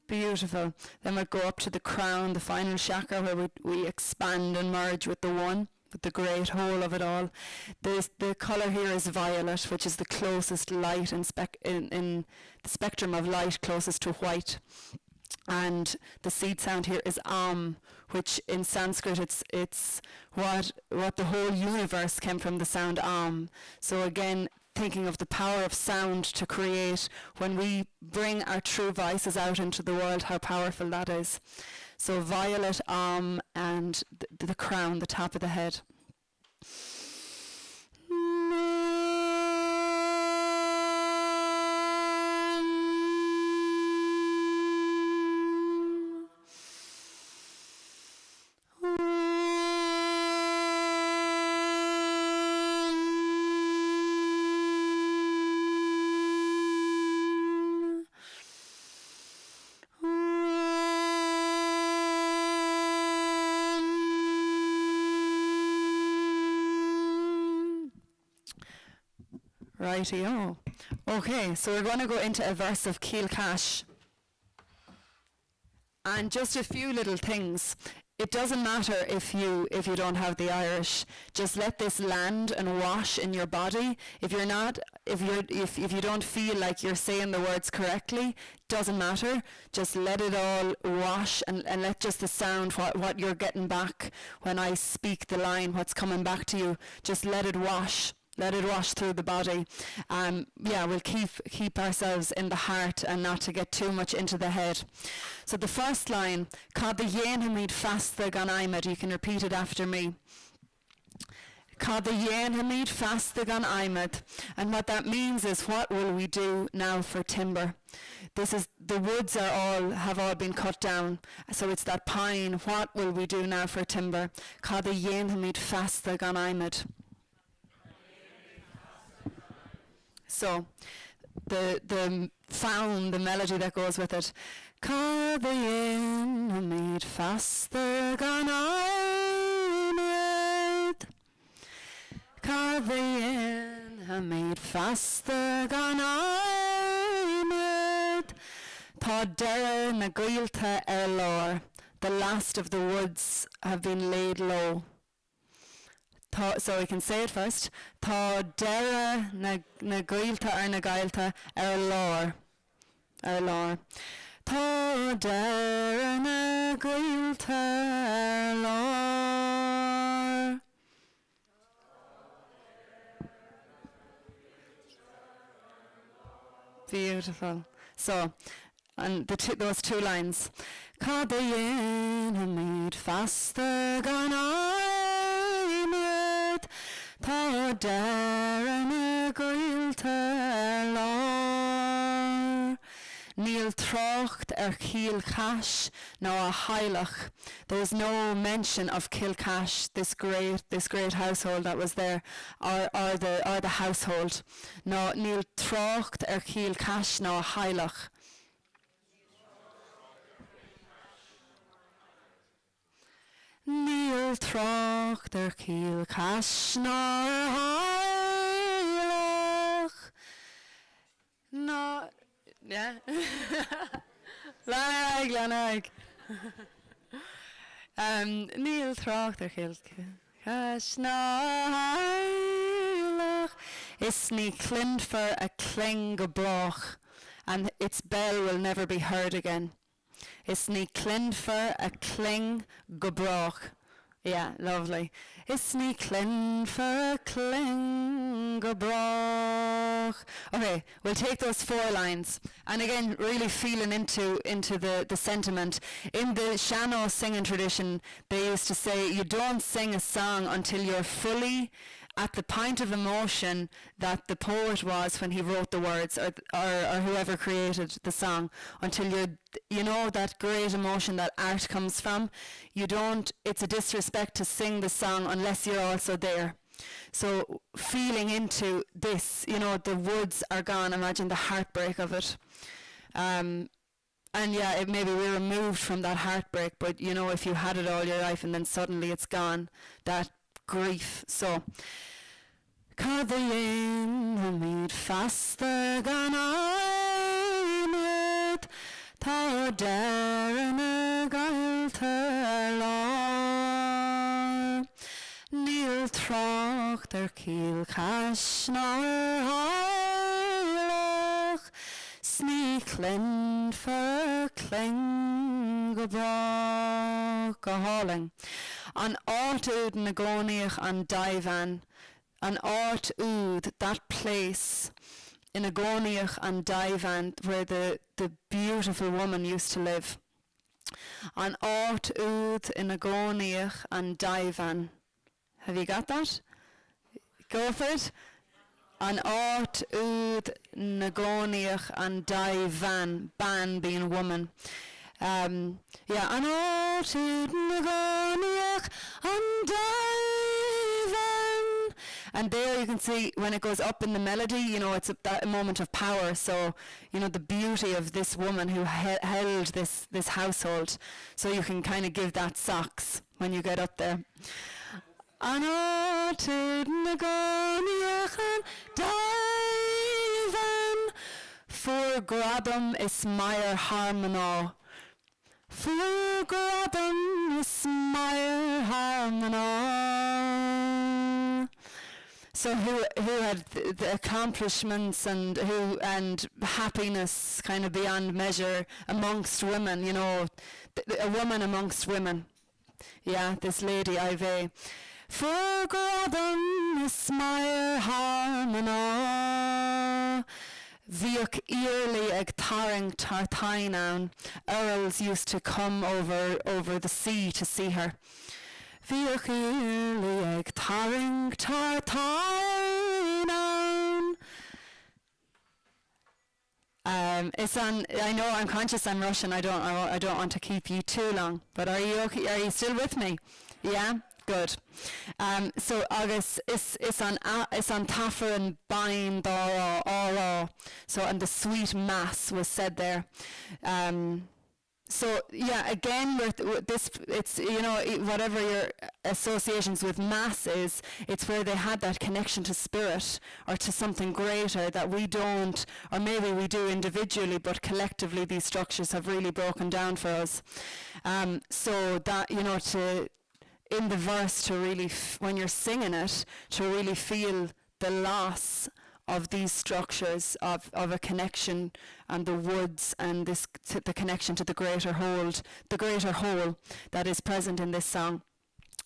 Beautiful. Then we'll go up to the crown, the final chakra, where we expand and merge with the one, with the great whole of it all. The colour here is violet, which is the closest light in the spectrum of light, closest to white. And the seed sound here is which in Sanskrit it's what the whole universe came from, the sound So again, thinking of the power of sound to create, when we bring our true voices out into the world, how powerful that is. So violet, and the crown, the top of the head. Righty-o. Okay, so we're going to go into a verse of Keel Cash. And just a few little things. It doesn't matter if you don't have the Irish. Just let this land and wash in your body. If you don't feel like you're saying the words correctly, doesn't matter. Just let it all wash, and let just the sound, what you're getting back when I speak the line, what's coming back to you, just let it wash. Let it wash through the body. We'll keep ourselves in the heart and not to get too much into the head. So the first line, Cad the yen hamid fasta gan aimed, you can repeat it after me. Cad the yen hamid fasta gan aimed. And what that means is, what will we do now for timber? The woods have all been cut down, so it's that pine. What will we do now for timber? Cad the yen hamid fasta gan aimed. So the found, the melody that goes with it. Cad the yen hamid fasta gan aimed. Cad the yen hamid fasta gan aimed. Tá deireadh na gaolta lár. The last of the woods have been laid low. So we can say it first. Tá deireadh na gaolta na gaolta lár. Lár. Tá deireadh na gaolta lár. Beautiful. So, and those two lines. Cad the yin faster gan I tá Darina lár. Níl trocht Kilcash ná a Hailach. There is no mention of Kilcash, this great household that was there, or the household. No, níl trocht Kilcash ná a Hailach. Níl trocht Kilcash ná a Hailach. No. Yeah. Lanag. Níl trocht Kilcash ná Hailach. Is ní clind for a cling go broch, and its bell will never be heard again. Is ní clind for a cling go broch. Yeah, lovely. Is ní clind for a cling go broch. Okay, we'll take those 4 lines. And again, really feeling into the sentiment. In the Shannon singing tradition, they used to say, you don't sing a song until you're fully at the point of emotion that the poet was when he wrote the words, or whoever created the song, until you know that great emotion that art comes from. It's a disrespect to sing the song unless you're also there. So feeling into this, the woods are gone, imagine the heartbreak of it. And yeah, maybe we're removed from that heartbreak, but if you had it all your life and then suddenly it's gone, that grief. So cad the yin faster gan I tá Darina lár. Níl trocht Kilcash ná Hailach. Sní clind for cling go broch go hauling. An art oud na gcónaíoch an Daivan, an art oud, that place in a gcónaíoch an Daivan where the beautiful woman used to live. An art oud in a gcónaíoch an Daivan. Have you got that? Go for it. An art oud na gcónaíoch an Daivan, ban being woman. An art oud na gcónaíoch an Daivan. And there you can see when it goes up in the melody, it's a moment of power. So, the beauty of this woman who held this household. So you can kind of give that socks when you get up there. An art oud na gcónaíoch an Daivan. For Gradam is Meyer Harmono. For Gradam is Meyer Harmono. So who had the accomplishments and happiness kind of beyond measure amongst women, a woman amongst women. Yeah, this lady Ive. For Gradam is Meyer Harmono. Bhíoch early ag tarring tartainán. Earls used to come over the sea to see her. Bhíoch early ag tarring tartainán. It's on. I know I'm conscious I'm Russian. I don't want to keep you too long. But are you okay? Are you still with me? Yeah. Good. So August is on Taffer and Bain Dara. So and the sweet mass was said there. So yeah, again with this, it's whatever your associations with mass is, it's where they had that connection to spirit or to something greater that we don't, or maybe we do individually, but collectively these structures have really broken down for us. So that in the verse to really, when you're singing it, to really feel the loss of these structures of a connection and the woods and the connection to the greater whole that is present in this song.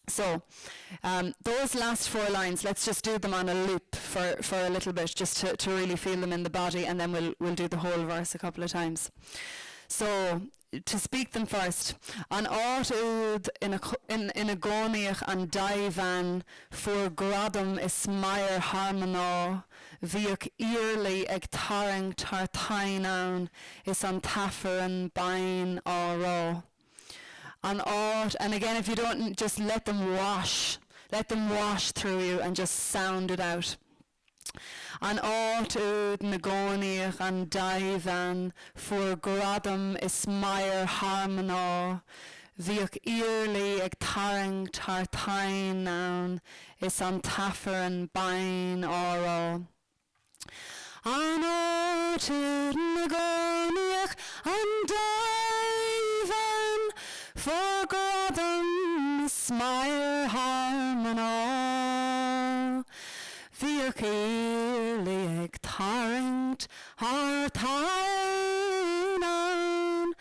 So those last 4 lines, let's just do them on a loop for a little bit, just to really feel them in the body, and then we'll do the whole verse a couple of times. So to speak them first. An áit úd in a gcónaíoch an daibhean fuair gradam is mair harmaná bhíoch íorlaí ag tarang tartain ann is an tafar an bain árá. An áit, and again, if you don't, just let them wash through you and just sound it out. An áit úd na gcónaíoch an daibhean fuair gradam is mair harmaná bhíoch íorlaí ag tarang tartain ann is an tafar an bain árá. An áit úd na gcónaíoch an daibhean fuair gradam is mair harmaná bhíoch íorlaí ag tarang tartain ann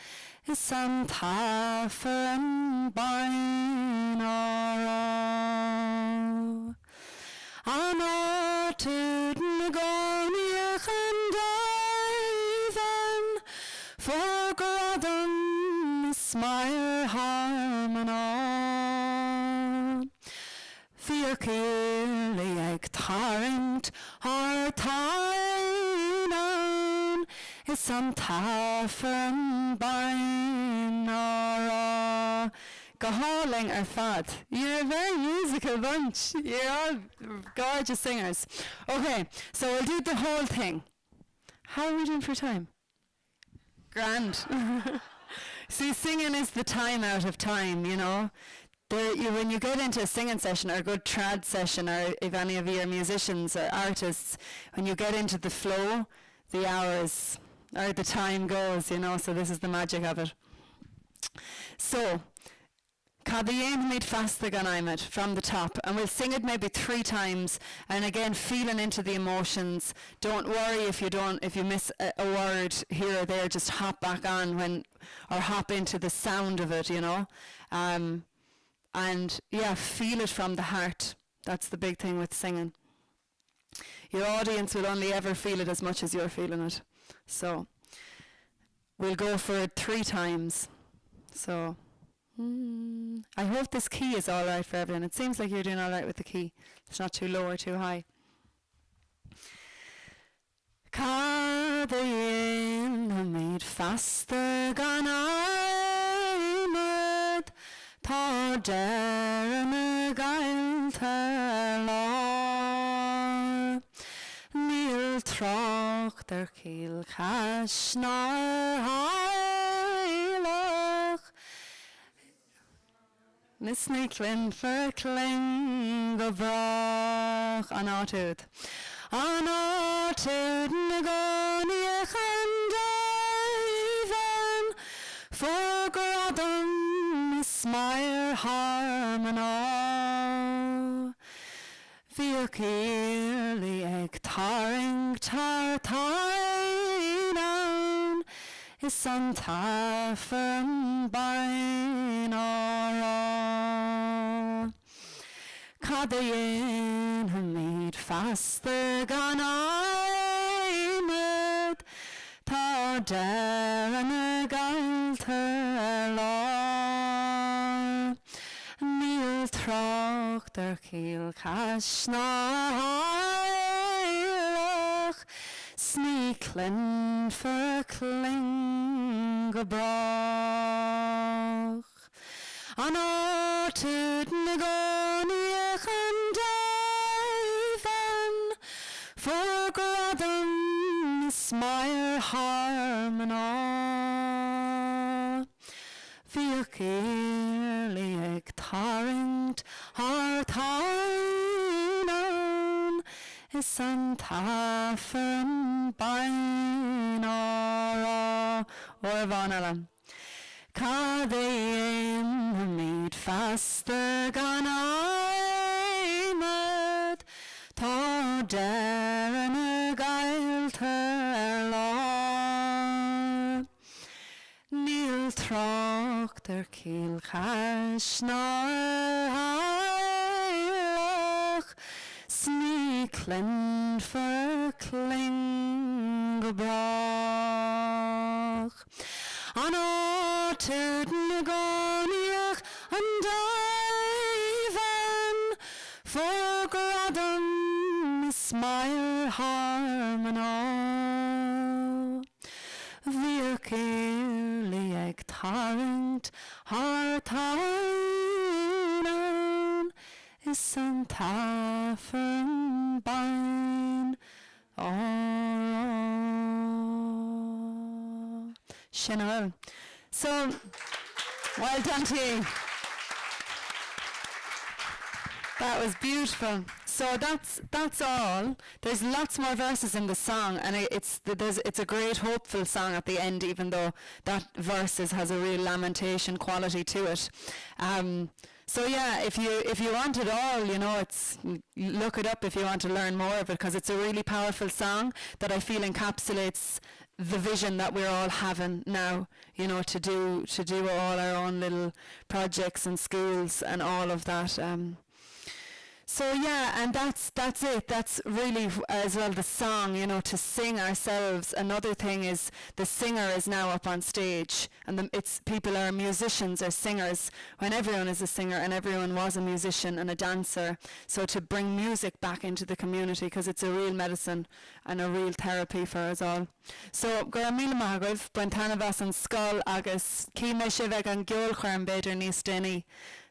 is an tafar an bain árá. An áit úd na gcónaíoch an daibhean fuair gradam is mair harmaná bhíoch íorlaí ag tarang tartain ann is an tafar an bain árá. Go háling ar fad. You're a very musical bunch. You're all gorgeous singers. Okay, so we'll do the whole thing. How are we doing for time? Grand. See, singing is the time out of time, you know. When you get into a singing session or a good trad session, or if any of you are musicians or artists, when you get into the flow, the hours or the time goes, you know, so this is the magic of it. So, Cadéan made fasta gan aimed from the top, and we'll sing it maybe 3 times, and again feeling into the emotions. Don't worry if you miss a word here or there, just hop back on or hop into the sound of it, you know. And yeah, feel it from the heart. That's the big thing with singing. Your audience will only ever feel it as much as you're feeling it. So we'll go for it 3 times. So I hope this key is all right for everyone. It seems like you're doing all right with the key. It's not too low or too high. Cadéan made fasta gan aimed tá Darina gailte lár níl trocht ar cíl casnar hailach Nis níclinn verkling go brach an áitud. An áitud na gcónaíoch an daibhean fuair gradam is mair harmaná bhíoch íorlaí ag tarang tartain ann is an tafar an bain árá. Cadéan made fasta gan aimed tá Darina gailte lár níl trocht ar cíl casnar sníclinn verkling go brach. An áitud na gcónaíoch an daibhean fuair gradam is mair harmaná bhíoch íorlaí ag tarang tartain ann is an tafar an bain árá. Or bhain Cadéan made fasta gan aimed tá Darina gailte lár níl trocht ar cíl casnar Clin for Klingelbrach. An o Tuten Goniach and Ivan for Gradam Smile Harmon. Wir keerly eg tarrant har tarnan is an tafern bain Chanel. So, well done to you. That was beautiful. So that's all. There's lots more verses in the song, and it's a great hopeful song at the end, even though that verses has a real lamentation quality to it. So yeah, if you want it all, look it up if you want to learn more of it, because it's a really powerful song that I feel encapsulates the vision that we're all having now, to do all our own little projects and schools and all of that. So yeah, and that's it. That's really as well the song, to sing ourselves. Another thing is the singer is now up on stage, and people are musicians or singers when everyone is a singer and everyone was a musician and a dancer. So to bring music back into the community, because it's a real medicine and a real therapy for us all. So gur mil magrif Brentanavas and Skull agus Kime Shivek and Gyolchorn Beder Nisteni.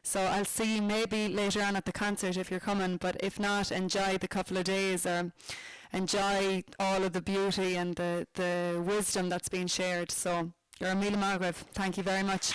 So I'll see you maybe later on at the concert if you're coming, but if not, enjoy the couple of days, or enjoy all of the beauty and the wisdom that's been shared. So, you're Amelia Margaret. Thank you very much.